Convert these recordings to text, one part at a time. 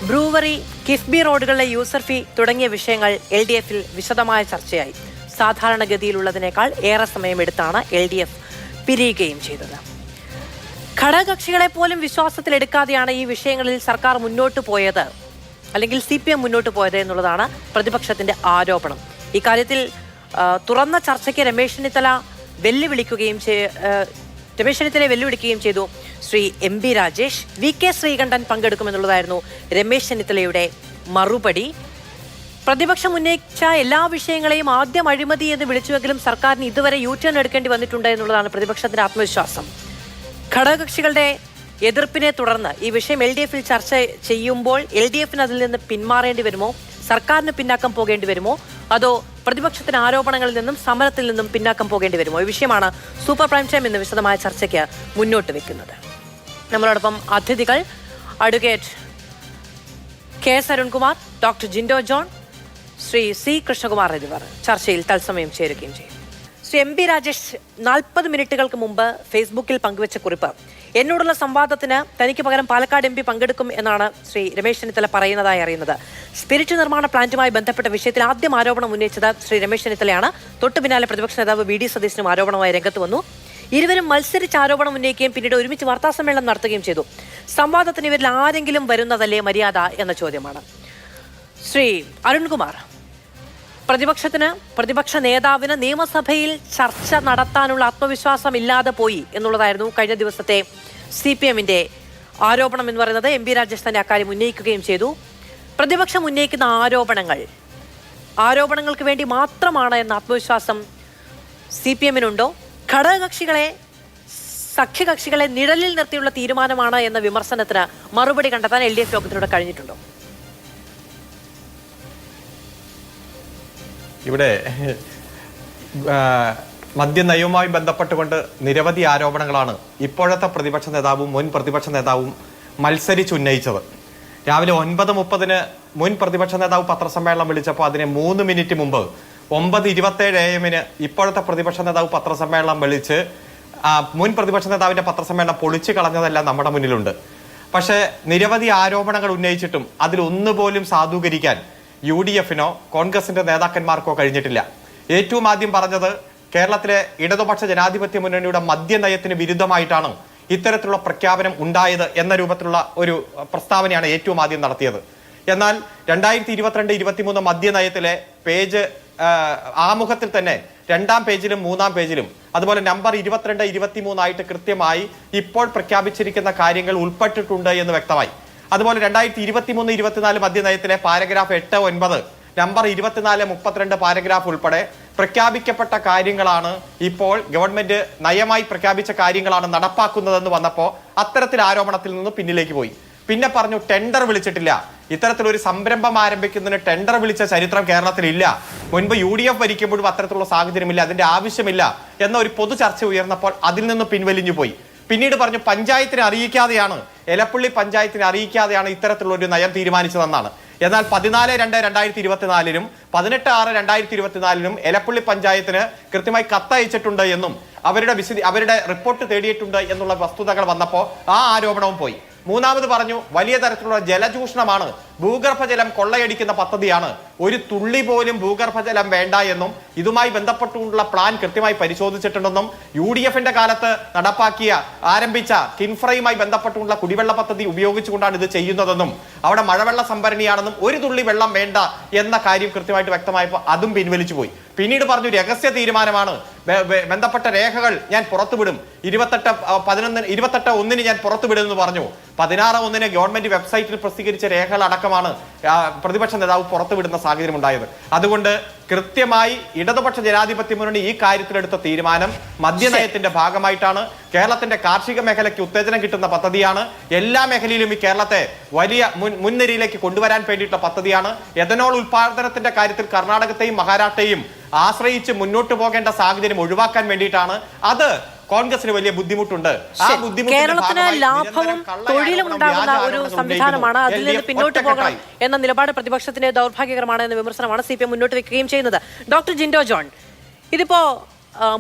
Brewery, KIIFB റോഡുകളിലെ user ഫീ തുടങ്ങിയ വിഷയങ്ങൾ LDF-ൽ വിശദമായ ചർച്ചയായി. സാധാരണഗതിയിലുള്ളതിനേക്കാൾ ഏറെ സമയമെടുത്താണ് LDF പിരിയുകയും ചെയ്തത്. ഘടകകക്ഷികളെ പോലും വിശ്വാസത്തിലെടുക്കാതെയാണ് ഈ വിഷയങ്ങളിൽ സർക്കാർ മുന്നോട്ട് പോയത്, അല്ലെങ്കിൽ CPM മുന്നോട്ട് പോയത് എന്നുള്ളതാണ് പ്രതിപക്ഷത്തിന്റെ ആരോപണം. ഇക്കാര്യത്തിൽ തുറന്ന ചർച്ചയ്ക്ക് രമേശ് ചെന്നിത്തലയെ വെല്ലുവിളിക്കുകയും ചെയ്തു. ശ്രീ MB രാജേഷ്, VK ശ്രീകണ്ഠൻ പങ്കെടുക്കുമെന്നുള്ളതായിരുന്നു രമേശ് ചെന്നിത്തലയുടെ മറുപടി. പ്രതിപക്ഷം ഉന്നയിച്ച എല്ലാ വിഷയങ്ങളെയും ആദ്യം അഴിമതി എന്ന് വിളിച്ചുവെങ്കിലും സർക്കാരിന് ഇതുവരെ U-turn എടുക്കേണ്ടി വന്നിട്ടുണ്ട് എന്നുള്ളതാണ് പ്രതിപക്ഷത്തിന്റെ ആത്മവിശ്വാസം. ഘടകകക്ഷികളുടെ എതിർപ്പിനെ തുടർന്ന് ഈ വിഷയം LDF-ൽ ചർച്ച ചെയ്യുമ്പോൾ LDF-ന് അതിൽ നിന്ന് പിന്മാറേണ്ടി വരുമോ, സർക്കാരിന് പിന്നാക്കം പോകേണ്ടി വരുമോ, അതോ പ്രതിപക്ഷത്തിന് ആരോപണങ്ങളിൽ നിന്നും സമരത്തിൽ നിന്നും പിന്നാക്കം പോകേണ്ടി വരുമോ? ഈ വിഷയമാണ് സൂപ്പർ പ്രൈം ടൈം എന്ന വിശദമായ ചർച്ചയ്ക്ക് മുന്നോട്ട് വെക്കുന്നത്. നമ്മളോടൊപ്പം അതിഥികൾ advocate KS Arunkumar, doctor Jindo John, Shri C Krishnakumar എന്നിവർ ചർച്ചയിൽ തത്സമയം ചേരുകയും ചെയ്യും. ശ്രീ MB രാജേഷ് 40 മിനിറ്റുകൾക്ക് മുമ്പ് ഫേസ്ബുക്കിൽ പങ്കുവച്ച കുറിപ്പ്, എന്നോടുള്ള സംവാദത്തിന് തനിക്ക് പകരം പാലക്കാട് MP പങ്കെടുക്കും എന്നാണ് ശ്രീ രമേശ് ചെന്നിത്തല പറയുന്നതായി അറിയുന്നത്. സ്പിരിറ്റ് നിർമ്മാണ പ്ലാന്റുമായി ബന്ധപ്പെട്ട വിഷയത്തിൽ ആദ്യം ആരോപണം ഉന്നയിച്ചത് ശ്രീ രമേശ് ചെന്നിത്തലയാണ്. തൊട്ടു പിന്നാലെ പ്രതിപക്ഷ നേതാവ് VD സതീശനും ആരോപണവുമായി രംഗത്ത് വന്നു. ഇരുവരും മത്സരിച്ച് ആരോപണം ഉന്നയിക്കുകയും പിന്നീട് ഒരുമിച്ച് വാർത്താസമ്മേളനം നടത്തുകയും ചെയ്തു. സംവാദത്തിന് ഇവരിൽ ആരെങ്കിലും വരുന്നതല്ലേ മര്യാദ എന്ന ചോദ്യമാണ്. ശ്രീ അരുൺകുമാർ, പ്രതിപക്ഷ നേതാവിന് നിയമസഭയിൽ ചർച്ച നടത്താനുള്ള ആത്മവിശ്വാസം ഇല്ലാതെ പോയി എന്നുള്ളതായിരുന്നു കഴിഞ്ഞ ദിവസത്തെ CPM-ന്റെ ആരോപണം എന്ന് പറയുന്നത്. MB രാജേഷ് തന്നെ അക്കാര്യം ഉന്നയിക്കുകയും ചെയ്തു. പ്രതിപക്ഷം ഉന്നയിക്കുന്ന ആരോപണങ്ങൾക്ക് വേണ്ടി മാത്രമാണ് എന്ന ആത്മവിശ്വാസം CPM-നുണ്ടോ? സഖ്യകക്ഷികളെ നിഴലിൽ നിർത്തിയുള്ള തീരുമാനമാണ് എന്ന വിമർശനത്തിന് മറുപടി കണ്ടെത്താൻ LDF യോഗത്തിലൂടെ കഴിഞ്ഞിട്ടുണ്ടോ? ഇവിടെ മദ്യനയവുമായി ബന്ധപ്പെട്ടുകൊണ്ട് നിരവധി ആരോപണങ്ങളാണ് ഇപ്പോഴത്തെ പ്രതിപക്ഷ നേതാവും മുൻ പ്രതിപക്ഷ നേതാവും മത്സരിച്ചുന്നയിച്ചത്. രാവിലെ 9:30 മുൻ പ്രതിപക്ഷ നേതാവ് പത്രസമ്മേളനം വിളിച്ചപ്പോൾ അതിന് 3 മിനിറ്റ് മുമ്പ് 9:27 AM ഇപ്പോഴത്തെ പ്രതിപക്ഷ നേതാവ് പത്രസമ്മേളനം വിളിച്ച് മുൻ പ്രതിപക്ഷ നേതാവിന്റെ പത്രസമ്മേളനം പൊളിച്ചു കളഞ്ഞതെല്ലാം നമ്മുടെ മുന്നിലുണ്ട്. പക്ഷേ നിരവധി ആരോപണങ്ങൾ ഉന്നയിച്ചിട്ടും അതിലൊന്നുപോലും സാധൂകരിക്കാൻ UDF-നോ കോൺഗ്രസിന്റെ നേതാക്കന്മാർക്കോ കഴിഞ്ഞിട്ടില്ല. ഏറ്റവും ആദ്യം പറഞ്ഞത് കേരളത്തിലെ ഇടതുപക്ഷ ജനാധിപത്യ മുന്നണിയുടെ മദ്യനയത്തിന് വിരുദ്ധമായിട്ടാണ് ഇത്തരത്തിലുള്ള പ്രഖ്യാപനം ഉണ്ടായത് എന്ന രൂപത്തിലുള്ള ഒരു പ്രസ്താവനയാണ് ഏറ്റവും ആദ്യം നടത്തിയത്. എന്നാൽ 2022-23 മദ്യനയത്തിലെ പേജ് ആമുഖത്തിൽ തന്നെ 2-ാം പേജിലും 3-ാം പേജിലും അതുപോലെ നമ്പർ 22-23 ആയിട്ട് കൃത്യമായി ഇപ്പോൾ പ്രഖ്യാപിച്ചിരിക്കുന്ന കാര്യങ്ങൾ ഉൾപ്പെട്ടിട്ടുണ്ട് എന്ന് വ്യക്തമായി. അതുപോലെ 2023-24 മദ്യനയത്തിലെ പാരഗ്രാഫ് 8-9 നമ്പർ 24-32 പാരഗ്രാഫ് ഉൾപ്പെടെ പ്രഖ്യാപിക്കപ്പെട്ട കാര്യങ്ങളാണ് ഇപ്പോൾ ഗവൺമെന്റ് നയമായി പ്രഖ്യാപിച്ച കാര്യങ്ങളാണ് നടപ്പാക്കുന്നതെന്ന് വന്നപ്പോൾ അത്തരത്തിൽ ആരോപണത്തിൽ നിന്ന് പിന്നിലേക്ക് പോയി. പിന്നെ പറഞ്ഞു ടെൻഡർ വിളിച്ചിട്ടില്ല. ഇത്തരത്തിലൊരു സംരംഭം ആരംഭിക്കുന്നതിന് ടെൻഡർ വിളിച്ച ചരിത്രം കേരളത്തിലില്ല. മുൻപ് UDF ഭരിക്കുമ്പോഴും അത്തരത്തിലുള്ള സാഹചര്യമില്ല, അതിന്റെ ആവശ്യമില്ല എന്ന ഒരു പൊതു ചർച്ച ഉയർന്നപ്പോൾ അതിൽ നിന്ന് പിൻവലിഞ്ഞു പോയി. പിന്നീട് പറഞ്ഞു പഞ്ചായത്തിനെ അറിയിക്കാതെയാണ്, എലപ്പള്ളി പഞ്ചായത്തിനെ അറിയിക്കാതെയാണ് ഇത്തരത്തിലുള്ള ഒരു നയം തീരുമാനിച്ചതെന്നാണ്. എന്നാൽ 14/2/2024-നും 18/6/2024-നും എലപ്പള്ളി പഞ്ചായത്തിന് കൃത്യമായി കത്തയച്ചിട്ടുണ്ട് എന്നും അവരുടെ റിപ്പോർട്ട് തേടിയിട്ടുണ്ട് എന്നുള്ള വസ്തുതകൾ വന്നപ്പോൾ ആ ആരോപണവും പോയി. മൂന്നാമത് പറഞ്ഞു വലിയ തരത്തിലുള്ള ജലചൂഷണമാണ്, ഭൂഗർഭജലം കൊള്ളയടിക്കുന്ന പദ്ധതിയാണ്, ഒരു തുള്ളി പോലും ഭൂഗർഭജലം വേണ്ട എന്നും ഇതുമായി ബന്ധപ്പെട്ടുകൊണ്ടുള്ള പ്ലാൻ കൃത്യമായി പരിശോധിച്ചിട്ടുണ്ടെന്നും UDF-ന്റെ കാലത്ത് ആരംഭിച്ച കിൻഫ്രയുമായി ബന്ധപ്പെട്ടുകൊണ്ടുള്ള കുടിവെള്ള പദ്ധതി ഉപയോഗിച്ചുകൊണ്ടാണ് ഇത് ചെയ്യുന്നതെന്നും അവിടെ മഴവെള്ള സംഭരണിയാണെന്നും ഒരു തുള്ളി വെള്ളം വേണ്ട എന്ന കാര്യം കൃത്യമായിട്ട് വ്യക്തമായപ്പോൾ അതും പിൻവലിച്ചു പോയി. പിന്നീട് പറഞ്ഞു രഹസ്യ തീരുമാനമാണ്, ബന്ധപ്പെട്ട രേഖകൾ ഞാൻ പുറത്തുവിടും, 28/1 ഞാൻ പുറത്തുവിടുമെന്ന് പറഞ്ഞു. 16/1 ഗവൺമെന്റ് വെബ്സൈറ്റിൽ പ്രസിദ്ധീകരിച്ച രേഖകൾ അടക്കമാണ് പ്രതിപക്ഷ നേതാവ് പുറത്തുവിടുന്ന സാഹചര്യം ഉണ്ടായത്. അതുകൊണ്ട് കൃത്യമായി ഇടതുപക്ഷ ജനാധിപത്യ മുന്നണി ഈ കാര്യത്തിലെടുത്ത തീരുമാനം മദ്യനയത്തിന്റെ ഭാഗമായിട്ടാണ്. കേരളത്തിന്റെ കാർഷിക മേഖലയ്ക്ക് ഉത്തേജനം കിട്ടുന്ന പദ്ധതിയാണ്. എല്ലാ മേഖലയിലും ഈ കേരളത്തെ വലിയ മുൻനിരയിലേക്ക് കൊണ്ടുവരാൻ വേണ്ടിയിട്ടുള്ള പദ്ധതിയാണ്. എഥനോൾ ഉൽപാദനത്തിന്റെ കാര്യത്തിൽ കർണാടകത്തെയും മഹാരാഷ്ട്രയെയും ആശ്രയിച്ച് മുന്നോട്ട് പോകേണ്ട സാഹചര്യം ഒഴിവാക്കാൻ വേണ്ടിയിട്ടാണ്. അത് കോൺഗ്രസിന് വലിയ ബുദ്ധിമുട്ടുണ്ട്. കേരളത്തിന് ലാഭവും തൊഴിലും ഉണ്ടാകുന്ന ഒരു സംവിധാനമാണ്, അതിൽ നിന്ന് പിന്നോട്ട് പോകണം എന്ന നിലപാട് പ്രതിപക്ഷത്തിന്റെ ദൗർഭാഗ്യകരമാണ് എന്ന വിമർശനമാണ് CPM മുന്നോട്ട് വെക്കുകയും ചെയ്യുന്നത്. ഡോക്ടർ ജിൻഡോ ജോൺ, ഇതിപ്പോ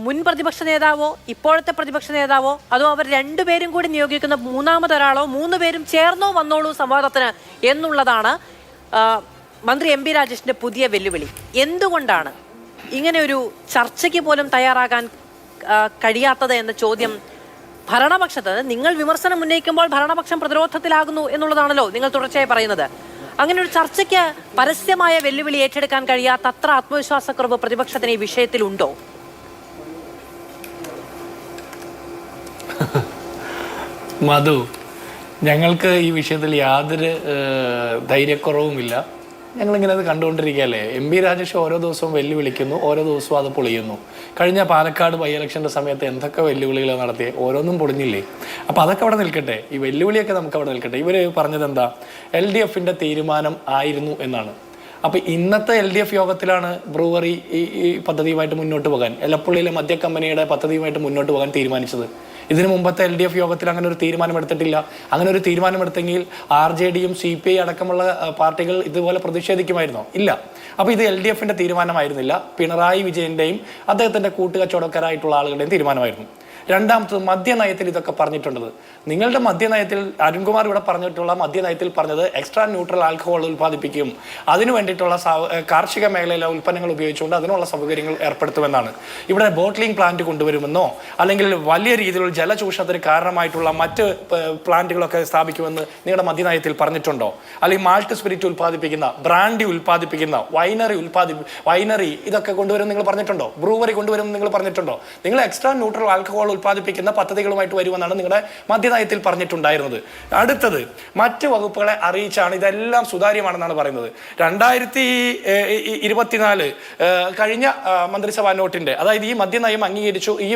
മുൻ പ്രതിപക്ഷ നേതാവോ ഇപ്പോഴത്തെ പ്രതിപക്ഷ നേതാവോ അതോ അവർ രണ്ടുപേരും കൂടി നിയോഗിക്കുന്ന മൂന്നാമതൊരാളോ 3 പേരും ചേർന്നോ വന്നോളൂ സംവാദത്തിന് എന്നുള്ളതാണ് മന്ത്രി എം പി രാജേഷിന്റെ പുതിയ വെല്ലുവിളി. എന്തുകൊണ്ടാണ് ഇങ്ങനെ ഒരു ചർച്ചയ്ക്ക് പോലും തയ്യാറാകാൻ കഴിയാത്തത് എന്ന ചോദ്യം ഭരണപക്ഷത്ത്, നിങ്ങൾ വിമർശനം ഉന്നയിക്കുമ്പോൾ ഭരണപക്ഷം പ്രതിരോധത്തിലാകുന്നു എന്നുള്ളതാണല്ലോ നിങ്ങൾ തുടർച്ചയായി പറയുന്നത്. അങ്ങനെ ഒരു ചർച്ചയ്ക്ക് പരസ്യമായ വെല്ലുവിളി ഏറ്റെടുക്കാൻ കഴിയാത്ത അത്ര ആത്മവിശ്വാസക്കുറവ് പ്രതിപക്ഷത്തിന് ഈ വിഷയത്തിലുണ്ടോ? മധു, ഞങ്ങൾക്ക് ഈ വിഷയത്തിൽ യാതൊരു ധൈര്യക്കുറവുമില്ല. ഞങ്ങളിങ്ങനെ അത് കണ്ടുകൊണ്ടിരിക്കുകയല്ലേ. എം പി രാജേഷ് ഓരോ ദിവസവും വെല്ലുവിളിക്കുന്നു, ഓരോ ദിവസവും അത് പൊളിയുന്നു. കഴിഞ്ഞ പാലക്കാട് ബൈ ഇലക്ഷൻ്റെ സമയത്ത് എന്തൊക്കെ വെല്ലുവിളികളാണ് നടത്തിയത്, ഓരോന്നും പൊളിഞ്ഞില്ലേ? അപ്പോൾ അതൊക്കെ അവിടെ നിൽക്കട്ടെ, ഈ വെല്ലുവിളിയൊക്കെ നമുക്ക് അവിടെ നിൽക്കട്ടെ. ഇവർ പറഞ്ഞത് എന്താ, LDFന്റെ തീരുമാനം ആയിരുന്നു എന്നാണ്. അപ്പോൾ ഇന്നത്തെ LDF യോഗത്തിലാണ് ബ്രൂവറി ഈ പദ്ധതിയുമായിട്ട് മുന്നോട്ട് പോകാൻ, എലപ്പുള്ളിയിലെ മദ്യ കമ്പനിയുടെ പദ്ധതിയുമായിട്ട് മുന്നോട്ട് പോകാൻ തീരുമാനിച്ചത്. ഇതിനു മുമ്പത്തെ LDF യോഗത്തിൽ അങ്ങനെ ഒരു തീരുമാനമെടുത്തിട്ടില്ല. അങ്ങനെ ഒരു തീരുമാനമെടുത്തെങ്കിൽ RJDയും CPI അടക്കമുള്ള പാർട്ടികൾ ഇതുപോലെ പ്രതിഷേധിക്കുമായിരുന്നോ? ഇല്ല. അപ്പോൾ ഇത് LDFന്റെ തീരുമാനമായിരുന്നില്ല, പിണറായി വിജയന്റെയും അദ്ദേഹത്തിന്റെ കൂട്ടുകച്ചവടക്കാരായിട്ടുള്ള ആളുകളുടെയും തീരുമാനമായിരുന്നു. രണ്ടാമത്തത് മദ്യനയത്തിൽ ഇതൊക്കെ പറഞ്ഞിട്ടുള്ളത്. നിങ്ങളുടെ മദ്യനയത്തിൽ അരുൺകുമാർ ഇവിടെ പറഞ്ഞിട്ടുള്ള മദ്യനയത്തിൽ പറഞ്ഞത് എക്സ്ട്രാ ന്യൂട്രൽ ആൽക്കഹോൾ ഉൽപ്പാദിപ്പിക്കും, അതിനു വേണ്ടിയിട്ടുള്ള കാർഷിക മേഖലയിലെ ഉൽപ്പന്നങ്ങൾ ഉപയോഗിച്ചുകൊണ്ട് അതിനുള്ള സൗകര്യങ്ങൾ ഏർപ്പെടുത്തുമെന്നാണ്. ഇവിടെ ബോട്ട്ലിംഗ് പ്ലാന്റ് കൊണ്ടുവരുമെന്നോ അല്ലെങ്കിൽ വലിയ രീതിയിലുള്ള ജലചൂഷണത്തിന് കാരണമായിട്ടുള്ള മറ്റ് പ്ലാന്റുകളൊക്കെ സ്ഥാപിക്കുമെന്ന് നിങ്ങളുടെ മദ്യനയത്തിൽ പറഞ്ഞിട്ടുണ്ടോ? അല്ലെങ്കിൽ മാൾട്ട് സ്പിരിറ്റ് ഉൽപ്പാദിപ്പിക്കുന്ന, ബ്രാൻഡി ഉൽപ്പാദിപ്പിക്കുന്ന, വൈനറി ഇതൊക്കെ കൊണ്ടുവരും നിങ്ങൾ പറഞ്ഞിട്ടുണ്ടോ? ബ്രൂവറി കൊണ്ടുവരുമെന്ന് നിങ്ങൾ പറഞ്ഞിട്ടുണ്ടോ? നിങ്ങൾ എക്സ്ട്രാ ന്യൂട്രൽ ആൽക്കഹോൾ ഉൽപ്പാദിപ്പിക്കുന്ന പദ്ധതികളുമായിട്ട് വരുമെന്നാണ് നിങ്ങളുടെ മദ്യനയത്തിൽ പറഞ്ഞിട്ടുണ്ടായിരുന്നത്. അടുത്തത് മറ്റ് വകുപ്പുകളെ അറിയിച്ചാണ് ഇതെല്ലാം സുതാര്യമാണെന്നാണ് പറയുന്നത്. 2024 കഴിഞ്ഞ മന്ത്രിസഭാ നോട്ടിന്റെ, അതായത് ഈ മദ്യനയം അംഗീകരിച്ചു, ഈ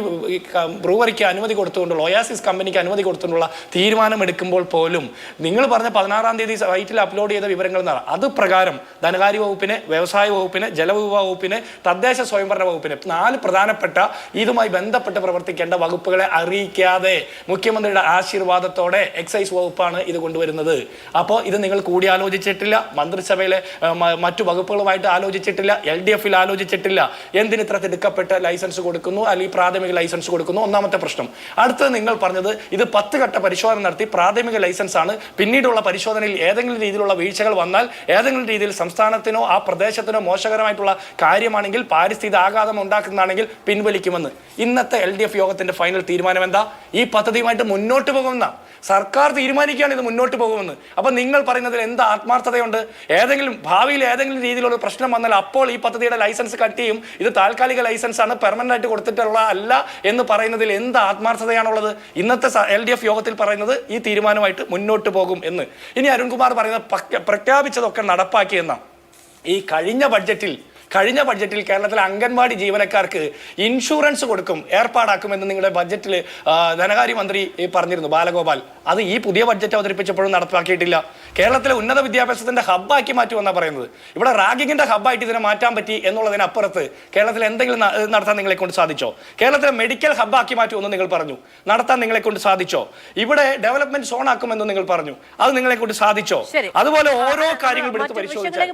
ബ്രൂവറിക്ക് അനുമതി കൊടുത്തുകൊണ്ടുള്ള, ഒയാസിസ് കമ്പനിക്ക് അനുമതി കൊടുത്തുകൊണ്ടുള്ള തീരുമാനമെടുക്കുമ്പോൾ പോലും നിങ്ങൾ പറഞ്ഞ 16-ാം തീയതി സൈറ്റിൽ അപ്ലോഡ് ചെയ്ത വിവരങ്ങൾ എന്നാണ്. അത് പ്രകാരം ധനകാര്യ വകുപ്പിന്, വ്യവസായ വകുപ്പിന്, ജലവിഭവ വകുപ്പിന്, തദ്ദേശ സ്വയംഭരണ വകുപ്പിന് 4 പ്രധാനപ്പെട്ട ഇതുമായി ബന്ധപ്പെട്ട് പ്രവർത്തിക്കേണ്ട വകുപ്പുകളെ അറിയിക്കാതെ മുഖ്യമന്ത്രിയുടെ ആശീർവാദത്തോടെ എക്സൈസ് വകുപ്പാണ് ഇത് കൊണ്ടുവരുന്നത്. അപ്പോൾ ഇത് നിങ്ങൾ കൂടിയാലോചിച്ചിട്ടില്ല, മന്ത്രിസഭയിലെ മറ്റു വകുപ്പുകളുമായിട്ട് ആലോചിച്ചിട്ടില്ല, LDFൽ ആലോചിച്ചിട്ടില്ല. എന്തിന് ഇത്ര തിടുക്കപ്പെട്ട ലൈസൻസ് കൊടുക്കുന്നു, അല്ലെങ്കിൽ പ്രാഥമിക ലൈസൻസ് കൊടുക്കുന്നു? ഒന്നാമത്തെ പ്രശ്നം. അടുത്തത് നിങ്ങൾ പറഞ്ഞത് ഇത് 10 ഘട്ട പരിശോധന നടത്തി പ്രാഥമിക ലൈസൻസ് ആണ്, പിന്നീടുള്ള പരിശോധനയിൽ ഏതെങ്കിലും രീതിയിലുള്ള വീഴ്ചകൾ വന്നാൽ, ഏതെങ്കിലും രീതിയിൽ സംസ്ഥാനത്തിനോ ആ പ്രദേശത്തിനോ മോശകരമായിട്ടുള്ള കാര്യമാണെങ്കിൽ, പാരിസ്ഥിതിക ആഘാതം ഉണ്ടാക്കുന്നതാണെങ്കിൽ പിൻവലിക്കുമെന്ന്. ഇന്നത്തെ LDF യോഗത്തിന്റെ ഫൈനൽ തീരുമാനം എന്താ? ഈ പദ്ധതിയുമായിട്ട് മുന്നോട്ട് പോകുമെന്ന സർക്കാർ തീരുമാനിക്കുകയാണ് ഇത് മുന്നോട്ട് പോകുമെന്ന്. അപ്പൊ നിങ്ങൾ പറയുന്നതിൽ എന്ത് ആത്മാർത്ഥതയുണ്ട്? ഏതെങ്കിലും ഭാവിയിൽ ഏതെങ്കിലും രീതിയിലുള്ള പ്രശ്നം വന്നാൽ അപ്പോൾ ഈ പദ്ധതിയുടെ ലൈസൻസ് കട്ട് ചെയ്യും, ഇത് താൽക്കാലിക ലൈസൻസ് ആണ്, പെർമനന്റ് ആയിട്ട് കൊടുത്തിട്ടുള്ള അല്ല എന്ന് പറയുന്നതിൽ എന്ത് ആത്മാർത്ഥതയാണുള്ളത്? ഇന്നത്തെ LDF യോഗത്തിൽ പറയുന്നത് ഈ തീരുമാനമായിട്ട് മുന്നോട്ട് പോകും എന്ന്. ഇനി അരുൺകുമാർ പറയുന്നത് പ്രഖ്യാപിച്ചതൊക്കെ നടപ്പാക്കിയെന്നാണ്. ഈ കഴിഞ്ഞ ബഡ്ജറ്റിൽ കേരളത്തിലെ അംഗൻവാടി ജീവനക്കാർക്ക് ഇൻഷുറൻസ് കൊടുക്കും, ഏർപ്പാടാക്കുമെന്ന് നിങ്ങളുടെ ബഡ്ജറ്റിൽ ധനകാര്യമന്ത്രി പറഞ്ഞിരുന്നു, ബാലഗോപാൽ. അത് ഈ പുതിയ ബഡ്ജറ്റ് അവതരിപ്പിച്ചപ്പോഴും നടപ്പാക്കിയിട്ടില്ല. കേരളത്തിലെ ഉന്നത വിദ്യാഭ്യാസത്തിന്റെ ഹബ്ബാക്കി മാറ്റുമെന്നാണ് പറയുന്നത്. ഇവിടെ റാഗിങ്ങിന്റെ ഹബ്ബായിട്ട് ഇതിനെ മാറ്റാൻ പറ്റി എന്നുള്ളതിനപ്പുറത്ത് കേരളത്തിൽ എന്തെങ്കിലും നടത്താൻ നിങ്ങളെ കൊണ്ട് സാധിച്ചോ? കേരളത്തിലെ മെഡിക്കൽ ഹബ്ബാക്കി മാറ്റുമെന്ന് നിങ്ങൾ പറഞ്ഞു, നടത്താൻ നിങ്ങളെ കൊണ്ട് സാധിച്ചോ? ഇവിടെ ഡെവലപ്മെന്റ് സോൺ ആക്കുമെന്ന് നിങ്ങൾ പറഞ്ഞു, അത് നിങ്ങളെ കൊണ്ട് സാധിച്ചോ? അതുപോലെ ഓരോ കാര്യങ്ങൾ എടുത്ത് പരിശോധിച്ചാൽ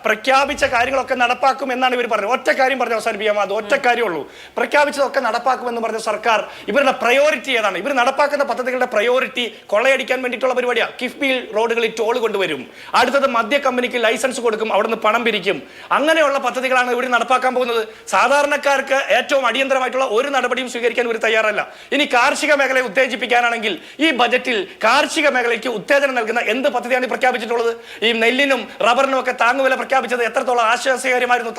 പ്രഖ്യാപിച്ച കാര്യങ്ങളൊക്കെ നടപ്പാക്കും എന്നാണ് ഇവർ പറഞ്ഞത്. ഒറ്റ കാര്യം പറഞ്ഞ് അവസാനിപ്പിക്കാം, അത് ഒറ്റ കാര്യമുള്ളൂ. പ്രഖ്യാപിച്ചതൊക്കെ നടപ്പാക്കുമെന്ന് പറഞ്ഞ സർക്കാർ, ഇവരുടെ പ്രയോറിറ്റി ഏതാണ്? ഇവർ നടപ്പാക്കുന്ന പദ്ധതികളുടെ പ്രയോറിറ്റി കൊള്ളയടിക്കാൻ വേണ്ടിയിട്ടുള്ള പരിപാടിയാണ്. കിഫ്ബിയിൽ റോഡുകളിൽ ടോൾ കൊണ്ടുവരും, അടുത്തത് മദ്യ കമ്പനിക്ക് ലൈസൻസ് കൊടുക്കും, അവിടുന്ന് പണം പിരിക്കും. അങ്ങനെയുള്ള പദ്ധതികളാണ് ഇവർ നടപ്പാക്കാൻ പോകുന്നത്. സാധാരണക്കാർക്ക് ഏറ്റവും അടിയന്തരമായിട്ടുള്ള ഒരു നടപടിയും സ്വീകരിക്കാൻ ഇവർ തയ്യാറല്ല. ഇനി കാർഷിക മേഖലയെ ഉത്തേജിപ്പിക്കാനാണെങ്കിൽ ഈ ബജറ്റിൽ കാർഷിക മേഖലയ്ക്ക് ഉത്തേജനം നൽകുന്ന എന്ത് പദ്ധതിയാണ് പ്രഖ്യാപിച്ചിട്ടുള്ളത്? ഈ നെല്ലിനും റബ്ബറിനും ഒക്കെ താങ്ങുവില പ്രഖ്യാപിച്ചത് എത്രത്തോളം ആശ്വാസകരമായിരുന്നു?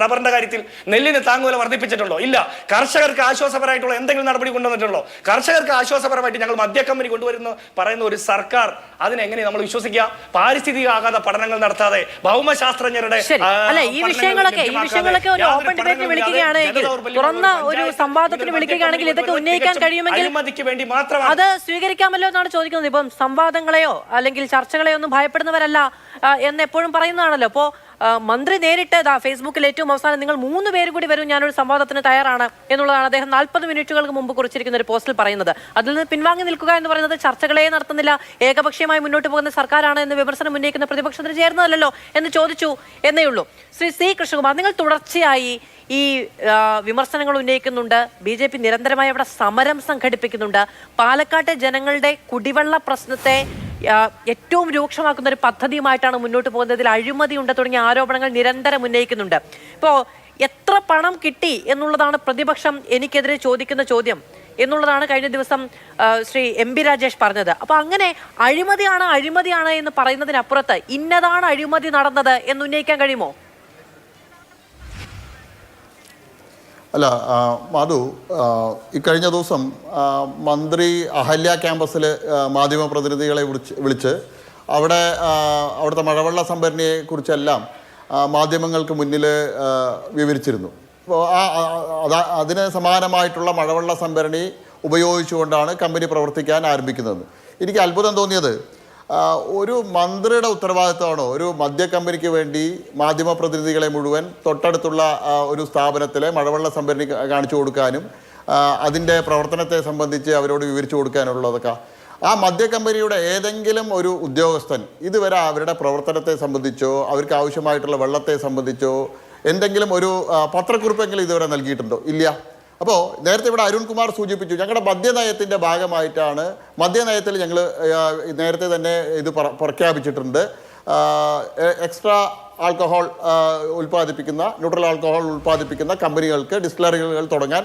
റബ്ബറിന്റെ കാര്യത്തിൽ നെല്ലിന് താങ്ങുവില വർദ്ധിപ്പിച്ചിട്ടുണ്ടോ? ഇല്ല. കർഷകർക്ക് ആശ്വാസപരമായിട്ടുള്ള എന്തെങ്കിലും നടപടി കൊണ്ടുവന്നിട്ടുള്ളൂ? കർഷകർക്ക് ആശ്വാസപരമായിട്ട് ഞങ്ങൾ മദ്യ കമ്പനി കൊണ്ടുവരുന്നു പറയുന്ന ഒരു സർക്കാർ, അതിനെങ്ങനെ നമ്മൾ വിശ്വസിക്കുക? പാരിസ്ഥിതിക ആഘാത പഠനങ്ങൾ നടത്താതെ ഭൗമശാസ്ത്രജ്ഞരുടെ ഈ വിഷയങ്ങളൊക്കെ ഒരു ഓപ്പൺ ഡിബേറ്റിന് വിളിക്കുകയാണെങ്കിൽ, തുറന്ന ഒരു സംവാദത്തിന് വിളിക്കുകയാണെങ്കിൽ ഇതൊക്കെ ഉന്നയിക്കാൻ കഴിയുമെങ്കിൽ വേണ്ടി മാത്രം അത് സ്വീകരിക്കാമല്ലോ എന്നാണ് ചോദിക്കുന്നത്. ഇപ്പം സംവാദങ്ങളെയോ അല്ലെങ്കിൽ ചർച്ചകളെയോ ഒന്നും ഭയപ്പെടുന്നവരല്ല എന്ന് എപ്പോഴും പറയുന്നതാണല്ലോ. അപ്പോ മന്ത്രി നേരിട്ട് ഫേസ്ബുക്കിൽ ഏറ്റവും അവസാനം നിങ്ങൾ 3 പേര് കൂടി വരും, ഞാനൊരു സംവാദത്തിന് തയ്യാറാണ് എന്നുള്ളതാണ് അദ്ദേഹം 40 മിനിറ്റുകൾക്ക് മുമ്പ് കുറിച്ചിരിക്കുന്ന ഒരു പോസ്റ്റിൽ പറയുന്നത്. അതിൽ നിന്ന് പിൻവാങ്ങി നിൽക്കുക എന്ന് പറയുന്നത് ചർച്ചകളെ നടത്തുന്നില്ല, ഏകപക്ഷീയമായി മുന്നോട്ട് പോകുന്ന സർക്കാരാണ് എന്ന് വിമർശനം ഉന്നയിക്കുന്ന പ്രതിപക്ഷത്തിന് ചേർന്നതല്ലോ എന്ന് ചോദിച്ചു എന്നേ ഉള്ളൂ. ശ്രീ സി കൃഷ്ണകുമാർ, നിങ്ങൾ തുടർച്ചയായി ഈ വിമർശനങ്ങൾ ഉന്നയിക്കുന്നുണ്ട്. BJP നിരന്തരമായി അവിടെ സമരം സംഘടിപ്പിക്കുന്നുണ്ട്. പാലക്കാട്ടെ ജനങ്ങളുടെ കുടിവെള്ള പ്രശ്നത്തെ ഏറ്റവും രൂക്ഷമാക്കുന്ന ഒരു പദ്ധതിയുമായിട്ടാണ് മുന്നോട്ട് പോകുന്നത്. ഇതിൽ അഴിമതി ഉണ്ട് തുടങ്ങിയ ആരോപണങ്ങൾ നിരന്തരം ഉന്നയിക്കുന്നുണ്ട്. ഇപ്പോൾ എത്ര പണം കിട്ടി എന്നുള്ളതാണ് പ്രതിപക്ഷം എനിക്കെതിരെ ചോദിക്കുന്ന ചോദ്യം എന്നുള്ളതാണ് കഴിഞ്ഞ ദിവസം ശ്രീ MP രാജേഷ് പറഞ്ഞത്. അപ്പോൾ അങ്ങനെ അഴിമതിയാണ് എന്ന് പറയുന്നതിനപ്പുറത്ത് ഇന്നതാണ് അഴിമതി നടന്നത് എന്ന് ഉന്നയിക്കാൻ കഴിയുമോ? അല്ല മാധു, ഇക്കഴിഞ്ഞ ദിവസം മന്ത്രി അഹല്യ ക്യാമ്പസിൽ മാധ്യമപ്രതിനിധികളെ വിളിച്ച് അവിടുത്തെ മഴവെള്ള സംഭരണിയെക്കുറിച്ചെല്ലാം മാധ്യമങ്ങൾക്ക് മുന്നിൽ വിവരിച്ചിരുന്നു. അപ്പോൾ അതിന് സമാനമായിട്ടുള്ള മഴവെള്ള സംഭരണി ഉപയോഗിച്ചുകൊണ്ടാണ് കമ്പനി പ്രവർത്തിക്കാൻ ആരംഭിക്കുന്നത്. എനിക്ക് അത്ഭുതം തോന്നിയത്, ഒരു മന്ത്രിയുടെ ഉത്തരവാദിത്തമാണോ ഒരു മദ്യ കമ്പനിക്ക് വേണ്ടി മാധ്യമപ്രതിനിധികളെ മുഴുവൻ തൊട്ടടുത്തുള്ള ഒരു സ്ഥാപനത്തിലെ മഴവെള്ള സംഭരണി കാണിച്ചു കൊടുക്കാനും അതിൻ്റെ പ്രവർത്തനത്തെ സംബന്ധിച്ച് അവരോട് വിവരിച്ചു കൊടുക്കാനുള്ളതൊക്കെ? ആ മദ്യ കമ്പനിയുടെ ഏതെങ്കിലും ഒരു ഉദ്യോഗസ്ഥൻ ഇതുവരെ അവരുടെ പ്രവർത്തനത്തെ സംബന്ധിച്ചോ അവർക്ക് ആവശ്യമായിട്ടുള്ള വെള്ളത്തെ സംബന്ധിച്ചോ എന്തെങ്കിലും ഒരു പത്രക്കുറിപ്പെങ്കിലും ഇതുവരെ നൽകിയിട്ടുണ്ടോ? ഇല്ല. അപ്പോൾ നേരത്തെ ഇവിടെ അരുൺകുമാർ സൂചിപ്പിച്ചു, ഞങ്ങളുടെ മദ്യനയത്തിൻ്റെ ഭാഗമായിട്ടാണ്, മദ്യനയത്തിൽ ഞങ്ങൾ നേരത്തെ തന്നെ ഇത് പ്രഖ്യാപിച്ചിട്ടുണ്ട്, എക്സ്ട്രാ ആൽക്കഹോൾ ഉൽപ്പാദിപ്പിക്കുന്ന, ന്യൂട്രൽ ആൽക്കഹോൾ ഉൽപ്പാദിപ്പിക്കുന്ന കമ്പനികൾക്ക് ഡിസ്റ്റിലറികൾ തുടങ്ങാൻ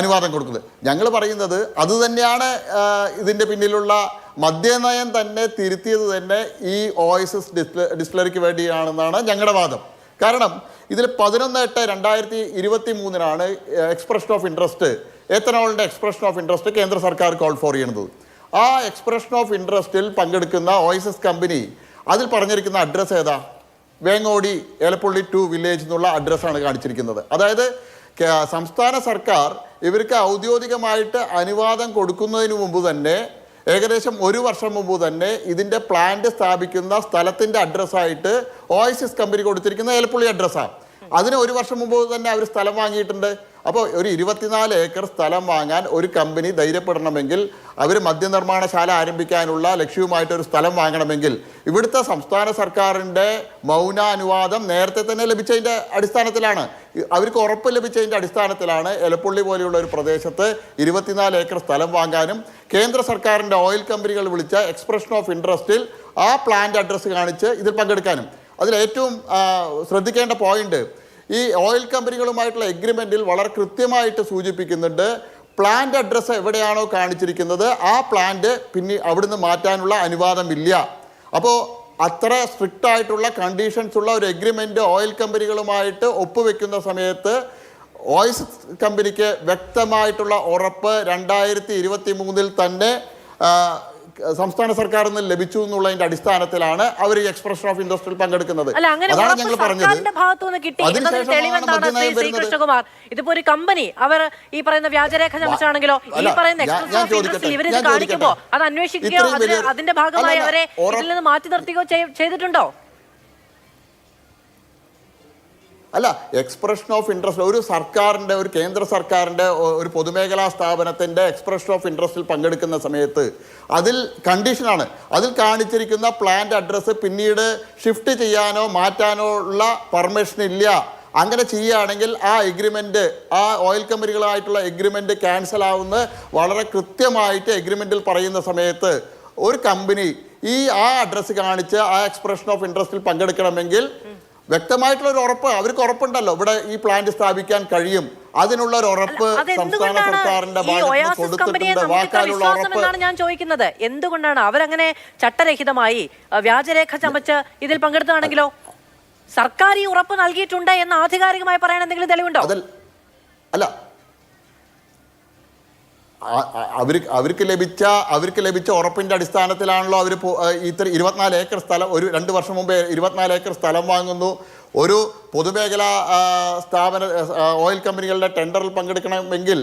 അനുവാദം കൊടുക്കുന്നത്. ഞങ്ങൾ പറയുന്നത് അതുതന്നെയാണ് ഇതിൻ്റെ പിന്നിലുള്ള മദ്യനയം തന്നെ തിരുത്തിയത് തന്നെ ഈ ഓയസിസ് ഡിസ്റ്റിലറിക്ക് വേണ്ടിയാണെന്നാണ് ഞങ്ങളുടെ വാദം. കാരണം ഇതിൽ 11/8/2023 എക്സ്പ്രഷൻ ഓഫ് ഇൻട്രസ്റ്റ്, എത്തനോളിൻ്റെ എക്സ്പ്രഷൻ ഓഫ് ഇൻട്രസ്റ്റ് കേന്ദ്ര സർക്കാർ കോൾ ഫോർ ചെയ്യുന്നത്. ആ എക്സ്പ്രഷൻ ഓഫ് ഇൻട്രസ്റ്റിൽ പങ്കെടുക്കുന്ന ഓയസിസ് കമ്പനി അതിൽ പറഞ്ഞിരിക്കുന്ന അഡ്രസ്സ് ഏതാ? വേങ്ങോടി ഏലപ്പള്ളി 2 വില്ലേജ് എന്നുള്ള അഡ്രസ്സാണ് കാണിച്ചിരിക്കുന്നത്. അതായത് സംസ്ഥാന സർക്കാർ ഇവർക്ക് ഔദ്യോഗികമായിട്ട് അനുവാദം കൊടുക്കുന്നതിന് മുമ്പ് തന്നെ, ഏകദേശം 1 വർഷം മുമ്പ് തന്നെ ഇതിൻ്റെ പ്ലാന്റ് സ്ഥാപിക്കുന്ന സ്ഥലത്തിൻ്റെ അഡ്രസ്സായിട്ട് ഓയസിസ് കമ്പനി കൊടുത്തിരിക്കുന്ന ഏലപ്പള്ളി അഡ്രസ്സാണ്. അതിന് 1 വർഷം മുമ്പ് തന്നെ അവർ സ്ഥലം വാങ്ങിയിട്ടുണ്ട്. അപ്പോൾ ഒരു 24 ഏക്കർ സ്ഥലം വാങ്ങാൻ ഒരു കമ്പനി ധൈര്യപ്പെടണമെങ്കിൽ, അവർ മദ്യനിർമ്മാണശാല ആരംഭിക്കാനുള്ള ലക്ഷ്യവുമായിട്ടൊരു സ്ഥലം വാങ്ങണമെങ്കിൽ ഇവിടുത്തെ സംസ്ഥാന സർക്കാരിൻ്റെ മൗനാനുവാദം നേരത്തെ തന്നെ ലഭിച്ചതിൻ്റെ അടിസ്ഥാനത്തിലാണ്, അവർക്ക് ഉറപ്പ് ലഭിച്ചതിൻ്റെ അടിസ്ഥാനത്തിലാണ് എലപ്പള്ളി പോലെയുള്ള ഒരു പ്രദേശത്ത് 24 ഏക്കർ സ്ഥലം വാങ്ങാനും കേന്ദ്ര സർക്കാരിൻ്റെ ഓയിൽ കമ്പനികൾ വിളിച്ച എക്സ്പ്രഷൻ ഓഫ് ഇൻട്രസ്റ്റിൽ ആ പ്ലാന്റ് അഡ്രസ്സ് കാണിച്ച് ഇതിൽ പങ്കെടുക്കാനും. അതിലേറ്റവും ശ്രദ്ധിക്കേണ്ട പോയിന്റ്, ഈ ഓയിൽ കമ്പനികളുമായിട്ടുള്ള എഗ്രിമെൻറ്റിൽ വളരെ കൃത്യമായിട്ട് സൂചിപ്പിക്കുന്നുണ്ട്, പ്ലാന്റ് അഡ്രസ്സ് എവിടെയാണോ കാണിച്ചിരിക്കുന്നത് ആ പ്ലാന്റ് പിന്നെ അവിടുന്ന് മാറ്റാനുള്ള അനുവാദമില്ല. അപ്പോൾ അത്ര സ്ട്രിക്റ്റ് ആയിട്ടുള്ള കണ്ടീഷൻസ് ഉള്ള ഒരു എഗ്രിമെൻ്റ് ഓയിൽ കമ്പനികളുമായിട്ട് ഒപ്പുവെക്കുന്ന സമയത്ത് ഓയിൽ കമ്പനിക്ക് വ്യക്തമായിട്ടുള്ള ഉറപ്പ് 2023 തന്നെ സംസ്ഥാന സർക്കാരിൽ നിന്ന് ലഭിച്ചു എന്നുള്ളതിന്റെ അടിസ്ഥാനത്തിലാണ് അവർ ഈ എക്സ്പ്രഷൻ ഓഫ് ഇൻട്രസ്റ്റിൽ പങ്കെടുക്കുന്നത്. അതാണ് ഞങ്ങൾ പറഞ്ഞത്. ഇതിപ്പോ ഒരു കമ്പനി അവർ ഈ പറയുന്ന വ്യാജരേഖ ചമച്ചാണെങ്കിലോ ഈ പറയുന്ന എക്സ്പ്രഷൻ ഓഫ് ഇൻട്രസ്റ്റിൽ ഇവർ ഇത് കാണിക്കുമ്പോ അത് അന്വേഷിക്കുകയോ അതിന്റെ ഭാഗമായി അവരെ ഇതിൽ നിന്ന് മാറ്റി നിർത്തുകയോ ചെയ്തിട്ടുണ്ടോ? അല്ല, എക്സ്പ്രഷൻ ഓഫ് ഇൻട്രസ്റ്റ് ഒരു സർക്കാരിൻ്റെ, ഒരു കേന്ദ്ര സർക്കാരിൻ്റെ ഒരു പൊതുമേഖലാ സ്ഥാപനത്തിൻ്റെ എക്സ്പ്രഷൻ ഓഫ് ഇൻട്രസ്റ്റിൽ പങ്കെടുക്കുന്ന സമയത്ത് അതിൽ കണ്ടീഷനാണ്, അതിൽ കാണിച്ചിരിക്കുന്ന പ്ലാന്റ് അഡ്രസ്സ് പിന്നീട് ഷിഫ്റ്റ് ചെയ്യാനോ മാറ്റാനോ ഉള്ള പെർമിഷൻ ഇല്ല. അങ്ങനെ ചെയ്യുകയാണെങ്കിൽ ആ എഗ്രിമെൻ്റ്, ആ ഓയിൽ കമ്പനികളായിട്ടുള്ള എഗ്രിമെൻ്റ് ക്യാൻസൽ ആവുന്ന വളരെ കൃത്യമായിട്ട് എഗ്രിമെൻറ്റിൽ പറയുന്ന സമയത്ത് ഒരു കമ്പനി ആ അഡ്രസ്സ് കാണിച്ച് ആ എക്സ്പ്രഷൻ ഓഫ് ഇൻട്രസ്റ്റിൽ പങ്കെടുക്കണമെങ്കിൽ വ്യക്തമായിട്ടുള്ള ഒരു ഉറപ്പ് അവർക്ക് ഉറപ്പുണ്ടല്ലോ, ഇവിടെ ഈ പ്ലാന്റ് സ്ഥാപിക്കാൻ കഴിയും. അതിനുള്ള ഒരു ഉറപ്പ് സംസ്ഥാന സർക്കാരിന്റെ വാക്കാലുള്ള ഉറപ്പ്. ഞാൻ ചോദിക്കുന്നത് എന്തുകൊണ്ടാണ് അവരങ്ങനെ ചട്ടരഹിതമായി വ്യാജരേഖ ചമച്ച് ഇതിൽ പങ്കെടുത്താണെങ്കിലോ? സർക്കാർ ഈ ഉറപ്പ് നൽകിയിട്ടുണ്ട് എന്ന് ആധികാരികമായി പറയാൻ എന്തെങ്കിലും തെളിവുണ്ടോ? അല്ല, അവർക്ക് ലഭിച്ച ഉറപ്പിന്റെ അടിസ്ഥാനത്തിലാണല്ലോ അവർ ഇത്ര 24 ഏക്കർ സ്ഥലം, ഒരു 2 വർഷം മുമ്പേ 24 ഏക്കർ സ്ഥലം വാങ്ങുന്നു. ഒരു പൊതുമേഖലാ സ്ഥാപന ഓയിൽ കമ്പനികളുടെ ടെൻഡറിൽ പങ്കെടുക്കണമെങ്കിൽ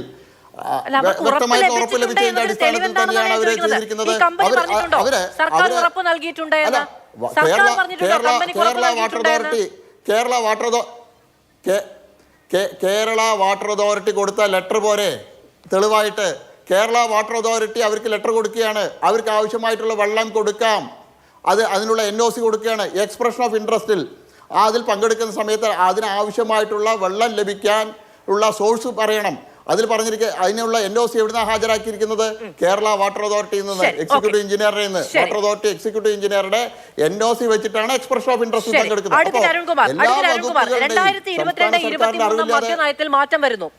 വ്യക്തമായിട്ട് ഉറപ്പ് ലഭിച്ചതിന്റെ അടിസ്ഥാനത്തിൽ തന്നെയാണ് അവർ ചെയ്തിരിക്കുന്നത്. കേരള വാട്ടർ അതോറിറ്റി കൊടുത്ത ലെറ്റർ പോരെ തെളിവായിട്ട്? കേരള വാട്ടർ അതോറിറ്റി അവർക്ക് ലെറ്റർ കൊടുക്കുകയാണ്, അവർക്ക് ആവശ്യമായിട്ടുള്ള വെള്ളം കൊടുക്കാം, അതിനുള്ള NOC കൊടുക്കുകയാണ്. എക്സ്പ്രഷൻ ഓഫ് ഇൻട്രസ്റ്റിൽ അതിൽ പങ്കെടുക്കുന്ന സമയത്ത് അതിനാവശ്യമായിട്ടുള്ള വെള്ളം ലഭിക്കാൻ ഉള്ള സോഴ്സ് പറയണം. അതിൽ പറഞ്ഞിരിക്കുക അതിനുള്ള NOC എവിടുന്നാണ് ഹാജരാക്കിയിരിക്കുന്നത്? കേരള വാട്ടർ അതോറിറ്റിയിൽ നിന്ന്, എക്സിക്യൂട്ടീവ് എഞ്ചിനീയറിൽ നിന്ന്. വാട്ടർ അതോറിറ്റി എക്സിക്യൂട്ടീവ് എഞ്ചിനീയറുടെ NOC വെച്ചിട്ടാണ് എക്സ്പ്രഷൻ ഓഫ് ഇൻട്രസ്റ്റ് പങ്കെടുക്കുന്നത്. നയത്തിൽ മാറ്റം വരുന്നു.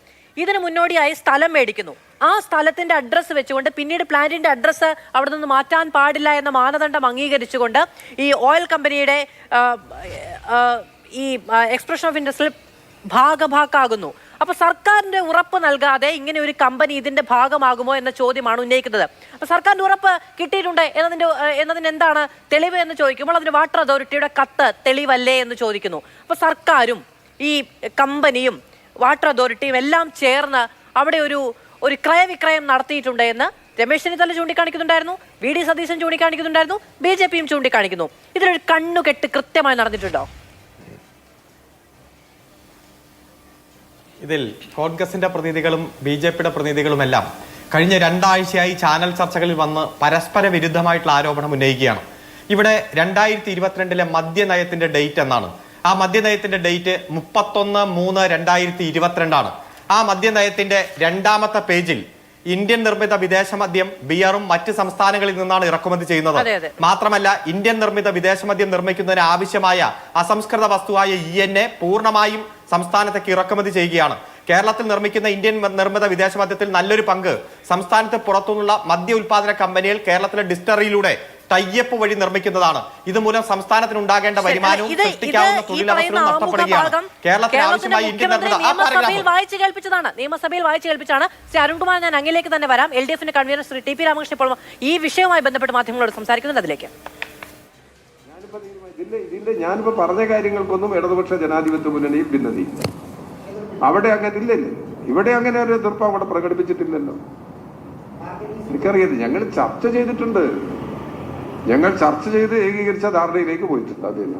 ഇതിന് മുന്നോടിയായി സ്ഥലം മേടിക്കുന്നു. ആ സ്ഥലത്തിന്റെ അഡ്രസ്സ് വെച്ചുകൊണ്ട് പിന്നീട് പ്ലാന്റിന്റെ അഡ്രസ്സ് അവിടെ നിന്ന് മാറ്റാൻ പാടില്ല എന്ന മാനദണ്ഡം അംഗീകരിച്ചുകൊണ്ട് ഈ ഓയിൽ കമ്പനിയുടെ ഈ എക്സ്പ്രഷൻ ഓഫ് ഇൻട്രസ്റ്റിൽ ഭാഗഭാക്കാകുന്നു. അപ്പൊ സർക്കാരിന്റെ ഉറപ്പ് നൽകാതെ ഇങ്ങനെ ഒരു കമ്പനി ഇതിന്റെ ഭാഗമാകുമോ എന്ന ചോദ്യമാണ് ഉന്നയിക്കുന്നത്. അപ്പൊ സർക്കാരിന്റെ ഉറപ്പ് കിട്ടിയിട്ടുണ്ട് എന്നതിന് എന്താണ് തെളിവ് എന്ന് ചോദിക്കുമ്പോൾ അതിന് വാട്ടർ അതോറിറ്റിയുടെ കത്ത് തെളിവല്ലേ എന്ന് ചോദിക്കുന്നു. അപ്പൊ സർക്കാരും ഈ കമ്പനിയും വാട്ടർ അതോറിറ്റിയും എല്ലാം ചേർന്ന് അവിടെ ഒരു ക്രയവിക്രയം നടത്തിയിട്ടുണ്ട് എന്ന് രമേശ് ചെന്നിത്തല ചൂണ്ടിക്കാണിക്കുന്നുണ്ടായിരുന്നു, VD സതീശൻ ചൂണ്ടിക്കാണിക്കുന്നുണ്ടായിരുന്നു, BJPയും ചൂണ്ടിക്കാണിക്കുന്നു. ഇതിലൊരു കണ്ണുകെട്ട് കൃത്യമായി നടന്നിട്ടുണ്ടോ? ഇതിൽ കോൺഗ്രസിന്റെ പ്രതിനിധികളും BJPയുടെ പ്രതിനിധികളുമെല്ലാം കഴിഞ്ഞ 2 ആഴ്ചയായി ചാനൽ ചർച്ചകളിൽ വന്ന് പരസ്പര വിരുദ്ധമായിട്ടുള്ള ആരോപണം ഉന്നയിക്കുകയാണ്. ഇവിടെ 2022 മദ്യനയത്തിന്റെ ഡേറ്റ് എന്നാണ്. ആ മദ്യനയത്തിന്റെ ഡേറ്റ് 31/3/2022 ആ മദ്യനയത്തിന്റെ 2ാമത്തെ പേജിൽ ഇന്ത്യൻ നിർമ്മിത വിദേശ മദ്യം ബിയറും മറ്റ് സംസ്ഥാനങ്ങളിൽ നിന്നാണ് ഇറക്കുമതി ചെയ്യുന്നത്. മാത്രമല്ല ഇന്ത്യൻ നിർമ്മിത വിദേശ മദ്യം നിർമ്മിക്കുന്നതിന് ആവശ്യമായ അസംസ്കൃത വസ്തുവായ ENA പൂർണ്ണമായും സംസ്ഥാനത്തേക്ക് ഇറക്കുമതി ചെയ്യുകയാണ്. കേരളത്തിൽ നിർമ്മിക്കുന്ന ഇന്ത്യൻ നിർമ്മിത വിദേശ മദ്യത്തിൽ നല്ലൊരു പങ്ക് സംസ്ഥാനത്ത് പുറത്തുനിന്നുള്ള മദ്യ ഉൽപാദന കമ്പനികൾ കേരളത്തിലെ ഡിസ്റ്ററിയിലൂടെ ടൈപ്പ് വഴി നിർമ്മിക്കുന്നതാണ്. ഇതുമൂലം സംസ്ഥാനത്തിന് ഉണ്ടാകേണ്ട വരുമാനവും സൃഷ്ടിക്കാവുന്ന തൊഴിലവസരവും നഷ്ടപ്പെടുകയാണ്. കേരളത്തിന് ആവശ്യമായി ഇന്ത്യൻ നിർമ്മിത നിയമസഭയിൽ വായിച്ചു കേൾപ്പിച്ചതാണ്. ശ്രീ അരുൺകുമാർ, ഞാൻ അങ്ങിലേക്ക് തന്നെ വരാം. LDFന്റെ കൺവീനർ ശ്രീ TP രാമകൃഷ്ണൻ ഇപ്പോൾ ഈ വിഷയവുമായി ബന്ധപ്പെട്ട് മാധ്യമങ്ങളോട് സംസാരിക്കുന്നുണ്ട്. അതിലേക്ക് ഞാനിപ്പോ പറഞ്ഞ കാര്യങ്ങൾക്കൊന്നും ഇടതുപക്ഷ ജനാധിപത്യ മുന്നണിയും ഭിന്നതയില്ല. അവിടെ അങ്ങനെ ഇല്ലല്ലോ, ഇവിടെ അങ്ങനെ ഒരു എതിർപ്പ് അവിടെ പ്രകടിപ്പിച്ചിട്ടില്ലല്ലോ. എനിക്കറിയാം, ഞങ്ങൾ ചർച്ച ചെയ്തിട്ടുണ്ട്, ഞങ്ങൾ ചർച്ച ചെയ്ത് ഏകീകരിച്ച ധാരണയിലേക്ക് പോയിട്ടുണ്ട്. അതല്ല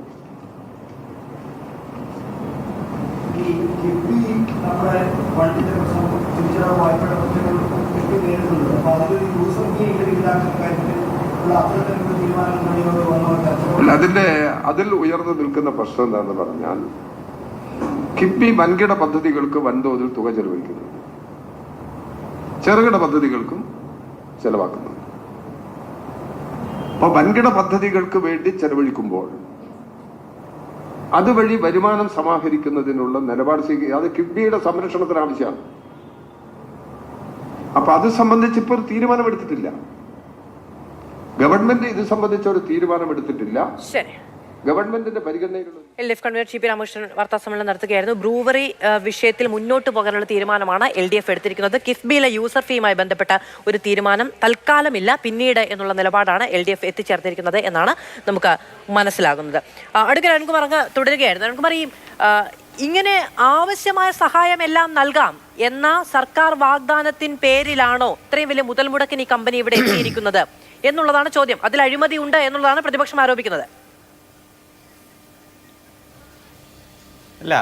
അതിൽ ഉയർന്നു നിൽക്കുന്ന പ്രശ്നം എന്താണെന്ന് പറഞ്ഞാൽ കിഫ്ബി വൻകിട പദ്ധതികൾക്ക് വൻതോതിൽ തുക ചെലവഴിക്കുന്നു, ചെറുകിട പദ്ധതികൾക്കും ചെലവാക്കുന്നു. അപ്പൊ വൻകിട പദ്ധതികൾക്ക് വേണ്ടി ചെലവഴിക്കുമ്പോൾ അതുവഴി വരുമാനം സമാഹരിക്കുന്നതിനുള്ള നിലപാട് സ്വീകരിക്കുക, അത് കിഫ്ബിയുടെ സംരക്ഷണത്തിന് ആവശ്യമാണ്. അപ്പൊ അത് സംബന്ധിച്ച് ഇപ്പോൾ ഒരു തീരുമാനമെടുത്തിട്ടില്ല. ഗവൺമെന്റ് ഇത് സംബന്ധിച്ച ഒരു തീരുമാനമെടുത്തിട്ടില്ല. ഗവൺമെന്റിന്റെ പരിഗണനയിലുള്ള LDF കൺവീനർ TP രാമകൃഷ്ണൻ വാർത്താ സമ്മേളനം നടത്തുകയായിരുന്നു. ബ്രൂവറി വിഷയത്തിൽ മുന്നോട്ട് പോകാനുള്ള തീരുമാനമാണ് LDF എടുത്തിരിക്കുന്നത്. കിഫ്ബിയിലെ യൂസർ ഫീയുമായി ബന്ധപ്പെട്ട ഒരു തീരുമാനം തൽക്കാലമില്ല, പിന്നീട് എന്നുള്ള നിലപാടാണ് LDF എത്തിച്ചേർത്തിരിക്കുന്നത് എന്നാണ് നമുക്ക് മനസ്സിലാകുന്നത്. അടുക്കൽ അരുൺകുമാർ അങ്ങ് തുടരുകയായിരുന്നു. അരുൺകുമാർ, ഇങ്ങനെ ആവശ്യമായ സഹായം എല്ലാം നൽകാം എന്ന സർക്കാർ വാഗ്ദാനത്തിൻ പേരിലാണോ ഇത്രയും വലിയ മുതൽ മുടക്കിന് ഈ കമ്പനി ഇവിടെ എത്തിയിരിക്കുന്നത് എന്നുള്ളതാണ് ചോദ്യം. അതിൽ അഴിമതി ഉണ്ട് എന്നുള്ളതാണ് പ്രതിപക്ഷം ആരോപിക്കുന്നത്. അല്ല,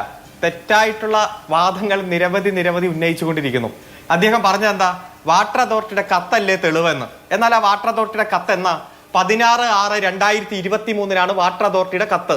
തെറ്റായിട്ടുള്ള വാദങ്ങൾ നിരവധി ഉന്നയിച്ചുകൊണ്ടിരിക്കുന്നു. അദ്ദേഹം പറഞ്ഞത് എന്താ? വാട്ടർ അതോറിറ്റിയുടെ കത്തല്ലേ തെളിവെന്ന്. എന്നാൽ ആ വാട്ടർ അതോറിറ്റിയുടെ കത്ത് എന്നാ? 16/6/2023 വാട്ടർ അതോറിറ്റിയുടെ കത്ത്.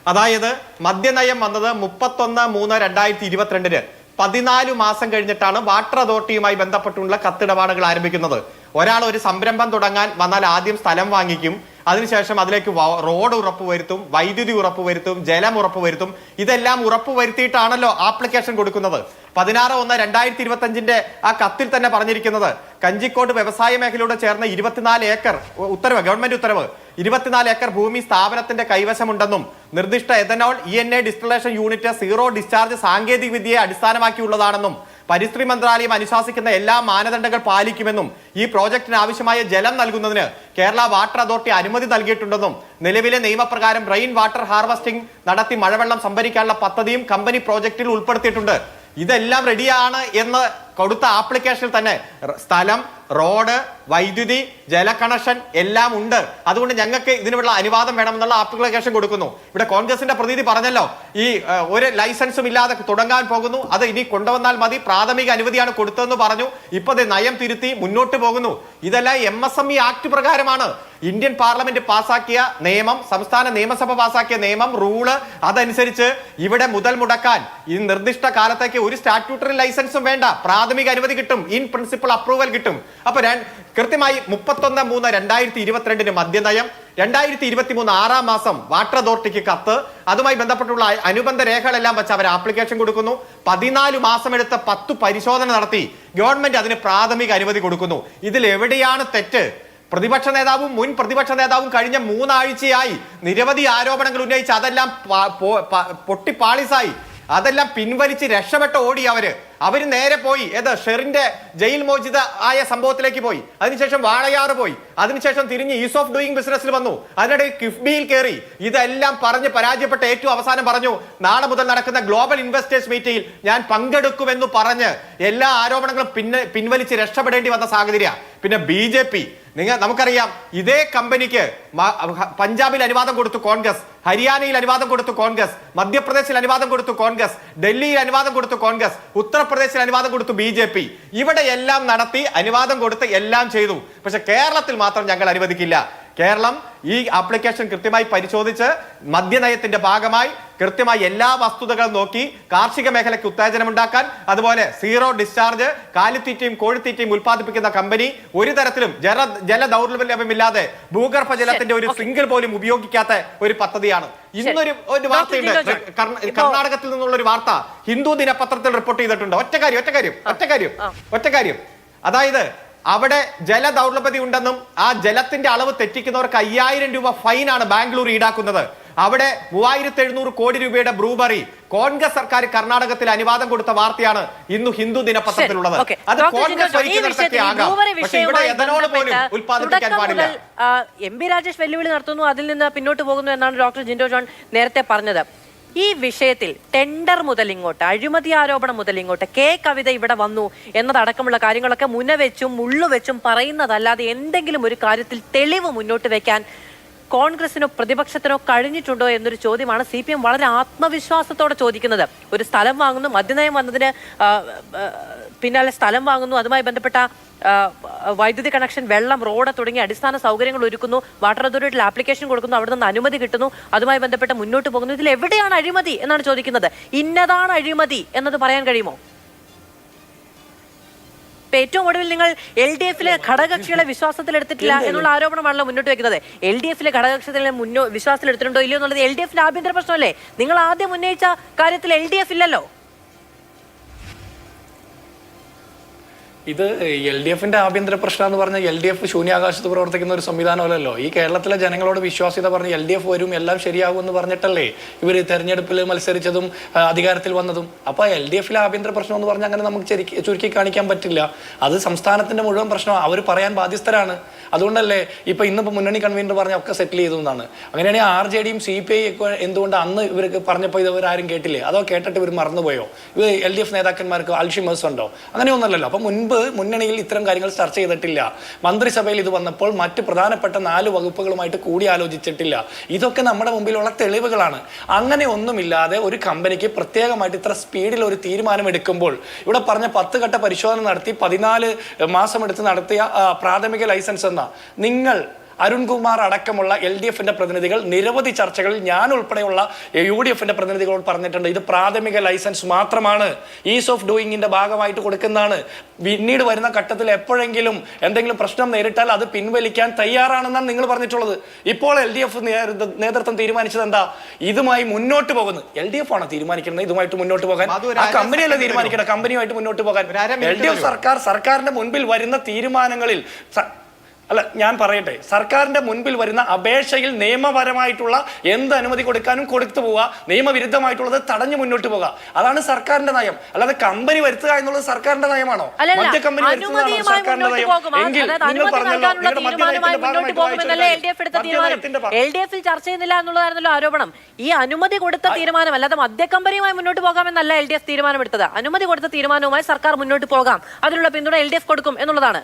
അതായത് മദ്യനയം വന്നത് 31/3/2022. 14 മാസം കഴിഞ്ഞിട്ടാണ് വാട്ടർ അതോറിറ്റിയുമായി ബന്ധപ്പെട്ടുള്ള കത്തിടപാടുകൾ ആരംഭിക്കുന്നത്. ഒരാൾ ഒരു സംരംഭം തുടങ്ങാൻ വന്നാൽ ആദ്യം സ്ഥലം വാങ്ങിക്കും, അതിനുശേഷം അതിലേക്ക് റോഡ് ഉറപ്പുവരുത്തും, വൈദ്യുതി ഉറപ്പുവരുത്തും, ജലം ഉറപ്പുവരുത്തും. ഇതെല്ലാം ഉറപ്പുവരുത്തിയിട്ടാണല്ലോ ആപ്ലിക്കേഷൻ കൊടുക്കുന്നത്. 16/1/2025 ആ കത്തിൽ തന്നെ പറഞ്ഞിരിക്കുന്നത് കഞ്ചിക്കോട് വ്യവസായ മേഖലയോട് ചേർന്ന് 24 ഏക്കർ ഉത്തരവ്, ഗവൺമെന്റ് ഉത്തരവ്, 24 ഏക്കർ ഭൂമി സ്ഥാപനത്തിന്റെ കൈവശമുണ്ടെന്നും നിർദ്ദിഷ്ട ethanol ENA distillation unit zero discharge സാങ്കേതിക വിദ്യയെ അടിസ്ഥാനമാക്കിയുള്ളതാണെന്നും പരിസ്ഥിതി മന്ത്രാലയം അനുശാസിക്കുന്ന എല്ലാ മാനദണ്ഡങ്ങൾ പാലിക്കുമെന്നും ഈ പ്രോജക്റ്റിന് ആവശ്യമായ ജലം നൽകുന്നതിന് കേരള വാട്ടർ അതോറിറ്റി അനുമതി നൽകിയിട്ടുണ്ടെന്നും നിലവിലെ നിയമപ്രകാരം റെയിൻ വാട്ടർ ഹാർവസ്റ്റിംഗ് നടത്തി മഴവെള്ളം സംഭരിക്കാനുള്ള പദ്ധതിയും കമ്പനി പ്രോജക്റ്റിൽ ഉൾപ്പെടുത്തിയിട്ടുണ്ട്. ഇതെല്ലാം റെഡിയാണ് എന്ന് കൊടുത്ത ആപ്ലിക്കേഷനിൽ തന്നെ സ്ഥലം, റോഡ്, വൈദ്യുതി, ജല കണക്ഷൻ എല്ലാം ഉണ്ട്. അതുകൊണ്ട് ഞങ്ങൾക്ക് ഇതിനുള്ള അനുവാദം വേണമെന്നുള്ള ആപ്ലിക്കേഷൻ കൊടുക്കുന്നു. ഇവിടെ കോൺഗ്രസിന്റെ പ്രതിനിധി പറഞ്ഞല്ലോ, ഈ ഒരു ലൈസൻസും ഇല്ലാതെ തുടങ്ങാൻ പോകുന്നു, അത് ഇനി കൊണ്ടുവന്നാൽ മതി, പ്രാഥമിക അനുമതിയാണ് കൊടുത്തതെന്ന് പറഞ്ഞു. ഇപ്പൊ നയം തിരുത്തി മുന്നോട്ട് പോകുന്നു. ഇതെല്ലാം MSME ആക്ട് പ്രകാരമാണ്. ഇന്ത്യൻ പാർലമെന്റ് പാസാക്കിയ നിയമം, സംസ്ഥാന നിയമസഭ പാസാക്കിയ നിയമം, റൂള്, അതനുസരിച്ച് ഇവിടെ മുതൽ മുടക്കാൻ ഈ നിർദ്ദിഷ്ട കാലത്തേക്ക് ഒരു സ്റ്റാറ്റ്യൂട്ടറി ലൈസൻസും വേണ്ട, പ്രാഥമിക അനുമതി കിട്ടും, ഇൻ പ്രിൻസിപ്പൽ അപ്രൂവൽ കിട്ടും. അപ്പൊ കൃത്യമായി 31/3/2022 മദ്യനയം, 2023 6 മാസം വാട്ടർ അതോറിറ്റിക്ക് കത്ത്, അതുമായി ബന്ധപ്പെട്ടുള്ള അനുബന്ധ രേഖകളെല്ലാം വെച്ച് അവർ ആപ്ലിക്കേഷൻ കൊടുക്കുന്നു. 14 മാസം എടുത്ത 10 പരിശോധന നടത്തി ഗവൺമെന്റ് അതിന് പ്രാഥമിക അനുമതി കൊടുക്കുന്നു. ഇതിൽ എവിടെയാണ് തെറ്റ്? പ്രതിപക്ഷ നേതാവും മുൻ പ്രതിപക്ഷ നേതാവും കഴിഞ്ഞ 3 ആഴ്ചയായി നിരവധി ആരോപണങ്ങൾ ഉന്നയിച്ച് അതെല്ലാം പൊട്ടിപ്പാളിസായി, അതെല്ലാം പിൻവലിച്ച് രക്ഷപ്പെട്ട ഓടി അവര് നേരെ പോയി ഷെറിന്റെ ജയിൽ മോചിത ആയ സംഭവത്തിലേക്ക് പോയി, അതിനുശേഷം വാളയാറ് പോയി, അതിനുശേഷം തിരിഞ്ഞ് ഈസ് ഓഫ് ഡൂയിങ് ബിസിനസ്സിൽ വന്നു, അതിനിടെ കിഫ്ബിയിൽ കയറി. ഇതെല്ലാം പറഞ്ഞ് പരാജയപ്പെട്ട ഏറ്റവും അവസാനം പറഞ്ഞു നാളെ മുതൽ നടക്കുന്ന ഗ്ലോബൽ ഇൻവെസ്റ്റേഴ്സ് മീറ്റിംഗിൽ ഞാൻ പങ്കെടുക്കുമെന്ന് പറഞ്ഞ് എല്ലാ ആരോപണങ്ങളും പിൻവലിച്ച് രക്ഷപ്പെടേണ്ടി വന്ന സാഹചര്യം. പിന്നെ BJP, നമുക്കറിയാം, ഇതേ കമ്പനിക്ക് പഞ്ചാബിൽ അനുവാദം കൊടുത്തു കോൺഗ്രസ്, ഹരിയാനയിൽ അനുവാദം കൊടുത്തു കോൺഗ്രസ്, മധ്യപ്രദേശിൽ അനുവാദം കൊടുത്തു കോൺഗ്രസ്, ഡൽഹിയിൽ അനുവാദം കൊടുത്തു കോൺഗ്രസ്, ഉത്തർപ്രദേശിൽ അനുവാദം കൊടുത്തു BJP. ഇവിടെ എല്ലാം നടത്തി അനുവാദം കൊടുത്ത് എല്ലാം ചെയ്തു. പക്ഷെ കേരളത്തിൽ മാത്രം ഞങ്ങൾ അനുവദിക്കില്ല. കേരളം ഈ ആപ്ലിക്കേഷൻ കൃത്യമായി പരിശോധിച്ച് മദ്യനയത്തിന്റെ ഭാഗമായി കൃത്യമായി എല്ലാ വസ്തുതകളും നോക്കി കാർഷിക മേഖലയ്ക്ക് ഉത്തേജനമുണ്ടാക്കാൻ, അതുപോലെ സീറോ ഡിസ്ചാർജ് കാലിത്തീറ്റയും കോഴിത്തീറ്റയും ഉൽപ്പാദിപ്പിക്കുന്ന കമ്പനി ഒരു തരത്തിലും ജല ദൗർലഭ്യമില്ലാതെ ഭൂഗർഭ ജലത്തിന്റെ ഒരു സിംഗിൾ പോലും ഉപയോഗിക്കാത്ത ഒരു പദ്ധതിയാണ്. ഇന്നൊരു വാർത്തയുണ്ട്, കർണാടകത്തിൽ നിന്നുള്ള ഒരു വാർത്ത ഹിന്ദു ദിനപത്രത്തിൽ റിപ്പോർട്ട് ചെയ്തിട്ടുണ്ട്. ഒറ്റ കാര്യം, അതായത് അവിടെ ജല ദൗർലഭ്യത ഉണ്ടെന്നും ആ ജലത്തിന്റെ അളവ് തെറ്റിക്കുന്നവർക്ക് 5000 രൂപ ഫൈനാണ് ബാംഗ്ലൂർ ഈടാക്കുന്നത്. അവിടെ 3700 കോടി രൂപയുടെ ബ്രൂവറി കോൺഗ്രസ് സർക്കാർ കർണാടകത്തിൽ അനുവാദം കൊടുത്ത വാർത്തയാണ് ഇന്ന് ഹിന്ദു ദിനപത്രത്തിലുള്ളത്. അത് കോൺഗ്രസ് ഭരിക്കുന്നിടത്തൊക്കെ ആകാം, പക്ഷേ ഇവിടെ എഥനോൾ പോലും ഉൽപ്പാദിപ്പിക്കാൻ പാടില്ല. MP രാജേഷ് വെല്ലുവിളി നടത്തുന്നു, അതിൽ നിന്ന് പിന്നോട്ട് പോകുന്നു എന്നാണ് ഡോക്ടർ ജിൻഡോ ജോൺ നേരത്തെ പറഞ്ഞത്. ഈ വിഷയത്തിൽ ടെൻഡർ മുതൽ ഇങ്ങോട്ട്, അഴിമതി ആരോപണം മുതൽ ഇങ്ങോട്ട്, കവിത ഇവിടെ വന്നു എന്നതടക്കമുള്ള കാര്യങ്ങളൊക്കെ മുന്നവെച്ചും മുള്ളുവെച്ചും പറയുന്നതല്ലാതെ എന്തെങ്കിലും ഒരു കാര്യത്തിൽ തെളിവ് മുന്നോട്ട് വെക്കാൻ കോൺഗ്രസിനോ പ്രതിപക്ഷത്തിനോ കഴിഞ്ഞിട്ടുണ്ടോ എന്നൊരു ചോദ്യമാണ് CPM വളരെ ആത്മവിശ്വാസത്തോടെ ചോദിക്കുന്നത്. ഒരു സ്ഥലം വാങ്ങുന്നു, മദ്യനയം വന്നതിന് പിന്നാലെ സ്ഥലം വാങ്ങുന്നു, അതുമായി ബന്ധപ്പെട്ട വൈദ്യുതി കണക്ഷൻ, വെള്ളം, റോഡ് തുടങ്ങിയ അടിസ്ഥാന സൗകര്യങ്ങൾ ഒരുക്കുന്നു, വാട്ടർ അതോറിറ്റിയിൽ ആപ്ലിക്കേഷൻ കൊടുക്കുന്നു, അവിടെ നിന്ന് അനുമതി കിട്ടുന്നു, അതുമായി ബന്ധപ്പെട്ട് മുന്നോട്ട് പോകുന്നു. ഇതിൽ എവിടെയാണ് അഴിമതി എന്നാണ് ചോദിക്കുന്നത്. ഇന്നതാണ് അഴിമതി എന്നത് പറയാൻ കഴിയുമോ? ഏറ്റവും ഒടുവിൽ നിങ്ങൾ LDF-ലെ ഘടകകക്ഷികളെ വിശ്വാസത്തിലെടുത്തിട്ടില്ല എന്നുള്ള ആരോപണമാണല്ലോ മുന്നോട്ട് വെക്കുന്നത്. LDF-ലെ ഘടകകക്ഷികളെ വിശ്വാസത്തിലെടുത്തിട്ടുണ്ടോ ഇല്ലയോ എന്നുള്ളത് LDF-ലെ ആഭ്യന്തര പ്രശ്നമല്ലേ? നിങ്ങൾ ആദ്യം ഉന്നയിച്ച കാര്യത്തിൽ LDF ഇല്ലല്ലോ. ഇത് LDF-ന്റെ ആഭ്യന്തര പ്രശ്നം എന്ന് പറഞ്ഞാൽ LDF ശൂന്യാകാശത്ത് പ്രവർത്തിക്കുന്ന ഒരു സംവിധാനമല്ലല്ലോ. ഈ കേരളത്തിലെ ജനങ്ങളോട് വിശ്വാസ്യത പറഞ്ഞ് LDF വരും, എല്ലാം ശരിയാകും എന്ന് പറഞ്ഞിട്ടല്ലേ ഇവർ തെരഞ്ഞെടുപ്പിൽ മത്സരിച്ചതും അധികാരത്തിൽ വന്നതും. അപ്പോൾ LDF-ലെ ആഭ്യന്തര പ്രശ്നം എന്ന് പറഞ്ഞാൽ അങ്ങനെ നമുക്ക് ചുരുക്കി കാണിക്കാൻ പറ്റില്ല. അത് സംസ്ഥാനത്തിന്റെ മുഴുവൻ പ്രശ്നമാണ്, അവർ പറയാൻ ബാധ്യസ്ഥരാണ്. അതുകൊണ്ടല്ലേ ഇന്നിപ്പോൾ മുന്നണി കൺവീനർ പറഞ്ഞ ഒക്കെ സെറ്റിൽ ചെയ്തു എന്നാണ്. അങ്ങനെയാണെങ്കിൽ RJDയും CPI ഒക്കെ എന്തുകൊണ്ട് അന്ന് ഇവർക്ക് പറഞ്ഞപ്പോൾ ഇവരാരും കേട്ടില്ലേ? അതോ കേട്ടിട്ട് ഇവർ മറന്നുപോയോ? ഇവർ LDF നേതാക്കന്മാർക്ക് അൽഷിമേഴ്സ് ഉണ്ടോ? അങ്ങനെയൊന്നല്ലല്ലോ. അപ്പം മുൻപ് മുന്നണിയിൽ ഇത്തരം കാര്യങ്ങൾ ചർച്ച ചെയ്തിട്ടില്ല. മന്ത്രിസഭയിൽ ഇത് വന്നപ്പോൾ മറ്റ് പ്രധാനപ്പെട്ട 4 വകുപ്പുകളുമായിട്ട് കൂടി ആലോചിച്ചിട്ടില്ല. ഇതൊക്കെ നമ്മുടെ മുമ്പിലുള്ള തെളിവുകളാണ്. അങ്ങനെ ഒന്നുമില്ലാതെ ഒരു കമ്പനിക്ക് പ്രത്യേകമായിട്ട് ഇത്ര സ്പീഡിൽ ഒരു തീരുമാനം എടുക്കുമ്പോൾ, ഇവിടെ പറഞ്ഞ 10 ഘട്ട പരിശോധന നടത്തി 14 മാസം എടുത്ത് നടത്തിയ പ്രാഥമിക ലൈസൻസ് എന്ന നിങ്ങൾ അരുൺകുമാർ അടക്കമുള്ള LDF-ന്റെ പ്രതിനിധികൾ നിരവധി ചർച്ചകളിൽ ഞാൻ ഉൾപ്പെടെയുള്ള UDF-ന്റെ പ്രതിനിധികളോട് പറഞ്ഞിട്ടുണ്ട്. ഇത് പ്രാഥമിക ലൈസൻസ് മാത്രമാണ്, ഈസ് ഓഫ് ഡൂയിങ്ങിന്റെ ഭാഗമായിട്ട് കൊടുക്കുന്നതാണ്. പിന്നീട് വരുന്ന ഘട്ടത്തിൽ എപ്പോഴെങ്കിലും എന്തെങ്കിലും പ്രശ്നം നേരിട്ടാൽ അത് പിൻവലിക്കാൻ തയ്യാറാണെന്നാണ് നിങ്ങൾ പറഞ്ഞിട്ടുള്ളത്. ഇപ്പോൾ LDF നേതൃത്വം തീരുമാനിച്ചത് എന്താ? ഇതുമായി മുന്നോട്ട് പോകുന്നു. LDF ആണ് തീരുമാനിക്കുന്നത് ഇതുമായിട്ട് മുന്നോട്ട് പോകാൻ, ആ കമ്പനിയല്ല തീരുമാനിക്കണം കമ്പനിയുമായിട്ട് മുന്നോട്ട് പോകാൻ. LDF സർക്കാരിന്റെ മുൻപിൽ വരുന്ന തീരുമാനങ്ങളിൽ അല്ല, ഞാൻ പറയട്ടെ, സർക്കാരിന്റെ മുൻപിൽ വരുന്ന അപേക്ഷയിൽ നിയമപരമായിട്ടുള്ള എന്ത് അനുമതി കൊടുക്കാനും കൊടുത്തു പോവുക, നിയമവിരുദ്ധമായിട്ടുള്ളത് തടഞ്ഞു മുന്നോട്ട് പോകുക. അതാണ് സർക്കാരിന്റെ നയം. അല്ലാതെ കമ്പനി വരുത്തുക എന്നുള്ളത് സർക്കാരിന്റെ നയമാണോ? മദ്യ കമ്പനി വരുത്തുന്നതാണോ സർക്കാരിന്റെ നയം? എങ്കിൽ നിങ്ങൾ പറഞ്ഞല്ലോ LDF-ൽ ചർച്ച ചെയ്യുന്നില്ല എന്നുള്ളതായിരുന്നല്ലോ ആരോപണം. ഈ അനുമതി കൊടുത്ത തീരുമാനം, അല്ലാതെ മദ്യ കമ്പനിയുമായി മുന്നോട്ട് പോകാമെന്നല്ല LDF തീരുമാനമെടുത്തത്. അനുമതി കൊടുത്ത തീരുമാനവുമായി സർക്കാർ മുന്നോട്ട് പോകാം, അതിനുള്ള പിന്തുണ LDF കൊടുക്കും എന്നുള്ളതാണ്.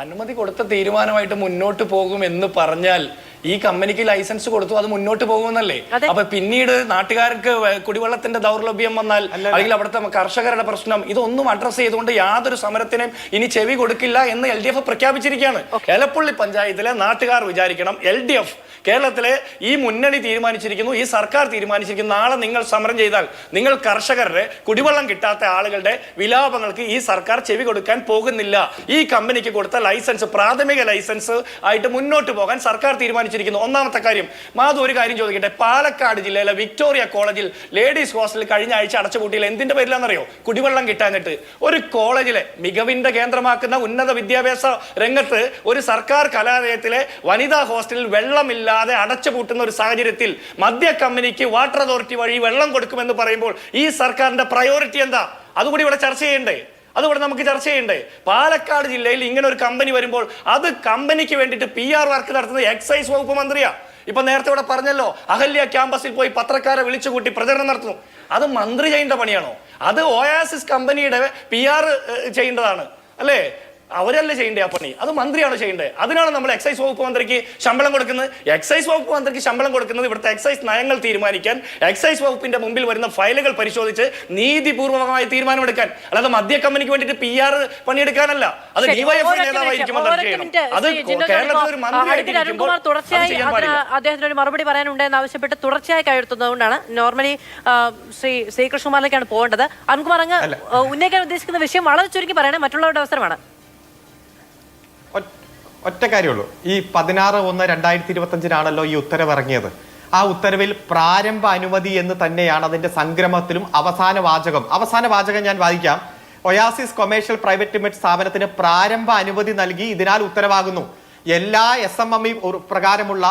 അനുമതി കൊടുത്ത തീരുമാനമായിട്ട് മുന്നോട്ട് പോകും എന്ന് പറഞ്ഞാൽ ഈ കമ്പനിക്ക് ലൈസൻസ് കൊടുത്തു, അത് മുന്നോട്ട് പോകുമെന്നല്ലേ? അപ്പൊ പിന്നീട് നാട്ടുകാർക്ക് കുടിവെള്ളത്തിന്റെ ദൗർലഭ്യം വന്നാൽ അല്ലെങ്കിൽ അവിടുത്തെ കർഷകരുടെ പ്രശ്നം ഇതൊന്നും അഡ്രസ് ചെയ്തുകൊണ്ട് യാതൊരു സമരത്തിനും ഇനി ചെവി കൊടുക്കില്ല എന്ന് LDF പ്രഖ്യാപിച്ചിരിക്കുകയാണ്. എലപ്പുള്ളി പഞ്ചായത്തിലെ നാട്ടുകാർ വിചാരിക്കണം, LDF കേരളത്തിലെ ഈ മുന്നണി തീരുമാനിച്ചിരിക്കുന്നു, ഈ സർക്കാർ തീരുമാനിച്ചിരിക്കുന്നു, നാളെ നിങ്ങൾ സമരം ചെയ്താൽ നിങ്ങൾ കർഷകരുടെ കുടിവെള്ളം കിട്ടാത്ത ആളുകളുടെ വിലാപങ്ങൾക്ക് ഈ സർക്കാർ ചെവി കൊടുക്കാൻ പോകുന്നില്ല. ഈ കമ്പനിക്ക് കൊടുത്ത ലൈസൻസ്, പ്രാഥമിക ലൈസൻസ് ആയിട്ട് മുന്നോട്ട് പോകാൻ സർക്കാർ തീരുമാനിച്ചിരിക്കുന്നു. ഒന്നാമത്തെ കാര്യം, മാധു ഒരു കാര്യം ചോദിക്കട്ടെ, പാലക്കാട് ജില്ലയിലെ വിക്ടോറിയ കോളേജിൽ ലേഡീസ് ഹോസ്റ്റലിൽ കഴിഞ്ഞ ആഴ്ച അടച്ചുപൂട്ടിയിൽ എന്തിന്റെ പേരിലാണെന്നറിയോ? കുടിവെള്ളം കിട്ടാനിട്ട്. ഒരു കോളേജിലെ മികവിന്റെ കേന്ദ്രമാക്കുന്ന ഉന്നത വിദ്യാഭ്യാസ രംഗത്ത് ഒരു സർക്കാർ കലാലയത്തിലെ വനിതാ ഹോസ്റ്റലിൽ വെള്ളമില്ലാതെ അടച്ചുപൂട്ടുന്ന ഒരു സാഹചര്യത്തിൽ മദ്യ കമ്പനിക്ക് വാട്ടർ അതോറിറ്റി വഴി വെള്ളം കൊടുക്കുമെന്ന് പറയുമ്പോൾ ഈ സർക്കാരിന്റെ പ്രയോറിറ്റി എന്താ? അതുകൂടി ഇവിടെ ചർച്ച ചെയ്യണ്ടേ? അതുകൊണ്ട് നമുക്ക് ചർച്ച ചെയ്യണ്ടേ? പാലക്കാട് ജില്ലയിൽ ഇങ്ങനെ ഒരു കമ്പനി വരുമ്പോൾ അത് കമ്പനിക്ക് വേണ്ടിയിട്ട് PR വർക്ക് നടത്തുന്നത് എക്സൈസ് വകുപ്പ് മന്ത്രിയാ. ഇപ്പൊ നേരത്തെ ഇവിടെ പറഞ്ഞല്ലോ, അഹല്യ ക്യാമ്പസിൽ പോയി പത്രക്കാരെ വിളിച്ചുകൂട്ടി പ്രചരണം നടത്തുന്നു. അത് മന്ത്രി ചെയ്യേണ്ട പണിയാണോ? അത് ഓയാസിസ് കമ്പനിയുടെ PR ചെയ്യേണ്ടതാണ് അല്ലേ? അവരല്ലേ ചെയ്യേണ്ടത് ആ പണി? അത് മന്ത്രിയാണ് ചെയ്യേണ്ടത്. അതിനാണ് നമ്മൾ എക്സൈസ് വകുപ്പ് മന്ത്രിക്ക് ശമ്പളം കൊടുക്കുന്നത്. എക്സൈസ് വകുപ്പ് മന്ത്രിക്ക് ശമ്പളം കൊടുക്കുന്നത് ഇവിടുത്തെ എക്സൈസ് നയങ്ങൾ തീരുമാനിക്കാൻ, എക്സൈസ് വകുപ്പിന്റെ മുമ്പിൽ വരുന്ന ഫയലുകൾ പരിശോധിച്ച് നീതിപൂർവകമായ തീരുമാനമെടുക്കാൻ, അല്ലാതെ മദ്യ കമ്പനിക്ക് വേണ്ടിയിട്ട് PR പണിയെടുക്കാനല്ല. അത് ഡിവൈഎഫ്ഐ നേതാവായിരിക്കും അത് ചെയ്യണം. അത് കേരളത്തിൽ ഒരു മന്ത്രിയായിരിക്കുമ്പോൾ അദ്ദേഹത്തിന് ഒരു മറുപടി പറയാനുണ്ടെന്ന് ആവശ്യപ്പെട്ട് തുടർച്ചയായി കയറുന്നതുകൊണ്ടാണ് നോർമലി ശ്രീകൃഷ്ണകുമാറിലേക്കാണ് പോകേണ്ടത്. അരുൺകുമാർ അങ്ങ് ഉന്നയിക്കാൻ ഉദ്ദേശിക്കുന്ന വിഷയം വളരെ ചുരുക്കി പറയണേ, മറ്റുള്ളവരുടെ അവസരമാണ്. ഒറ്റ കാര്യമുള്ളൂ, ഈ 16/1/2025 ഈ ഉത്തരവ് ഇറങ്ങിയത്. ആ ഉത്തരവിൽ പ്രാരംഭ അനുമതി എന്ന് തന്നെയാണ് അതിന്റെ സംഗ്രമത്തിലും അവസാന വാചകം ഞാൻ വായിക്കാം. ഒയാസിസ് കൊമേഴ്ഷ്യൽ പ്രൈവറ്റ് ലിമിറ്റഡ് സ്ഥാപനത്തിന് പ്രാരംഭ അനുമതി നൽകി ഇതിനാൽ ഉത്തരവാകുന്നു. എല്ലാ SMME പ്രകാരമുള്ള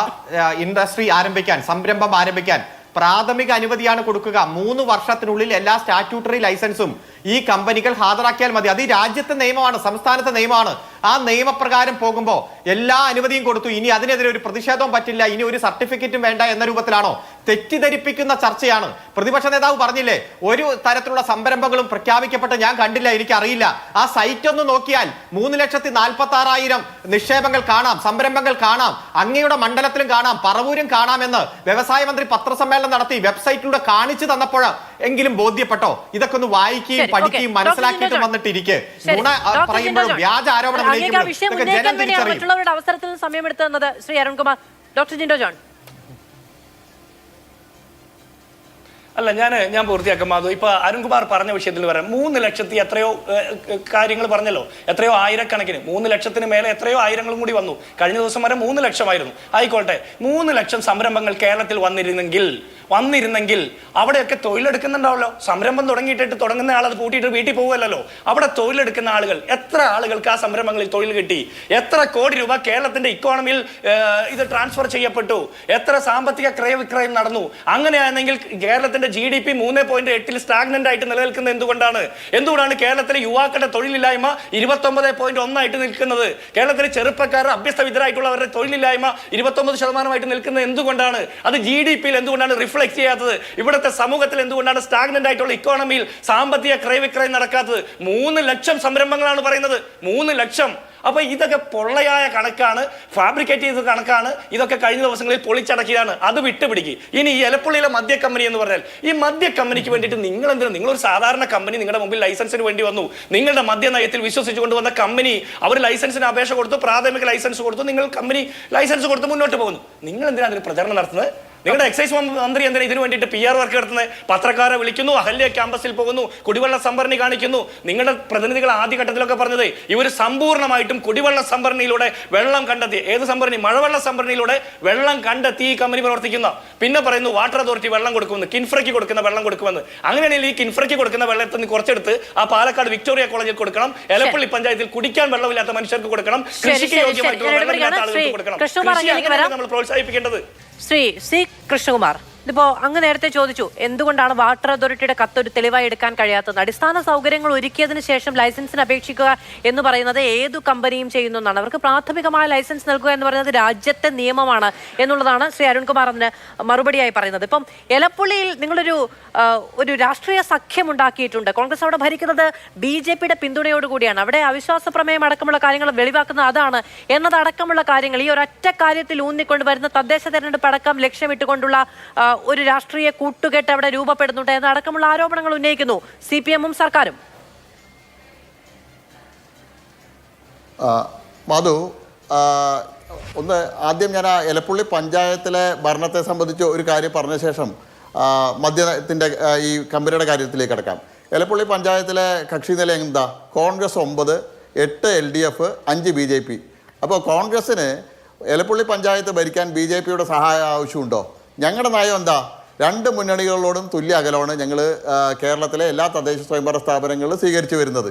ഇൻഡസ്ട്രി ആരംഭിക്കാൻ, സംരംഭം ആരംഭിക്കാൻ പ്രാഥമിക അനുമതിയാണ് കൊടുക്കുക. 3 വർഷത്തിനുള്ളിൽ എല്ലാ സ്റ്റാറ്റ്യൂട്ടറി ലൈസൻസും ഈ കമ്പനികൾ ഹാജരാക്കിയാൽ മതി. അത് ഈ രാജ്യത്തെ നിയമമാണ്, സംസ്ഥാനത്തെ നിയമമാണ്. ആ നിയമപ്രകാരം പോകുമ്പോൾ എല്ലാ അനുമതിയും കൊടുത്തു. ഇനി അതിനെതിരെ ഒരു പ്രതിഷേധവും പറ്റില്ല, ഇനി ഒരു സർട്ടിഫിക്കറ്റും വേണ്ട എന്ന രൂപത്തിലാണോ? തെറ്റിദ്ധരിപ്പിക്കുന്ന ചർച്ചയാണ്. പ്രതിപക്ഷ നേതാവ് പറഞ്ഞില്ലേ, ഒരു തരത്തിലുള്ള സംരംഭങ്ങളും പ്രഖ്യാപിക്കപ്പെട്ട് ഞാൻ കണ്ടില്ല, എനിക്കറിയില്ല. ആ സൈറ്റ് ഒന്ന് നോക്കിയാൽ 3,46,000 നിക്ഷേപങ്ങൾ കാണാം, സംരംഭങ്ങൾ കാണാം. അങ്ങയുടെ മണ്ഡലത്തിലും കാണാം, പറവൂരും കാണാമെന്ന് വ്യവസായ മന്ത്രി പത്രസമ്മേളനം നടത്തി വെബ്സൈറ്റിലൂടെ കാണിച്ചു തന്നപ്പോൾ എങ്കിലും ബോധ്യപ്പെട്ടോ? ഇതൊക്കെ ഒന്ന് വായിക്കുകയും പഠിക്കുകയും മനസ്സിലാക്കിയിട്ട് വന്നിട്ടിരിക്കെ നുണ പറയുമ്പോഴും വ്യാജ ആരോപണം മറ്റുള്ളവരുടെ അവസരത്തിൽ സമയമെടുത്തത് ശ്രീ അരുൺകുമാർ. Doctor Jindo John. അല്ല, ഞാൻ പൂർത്തിയാക്കാം മാധു. ഇപ്പൊ അരുൺകുമാർ പറഞ്ഞ വിഷയത്തിൽ പറയാം, 3 ലക്ഷത്തി എത്രയോ കാര്യങ്ങൾ പറഞ്ഞല്ലോ, എത്രയോ ആയിരക്കണക്കിന്, 3 ലക്ഷത്തിന് മേലെ എത്രയോ ആയിരങ്ങളും കൂടി വന്നു. കഴിഞ്ഞ ദിവസം വരെ 3 ലക്ഷമായിരുന്നു. ആയിക്കോട്ടെ, 3 ലക്ഷം സംരംഭങ്ങൾ കേരളത്തിൽ വന്നിരുന്നെങ്കിൽ അവിടെയൊക്കെ തൊഴിലെടുക്കുന്നുണ്ടാവല്ലോ. സംരംഭം തുടങ്ങുന്ന ആൾ അത് പൂട്ടിയിട്ട് വീട്ടിൽ പോകുമല്ലോ. അവിടെ തൊഴിലെടുക്കുന്ന ആളുകൾ, എത്ര ആളുകൾക്ക് ആ സംരംഭങ്ങളിൽ തൊഴിൽ കിട്ടി? എത്ര കോടി രൂപ കേരളത്തിന്റെ ഇക്കോണമിയിൽ ഇത് ട്രാൻസ്ഫർ ചെയ്യപ്പെട്ടു? എത്ര സാമ്പത്തിക ക്രയവിക്രയം നടന്നു? അങ്ങനെയാണെങ്കിൽ കേരളത്തിന്റെ GDP 3.8 സ്റ്റാഗ്നന്റ് ആയിട്ട് നിലനിൽക്കുന്നത് എന്തുകൊണ്ടാണ് കേരളത്തിലെ യുവാക്കളുടെ തൊഴിലില്ലായ്മ 29.1 നിൽക്കുന്നത്? കേരളത്തിലെ ചെറുപ്പക്കാർ, അഭ്യസ്തവിദ്യരായിട്ടുള്ളവരുടെ തൊഴിലില്ലായ്മ 29% നിൽക്കുന്നത് എന്തുകൊണ്ടാണ്? അത് GDP-യിൽ എന്തുകൊണ്ടാണ് റിഫ്ലക്ട് ചെയ്യാത്തത്? ഇവിടുത്തെ സമൂഹത്തിൽ എന്തുകൊണ്ടാണ് സ്റ്റാഗ്നന്റ് ആയിട്ടുള്ള ഇക്കോണമിയിൽ സാമ്പത്തിക ക്രയവിക്രയം നടക്കാത്തത്? 3 ലക്ഷം സംരംഭങ്ങളാണ് പറയുന്നത്, 3 ലക്ഷം. അപ്പൊ ഇതൊക്കെ പൊള്ളയായ കണക്കാണ്, ഫാബ്രിക്കേറ്റ് ചെയ്ത കണക്കാണ്. ഇതൊക്കെ കഴിഞ്ഞ ദിവസങ്ങളിൽ പൊളിച്ചടക്കിയതാണ്. അത് വിട്ടുപിടിക്കുക. ഇനി ഈ എലപ്പുള്ളിയിലെ മദ്യ കമ്പനി എന്ന് പറഞ്ഞാൽ, ഈ മദ്യ കമ്പനിക്ക് വേണ്ടിയിട്ട് നിങ്ങളൊരു സാധാരണ കമ്പനി നിങ്ങളുടെ മുമ്പിൽ ലൈസൻസിന് വേണ്ടി വന്നു. നിങ്ങളുടെ മദ്യ നയത്തിൽ വിശ്വസിച്ചു കൊണ്ടുവന്ന കമ്പനി അവർ ലൈസൻസിന് അപേക്ഷ കൊടുത്തു, പ്രാഥമിക ലൈസൻസ് കൊടുത്തു, നിങ്ങൾ കമ്പനി ലൈസൻസ് കൊടുത്ത് മുന്നോട്ട് പോകുന്നു. നിങ്ങൾ എന്തിനാണ് അതിന് പ്രചരണം നടത്തുന്നത്? നിങ്ങളുടെ എക്സൈസ് മന്ത്രി എന്തിനാ ഇതിനു വേണ്ടിയിട്ട് PR വർക്ക് നടത്തുന്നത്? പത്രക്കാരെ വിളിക്കുന്നു, അഹല്യ ക്യാമ്പസിൽ പോകുന്നു, കുടിവെള്ള സംഭരണി കാണിക്കുന്നു. നിങ്ങളുടെ പ്രതിനിധികൾ ആദ്യഘട്ടത്തിലൊക്കെ പറഞ്ഞത് ഇവർ സമ്പൂർണ്ണമായിട്ടും കുടിവെള്ള സംഭരണിയിലൂടെ വെള്ളം കണ്ടെത്തി. ഏത് സംഭരണി? മഴവെള്ള സംഭരണിയിലൂടെ വെള്ളം കണ്ടെത്തി ഈ കമ്പനി പ്രവർത്തിക്കുന്ന. പിന്നെ പറയുന്നു വാട്ടർ അതോറിറ്റി വെള്ളം കൊടുക്കുമെന്ന്, കിൻഫ്രയ്ക്ക് കൊടുക്കുന്ന വെള്ളം കൊടുക്കുമെന്ന്. അങ്ങനെയാണെങ്കിൽ ഈ കിൻഫ്രയ്ക്ക് കൊടുക്കുന്ന വെള്ളത്തിൽ നിന്ന് കുറച്ചെടുത്ത് ആ പാലക്കാട് വിക്ടോറിയ കോളേജിൽ കൊടുക്കണം. എലപ്പള്ളി പഞ്ചായത്തിൽ കുടിക്കാൻ വെള്ളമില്ലാത്ത മനുഷ്യർക്ക് കൊടുക്കണം. കൃഷിക്ക് യോഗ്യമായിട്ടുള്ള വെള്ളമില്ലാത്ത ആളുകൾക്ക് കൊടുക്കണം. കൃഷിയാണ് നമ്മൾ പ്രോത്സാഹിപ്പിക്കേണ്ടത്. ശ്രീ കൃഷ്ണകുമാർ, ഇതിപ്പോ അങ്ങ് നേരത്തെ ചോദിച്ചു എന്തുകൊണ്ടാണ് വാട്ടർ അതോറിറ്റിയുടെ കത്ത് ഒരു തെളിവായി എടുക്കാൻ കഴിയാത്തത്. അടിസ്ഥാന സൗകര്യങ്ങൾ ഒരുക്കിയതിനു ശേഷം ലൈസൻസിന് അപേക്ഷിക്കുക എന്ന് പറയുന്നത് ഏതു കമ്പനിയും ചെയ്യുന്ന ഒന്നാണ്. അവർക്ക് പ്രാഥമികമായ ലൈസൻസ് നൽകുക എന്ന് പറയുന്നത് രാജ്യത്തെ നിയമമാണ് എന്നുള്ളതാണ് ശ്രീ അരുൺകുമാർ അതിന് മറുപടിയായി പറയുന്നത്. ഇപ്പം എലപ്പുള്ളിയിൽ നിങ്ങളൊരു രാഷ്ട്രീയ സഖ്യം ഉണ്ടാക്കിയിട്ടുണ്ട്. കോൺഗ്രസ് അവിടെ ഭരിക്കുന്നത് BJPയുടെ പിന്തുണയോടുകൂടിയാണ്. അവിടെ അവിശ്വാസ പ്രമേയം അടക്കമുള്ള കാര്യങ്ങൾ വെളിവാക്കുന്നത് അതാണ് എന്നതടക്കമുള്ള കാര്യങ്ങൾ ഈ ഒരൊറ്റ കാര്യത്തിൽ ഊന്നിക്കൊണ്ടുവരുന്ന തദ്ദേശ തെരഞ്ഞെടുപ്പ് അടക്കം ലക്ഷ്യമിട്ടുകൊണ്ടുള്ള ഒരു രാഷ്ട്രീയ കൂട്ടുകെട്ട് അവിടെ രൂപപ്പെടുന്നുണ്ട് എന്നടക്കമുള്ള ആരോപണങ്ങൾ ഉന്നയിക്കുന്നു CPM-ഉം സർക്കാരും. മധു, ഒന്ന് ആദ്യം ഞാൻ എലപ്പുള്ളി പഞ്ചായത്തിലെ ഭരണത്തെ സംബന്ധിച്ച് ഒരു കാര്യം പറഞ്ഞ ശേഷം മദ്യത്തിൻ്റെ ഈ കമ്പനിയുടെ കാര്യത്തിലേക്ക് കിടക്കാം. എലപ്പുള്ളി പഞ്ചായത്തിലെ കക്ഷി നില എന്താ? Congress 9, 8 LDF, 5 BJP. അപ്പോൾ കോൺഗ്രസ്സിന് എലപ്പുള്ളി പഞ്ചായത്ത് ഭരിക്കാൻ BJPയുടെ സഹായം ആവശ്യമുണ്ടോ? ഞങ്ങളുടെ നയം എന്താ? 2 മുന്നണികളോടും തുല്യ അകലമാണ് ഞങ്ങൾ കേരളത്തിലെ എല്ലാ തദ്ദേശ സ്വയംഭരണ സ്ഥാപനങ്ങളിലും സ്വീകരിച്ചു വരുന്നത്.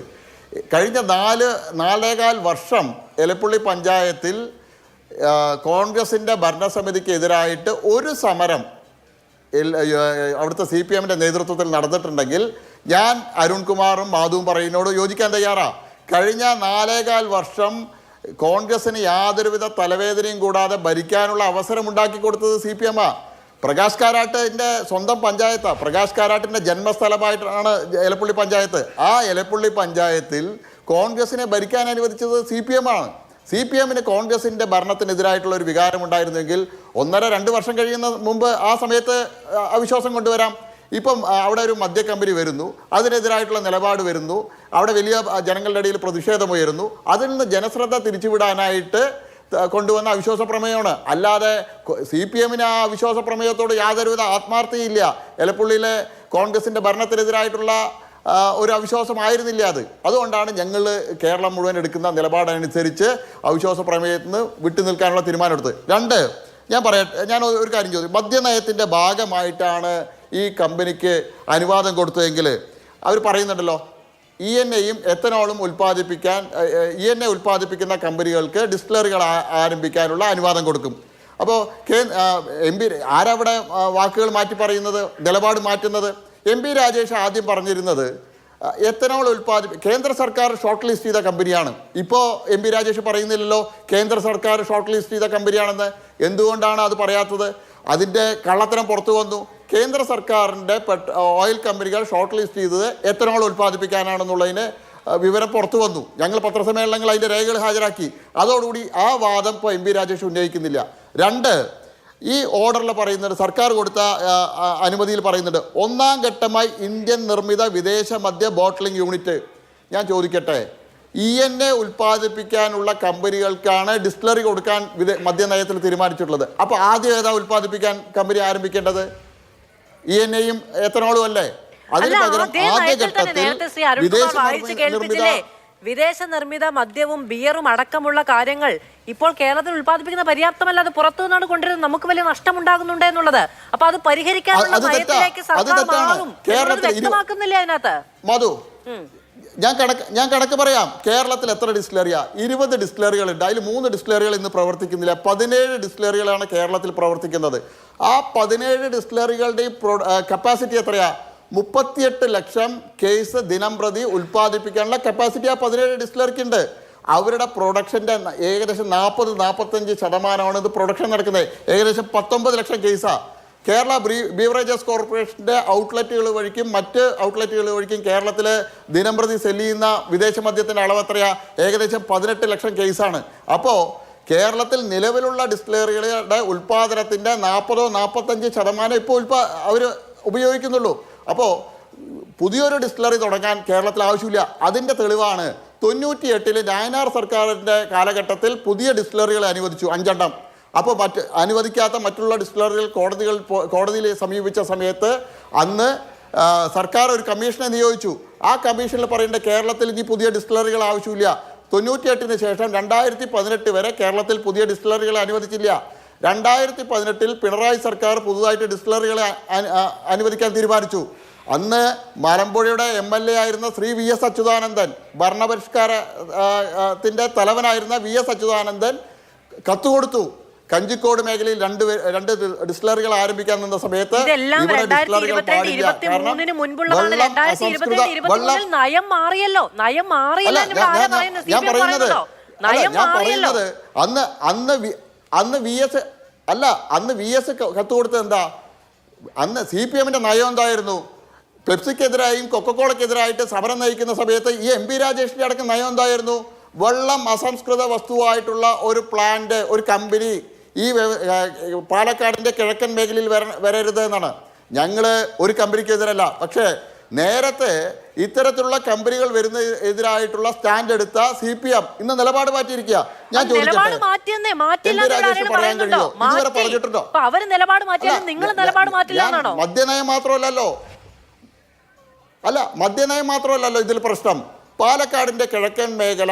കഴിഞ്ഞ 4.25 വർഷം എലപ്പുള്ളി പഞ്ചായത്തിൽ കോൺഗ്രസിൻ്റെ ഭരണസമിതിക്ക് എതിരായിട്ട് ഒരു സമരം അവിടുത്തെ CPM-ൻ്റെ നേതൃത്വത്തിൽ നടന്നിട്ടുണ്ടെങ്കിൽ ഞാൻ അരുൺകുമാറും മാധുവും പറയുന്നതോട് യോജിക്കാൻ തയ്യാറാണ്. കഴിഞ്ഞ 4.25 വർഷം കോൺഗ്രസിന് യാതൊരുവിധ തലവേദനയും കൂടാതെ ഭരിക്കാനുള്ള അവസരം ഉണ്ടാക്കി കൊടുത്തത് CPM-ആണ്. പ്രകാശ് കാരാട്ടിൻ്റെ സ്വന്തം പഞ്ചായത്താണ്. പ്രകാശ് കാരാട്ടിൻ്റെ ജന്മസ്ഥലമായിട്ടാണ് എലപ്പുള്ളി പഞ്ചായത്ത്. ആ എലപ്പുള്ളി പഞ്ചായത്തിൽ കോൺഗ്രസിനെ ഭരിക്കാൻ അനുവദിച്ചത് CPM-ആണ്. CPM-ന് കോൺഗ്രസിൻ്റെ ഭരണത്തിനെതിരായിട്ടുള്ള ഒരു വികാരം ഉണ്ടായിരുന്നെങ്കിൽ 1.5-2 വർഷം കഴിയുന്ന മുമ്പ് ആ സമയത്ത് അവിശ്വാസം കൊണ്ടുവരാം. ഇപ്പം അവിടെ ഒരു മദ്യ കമ്പനി വരുന്നു, അതിനെതിരായിട്ടുള്ള നിലപാട് വരുന്നു, അവിടെ വലിയ ജനങ്ങളുടെ ഇടയിൽ പ്രതിഷേധമുയരുന്നു. അതിൽ നിന്ന് ജനശ്രദ്ധ തിരിച്ചുവിടാനായിട്ട് കൊണ്ടുവന്ന അവിശ്വാസ പ്രമേയമാണ്. അല്ലാതെ CPM-ന് ആ അവിശ്വാസ പ്രമേയത്തോട് യാതൊരുവിധ ആത്മാർത്ഥതയില്ല. എലപ്പുള്ളിയിലെ കോൺഗ്രസിൻ്റെ ഭരണത്തിനെതിരായിട്ടുള്ള ഒരു അവിശ്വാസമായിരുന്നില്ല അത്. അതുകൊണ്ടാണ് ഞങ്ങൾ കേരളം മുഴുവൻ എടുക്കുന്ന നിലപാടനുസരിച്ച് അവിശ്വാസ പ്രമേയത്തിൽ നിന്ന് വിട്ടു നിൽക്കാനുള്ള തീരുമാനമെടുത്തത്. 2, ഞാൻ ഒരു കാര്യം ചോദിച്ചു. മദ്യനയത്തിൻ്റെ ഭാഗമായിട്ടാണ് ഈ കമ്പനിക്ക് അനുവാദം കൊടുത്തതെങ്കിൽ അവർ പറയുന്നുണ്ടല്ലോ ENA-യും എത്തനോളും ഉൽപ്പാദിപ്പിക്കുന്ന കമ്പനികൾക്ക് ഡിസ്റ്റിലറികൾ ആരംഭിക്കാനുള്ള അനുവാദം കൊടുക്കും. അപ്പോൾ MP ആരവിടെ വാക്കുകൾ മാറ്റി പറയുന്നത്, നിലപാട് മാറ്റുന്നത്? MP രാജേഷ് ആദ്യം പറഞ്ഞിരുന്നത് എത്തനോൾ കേന്ദ്ര സർക്കാർ ഷോർട്ട് ലിസ്റ്റ് ചെയ്ത കമ്പനിയാണ്. ഇപ്പോൾ MP രാജേഷ് പറയുന്നില്ലല്ലോ കേന്ദ്ര സർക്കാർ ഷോർട്ട് ലിസ്റ്റ് ചെയ്ത കമ്പനിയാണെന്ന്. എന്തുകൊണ്ടാണ് അത് പറയാത്തത്? അതിൻ്റെ കള്ളത്തരം പുറത്തു വന്നു. കേന്ദ്ര സർക്കാരിൻ്റെ ഓയിൽ കമ്പനികൾ ഷോർട്ട് ലിസ്റ്റ് ചെയ്തത് എത്തനോൾ ഉൽപ്പാദിപ്പിക്കാനാണെന്നുള്ളതിന് വിവരം പുറത്തു വന്നു. ഞങ്ങൾ പത്രസമ്മേളനങ്ങൾ അതിൻ്റെ രേഖകൾ ഹാജരാക്കി. അതോടുകൂടി ആ വാദം ഇപ്പോൾ MP രാജേഷ് ഉന്നയിക്കുന്നില്ല. 2, ഈ ഓർഡറിൽ പറയുന്നത്, സർക്കാർ കൊടുത്ത അനുമതിയിൽ പറയുന്നുണ്ട് 1ാം ഘട്ടമായി ഇന്ത്യൻ നിർമ്മിത വിദേശ മദ്യ ബോട്ട്ലിംഗ് യൂണിറ്റ്. ഞാൻ ചോദിക്കട്ടെ, ENA ഉൽപ്പാദിപ്പിക്കാനുള്ള കമ്പനികൾക്കാണ് ഡിസ്റ്റിലറി കൊടുക്കാൻ മദ്യനയത്തിൽ തീരുമാനിച്ചിട്ടുള്ളത്. അപ്പോൾ ആദ്യം ഏതാ ഉൽപ്പാദിപ്പിക്കാൻ കമ്പനി ആരംഭിക്കേണ്ടത്? ENA-യും എത്തനോളും അല്ലേ? അതിന് പകരം ആദ്യ ഘട്ടത്തിൽ വിദേശ നിർമ്മിത മദ്യവും ബിയറും അടക്കമുള്ള കാര്യങ്ങൾ ഇപ്പോൾ കേരളത്തിൽ ഉൽപ്പാദിപ്പിക്കുന്ന പര്യാപ്തമല്ല, അത് പുറത്തു നിന്നാണ് കൊണ്ടുവരുന്നത്. നമുക്ക് വലിയ നഷ്ടമുണ്ടാകുന്നുണ്ട് എന്നുള്ളത്. അപ്പൊ അത് പരിഹരിക്കാനുള്ള നയത്തിലേക്ക് സർക്കാർ മാറും വ്യക്തമാക്കുന്നില്ല അതിനകത്ത്. മധു, ഞാൻ കണക്ക് പറയാം. കേരളത്തിൽ എത്ര ഡിസ്റ്റിലറിയാ? 20 ഡിസ്റ്റിലറികളുണ്ട്. അതിൽ 3 ഡിസ്റ്റിലറികൾ ഇന്ന് പ്രവർത്തിക്കുന്നില്ല. 17 ഡിസ്റ്റിലറികളാണ് കേരളത്തിൽ പ്രവർത്തിക്കുന്നത്. ആ 17 ഡിസ്റ്റിലറികളുടെയും കപ്പാസിറ്റി എത്രയാ? 38 ലക്ഷം കേസ് ദിനം പ്രതി ഉൽപ്പാദിപ്പിക്കാനുള്ള കപ്പാസിറ്റി ആ 17 ഡിസ്റ്റിലറിക്കുണ്ട്. അവരുടെ പ്രൊഡക്ഷൻ്റെ ഏകദേശം 40-45% ഇത് പ്രൊഡക്ഷൻ നടക്കുന്നത്. ഏകദേശം 19 ലക്ഷം കേസാണ്. കേരള ബീവറേജസ് കോർപ്പറേഷൻ്റെ ഔട്ട്ലെറ്റുകൾ വഴിക്കും മറ്റ് ഔട്ട്ലെറ്റുകൾ വഴിക്കും കേരളത്തിൽ ദിനംപ്രതി സെല്ല് ചെയ്യുന്ന വിദേശ മദ്യത്തിൻ്റെ അളവ് എത്രയാണ്? ഏകദേശം 18 ലക്ഷം കേസാണ്. അപ്പോൾ കേരളത്തിൽ നിലവിലുള്ള ഡിസ്റ്റിലറികളുടെ ഉൽപ്പാദനത്തിൻ്റെ 40-45% ഇപ്പോൾ അവർ ഉപയോഗിക്കുന്നുള്ളൂ. അപ്പോൾ പുതിയൊരു ഡിസ്റ്റിലറി തുടങ്ങാൻ കേരളത്തിൽ ആവശ്യമില്ല. അതിൻ്റെ തെളിവാണ് 98-ൽ നായനാർ സർക്കാരിൻ്റെ കാലഘട്ടത്തിൽ പുതിയ ഡിസ്റ്റിലറികളെ അനുവദിച്ചു 5 എണ്ണം. അപ്പോൾ അനുവദിക്കാത്ത മറ്റുള്ള ഡിസ്റ്റിലറികൾ കോടതിയിൽ സമീപിച്ച സമയത്ത് അന്ന് സർക്കാർ ഒരു കമ്മീഷനെ നിയോഗിച്ചു. ആ കമ്മീഷനിൽ പറയേണ്ട കേരളത്തിൽ ഇനി പുതിയ ഡിസ്റ്റിലറികൾ ആവശ്യമില്ല. 98-ന് ശേഷം 2018 വരെ കേരളത്തിൽ പുതിയ ഡിസ്റ്റിലറികളെ അനുവദിച്ചില്ല. 2018-ൽ പിണറായി സർക്കാർ പുതുതായിട്ട് ഡിസ്റ്റിലറികളെ അനുവദിക്കാൻ തീരുമാനിച്ചു. അന്ന് മലമ്പുഴയുടെ MLA ആയിരുന്ന ശ്രീ VS അച്യുതാനന്ദൻ, ഭരണപരിഷ്കാരത്തിൻ്റെ തലവനായിരുന്ന VS അച്യുതാനന്ദൻ കത്ത് കൊടുത്തു. കഞ്ചിക്കോട് മേഖലയിൽ രണ്ട് ഡിസ്റ്റിലറികൾ ആരംഭിക്കാൻ നിന്ന സമയത്ത് ഇതെല്ലാം 2022-2023 മുൻപുള്ളതാണ്. 2022-2023 നയം മാറിയല്ലോ. നയം മാറിയല്ലോ. ഞാൻ പറയുന്നത് അന്ന് വി എസ് കത്ത് കൊടുത്തത് എന്താ? അന്ന് CPM-ന്റെ നയം എന്തായിരുന്നു? പെപ്സിക്കെതിരായും കൊക്കക്കോളക്കെതിരായിട്ട് സമരം നയിക്കുന്ന സമയത്ത് ഈ MP രാജേഷിന്റെ അടക്കം നയം എന്തായിരുന്നു? വെള്ളം അസംസ്കൃത വസ്തുവായിട്ടുള്ള ഒരു പ്ലാന്റ്, ഒരു കമ്പനി ഈ പാലക്കാടിൻ്റെ കിഴക്കൻ മേഖലയിൽ വരരുത് എന്നാണ്. ഞങ്ങൾ ഒരു കമ്പനിക്കെതിരല്ല, പക്ഷേ നേരത്തെ ഇത്തരത്തിലുള്ള കമ്പനികൾ വരുന്നതിനെതിരായിട്ടുള്ള സ്റ്റാൻഡ് എടുത്ത CPM ഇന്ന് നിലപാട് മാറ്റിയിരിക്കുക. ഞാൻ ചോദിക്കട്ടെ, പറയാൻ കഴിയുമോ? ഇതുവരെ പറഞ്ഞിട്ടുണ്ടോ? മദ്യനയം മാത്രമല്ലല്ലോ ഇതിൽ പ്രശ്നം. പാലക്കാടിന്റെ കിഴക്കൻ മേഖല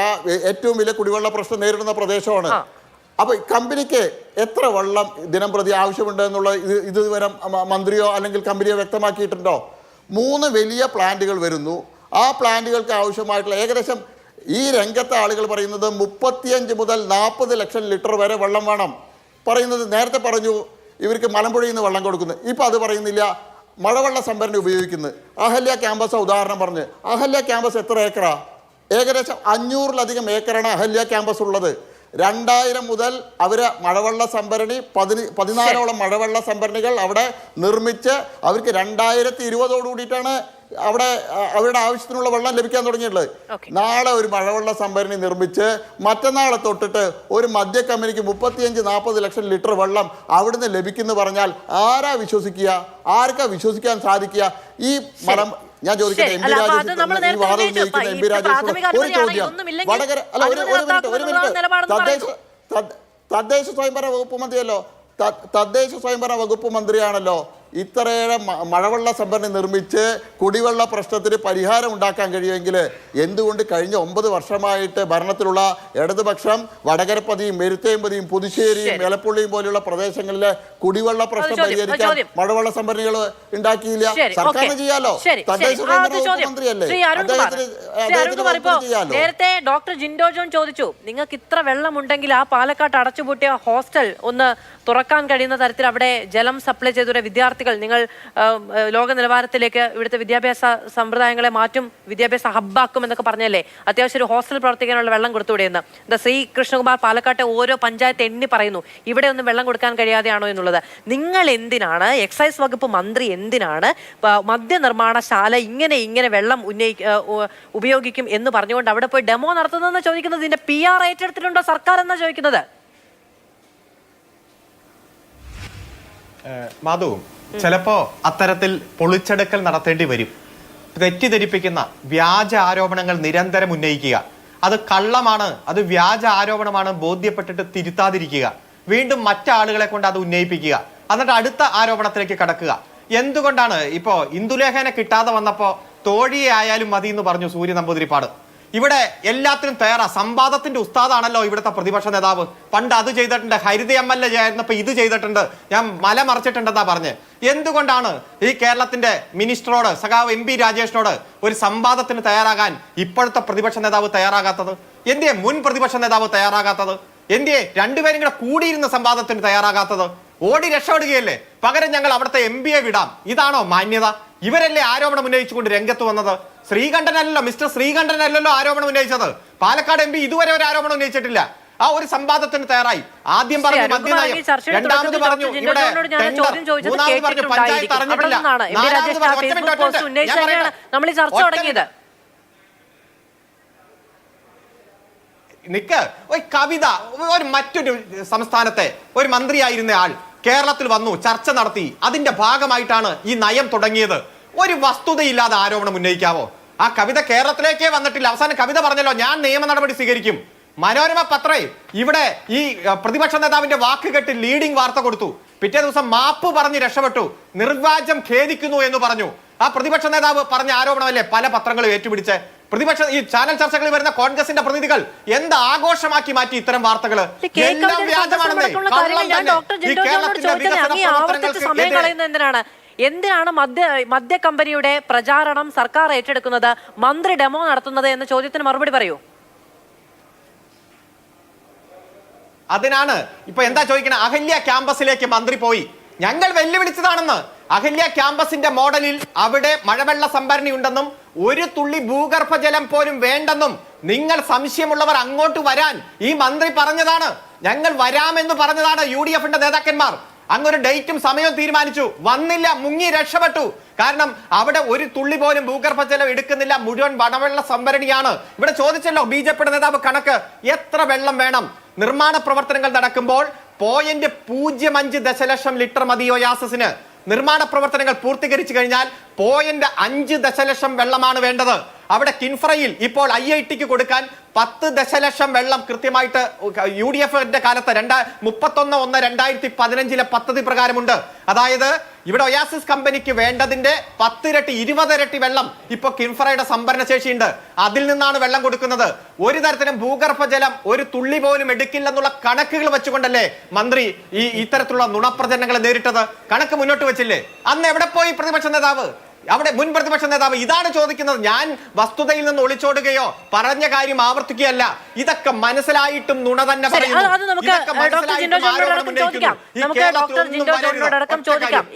ഏറ്റവും വലിയ കുടിവെള്ള പ്രശ്നം നേരിടുന്ന പ്രദേശമാണ്. അപ്പൊ കമ്പനിക്ക് എത്ര വെള്ളം ദിനം പ്രതി ആവശ്യമുണ്ട് എന്നുള്ള ഇതുവരെ മന്ത്രിയോ അല്ലെങ്കിൽ കമ്പനിയോ വ്യക്തമാക്കിയിട്ടുണ്ടോ? 3 വലിയ പ്ലാന്റുകൾ വരുന്നു. ആ പ്ലാന്റുകൾക്ക് ആവശ്യമായിട്ടുള്ള ഏകദേശം ഈ രംഗത്തെ ആളുകൾ പറയുന്നത് 35 മുതൽ 40 ലക്ഷം ലിറ്റർ വരെ വെള്ളം വേണം പറയുന്നത്. നേരത്തെ പറഞ്ഞു ഇവർക്ക് മലമ്പുഴയിൽ നിന്ന് വെള്ളം കൊടുക്കുന്നു. ഇപ്പം അത് പറയുന്നില്ല. മഴവെള്ള സംഭരണി ഉപയോഗിക്കുന്നത്. അഹല്യ ക്യാമ്പസ് ഉദാഹരണം പറഞ്ഞ്, അഹല്യ ക്യാമ്പസ് എത്ര ഏക്കറാ? ഏകദേശം 500-ലധികം ഏക്കറാണ് അഹല്യ ക്യാമ്പസ് ഉള്ളത്. 2000 മുതൽ അവർ മഴവെള്ള സംഭരണി 14ഓളം മഴവെള്ള സംഭരണികൾ അവിടെ നിർമ്മിച്ച് അവർക്ക് 2020 അവിടെ അവരുടെ ആവശ്യത്തിനുള്ള വെള്ളം ലഭിക്കാൻ തുടങ്ങിയിട്ടുള്ളത്. നാളെ ഒരു മഴവെള്ള സംഭരണി നിർമ്മിച്ച് മറ്റന്നാളെ തൊട്ടിട്ട് ഒരു മദ്യ കമ്പനിക്ക് 35-40 ലക്ഷം ലിറ്റർ വെള്ളം അവിടുന്ന് ലഭിക്കുന്നു പറഞ്ഞാൽ ആരാ വിശ്വസിക്കുക? ആർക്കാ വിശ്വസിക്കാൻ സാധിക്കുക? ഈ മരം ഞാൻ ചോദിക്കട്ടെ, MP രാജേഷ് ഒരു ചോദ്യം. വടകര ഒരു മിനിറ്റ് തദ്ദേശ സ്വയംഭരണ വകുപ്പ് മന്ത്രിയല്ലോ, തദ്ദേശ സ്വയംഭരണ വകുപ്പ് മന്ത്രിയാണല്ലോ. ഇത്രയേറെ മഴവെള്ള സംഭരണി നിർമ്മിച്ച് കുടിവെള്ള പ്രശ്നത്തിന് പരിഹാരം ഉണ്ടാക്കാൻ കഴിയുമെങ്കിൽ എന്തുകൊണ്ട് കഴിഞ്ഞ 9 വർഷമായിട്ട് ഭരണത്തിലുള്ള ഇടതുപക്ഷം വടകരപ്പതിയും മെരുത്തേമ്പതിയും പുതുശ്ശേരിയും എലപ്പുള്ളിയും പോലെയുള്ള പ്രദേശങ്ങളിലെ കുടിവെള്ള പ്രശ്നം പരിഹരിക്കാൻ മഴവെള്ള സംഭരണികൾ ഉണ്ടാക്കിയില്ല? സർക്കാരിന് ചെയ്യാലോ, തദ്ദേശ സ്വയംഭരണ വകുപ്പ് മന്ത്രിയല്ലേ, ചെയ്യാലോ. നേരത്തെ ഡോക്ടർ ജിൻഡോ ജോൺ ചോദിച്ചു, നിങ്ങൾക്ക് ഇത്ര വെള്ളമുണ്ടെങ്കിൽ ആ പാലക്കാട്ട് അടച്ചുപൂട്ടിയ ഹോസ്റ്റൽ ഒന്ന് തുറക്കാൻ കഴിയുന്ന തരത്തിൽ അവിടെ ജലം സപ്ലൈ ചെയ്ത വിദ്യാർത്ഥികൾ നിങ്ങൾ ലോക നിലവാരത്തിലേക്ക് ഇവിടുത്തെ വിദ്യാഭ്യാസ സമ്പ്രദായങ്ങളെ മാറ്റും, വിദ്യാഭ്യാസ ഹബ്ബാക്കും എന്നൊക്കെ പറഞ്ഞല്ലേ, അത്യാവശ്യം ഒരു ഹോസ്റ്റൽ പ്രവർത്തിക്കാനുള്ള വെള്ളം കൊടുത്തുകൂടെയെന്ന് ശ്രീ കൃഷ്ണകുമാർ പാലക്കാട്ടെ ഓരോ പഞ്ചായത്ത് എണ്ണി പറയുന്നു. ഇവിടെ ഒന്നും വെള്ളം കൊടുക്കാൻ കഴിയാതെയാണോ എന്നുള്ളത്. നിങ്ങൾ എന്തിനാണ്, എക്സൈസ് വകുപ്പ് മന്ത്രി എന്തിനാണ് മദ്യനിർമ്മാണശാല ഇങ്ങനെ വെള്ളം ഉപയോഗിക്കും എന്ന് പറഞ്ഞുകൊണ്ട് അവിടെ പോയി ഡെമോ നടത്തുന്നതെന്ന് ചോദിക്കുന്നത്? ഇതിന്റെ PR ഏറ്റെടുത്തിട്ടുണ്ടോ സർക്കാർ എന്നാ ചോദിക്കുന്നത്? മാധു, ചിലപ്പോ അത്തരത്തിൽ പൊളിച്ചെടുക്കൽ നടത്തേണ്ടി വരും. തെറ്റിദ്ധരിപ്പിക്കുന്ന വ്യാജ ആരോപണങ്ങൾ നിരന്തരം ഉന്നയിക്കുക, അത് കള്ളമാണ്, അത് വ്യാജ ആരോപണമാണ് ബോധ്യപ്പെട്ടിട്ട് തിരുത്താതിരിക്കുക, വീണ്ടും മറ്റാളുകളെ കൊണ്ട് അത് ഉന്നയിപ്പിക്കുക, എന്നിട്ട് അടുത്ത ആരോപണത്തിലേക്ക് കടക്കുക. എന്തുകൊണ്ടാണ് ഇപ്പോ ഇന്ദുലേഖനെ കിട്ടാതെ വന്നപ്പോ തോഴിയെ ആയാലും മതി എന്ന് പറഞ്ഞു സൂര്യ നമ്പൂതിരിപ്പാട്? ഇവിടെ എല്ലാത്തിനും തയ്യാറാ. സംവാദത്തിന്റെ ഉസ്താദാണല്ലോ ഇവിടുത്തെ പ്രതിപക്ഷ നേതാവ്. പണ്ട് അത് ചെയ്തിട്ടുണ്ട്, ഹരിത MLA ആയിരുന്നപ്പോ ഇത് ചെയ്തിട്ടുണ്ട്, ഞാൻ മല മറിച്ചിട്ടുണ്ടെന്നാ പറഞ്ഞ്. എന്തുകൊണ്ടാണ് ഈ കേരളത്തിന്റെ മിനിസ്റ്ററോട്, സഖാവ് MP രാജേഷിനോട് ഒരു സംവാദത്തിന് തയ്യാറാകാൻ ഇപ്പോഴത്തെ പ്രതിപക്ഷ നേതാവ് തയ്യാറാകാത്തത്? എന്തിയെ മുൻ പ്രതിപക്ഷ നേതാവ് തയ്യാറാകാത്തത്? എന്തിയെ രണ്ടുപേരും കൂടെ കൂടിയിരുന്ന സംവാദത്തിന് തയ്യാറാകാത്തത്? ഓടി രക്ഷപ്പെടുകയല്ലേ? പകരം ഞങ്ങൾ അവിടുത്തെ MP-യെ വിടാം, ഇതാണോ മാന്യത? ഇവരല്ലേ ആരോപണം ഉന്നയിച്ചുകൊണ്ട് രംഗത്ത് വന്നത്? ശ്രീകണ്ഠനല്ലോ, മിസ്റ്റർ ശ്രീകണ്ഠനല്ലല്ലോ ആരോപണം ഉന്നയിച്ചത്. പാലക്കാട് MP ഇതുവരെ ഒരു ആരോപണം ഉന്നയിച്ചിട്ടില്ല. ആ ഒരു സംവാദത്തിന് തയ്യാറായി. ആദ്യം പറഞ്ഞു മദ്യനയം, രണ്ടാമത് പറഞ്ഞു ഇവിടെ മൂന്നാമത് പറഞ്ഞു പഞ്ചായത്ത് അറിഞ്ഞിട്ടില്ല, നാലാമത് നിക്ക് ഒരു കവിത, ഒരു മറ്റൊരു സംസ്ഥാനത്തെ ഒരു മന്ത്രിയായിരുന്ന ആൾ കേരളത്തിൽ വന്നു, ചർച്ച നടത്തി, അതിന്റെ ഭാഗമായിട്ടാണ് ഈ നയം തുടങ്ങിയത്. ഒരു വസ്തുതയില്ലാതെ ആരോപണം ഉന്നയിക്കാവോ? ആ കവിത കേരളത്തിലേക്കേ വന്നിട്ടില്ല. അവസാനം കവിത പറഞ്ഞല്ലോ, ഞാൻ നിയമ നടപടി സ്വീകരിക്കും. മനോരമ പത്രേ ഇവിടെ ഈ പ്രതിപക്ഷ നേതാവിന്റെ വാക്ക് കേട്ട് ലീഡിംഗ് വാർത്ത കൊടുത്തു. പിറ്റേ ദിവസം മാപ്പ് പറഞ്ഞ് രക്ഷപ്പെട്ടു, നിർവാചം ഖേദിക്കുന്നു എന്ന് പറഞ്ഞു. ആ പ്രതിപക്ഷ നേതാവ് പറഞ്ഞ ആരോപണമല്ലേ പല പത്രങ്ങളും ഏറ്റുപിടിച്ച്? പ്രതിപക്ഷ ഈ ചാനൽ ചർച്ചകളിൽ വരുന്ന കോൺഗ്രസിന്റെ പ്രതിനിധികൾ എന്ത് ആഘോഷമാക്കി മാറ്റി ഇത്തരം വാർത്തകൾ. എല്ലാം വ്യാജമാണെന്നേ, എന്തിനാണ് മദ്യ കമ്പനിയുടെ പ്രചാരണം സർക്കാർ ഏറ്റെടുക്കുന്നത്, മന്ത്രി ഡെമോ നടത്തുന്നത് എന്ന ചോദ്യത്തിന് മറുപടി പറയൂ. അതിനാണ് ഇപ്പൊ എന്താ ചോദിക്കണേ? അഹല്യ ക്യാമ്പസിലേക്ക് മന്ത്രി പോയി, ഞങ്ങൾ വെല്ലുവിളിച്ചതാണെന്ന്. അഹല്യ ക്യാമ്പസിന്റെ മോഡലിൽ അവിടെ മഴവെള്ള സംഭരണി ഉണ്ടെന്നും ഒരു തുള്ളി ഭൂഗർഭജലം പോലും വേണ്ടെന്നും നിങ്ങൾ സംശയമുള്ളവർ അങ്ങോട്ട് വരാൻ ഈ മന്ത്രി പറഞ്ഞതാണ്. ഞങ്ങൾ വരാമെന്ന് പറഞ്ഞതാണ് UDF-ന്റെ നേതാക്കന്മാർ. അങ്ങൊരു ഡേറ്റും സമയവും തീരുമാനിച്ചു, വന്നില്ല, മുങ്ങി രക്ഷപ്പെട്ടു. കാരണം അവിടെ ഒരു തുള്ളി പോലും ഭൂഗർഭജലം എടുക്കുന്നില്ല, മുഴുവൻ വനവെള്ള സംഭരണിയാണ്. ഇവിടെ ചോദിച്ചല്ലോ BJP-യുടെ നേതാവ് കണക്ക്, എത്ര വെള്ളം വേണം? നിർമ്മാണ പ്രവർത്തനങ്ങൾ നടക്കുമ്പോൾ 0.05 ദശലക്ഷം ലിറ്റർ മതി ഒയാസിസിന്. നിർമ്മാണ പ്രവർത്തനങ്ങൾ പൂർത്തീകരിച്ചു കഴിഞ്ഞാൽ 0.5 ദശലക്ഷം വെള്ളമാണ് വേണ്ടത്. അവിടെ കിൻഫ്രയിൽ ഇപ്പോൾ IIT-ക്ക് കൊടുക്കാൻ 10 ദശലക്ഷം വെള്ളം കൃത്യമായിട്ട് UDF-ന്റെ കാലത്ത് 31/1/2015 പദ്ധതി പ്രകാരമുണ്ട്. അതായത് ഇവിടെ ഒയാസിസ് കമ്പനിക്ക് വേണ്ടതിന്റെ 10 ഇരട്ടി 20 ഇരട്ടി വെള്ളം ഇപ്പൊ കിൻഫ്രയുടെ സംഭരണ ശേഷിയുണ്ട്. അതിൽ നിന്നാണ് വെള്ളം കൊടുക്കുന്നത്. ഒരു തരത്തിലും ഭൂഗർഭജലം ഒരു തുള്ളി പോലും എടുക്കില്ലെന്നുള്ള കണക്കുകൾ വെച്ചുകൊണ്ടല്ലേ മന്ത്രി ഇത്തരത്തിലുള്ള നുണപ്രചരണങ്ങൾ നേരിട്ടത്? കണക്ക് മുന്നോട്ട് വെച്ചില്ലേ? അന്ന് എവിടെ പോയി പ്രതിപക്ഷ നേതാവ്? അവിടെ മുൻ പ്രതിപക്ഷ നേതാവ് ഇതാണ് ചോദിക്കുന്നത്. ഞാൻ വസ്തുതയിൽ നിന്ന് ഒളിച്ചോടുകയോ പറഞ്ഞ കാര്യം ആവർത്തിക്കുകയല്ല. ഇതൊക്കെ മനസ്സിലായിട്ടും നുണ തന്നെ പറയുന്നു.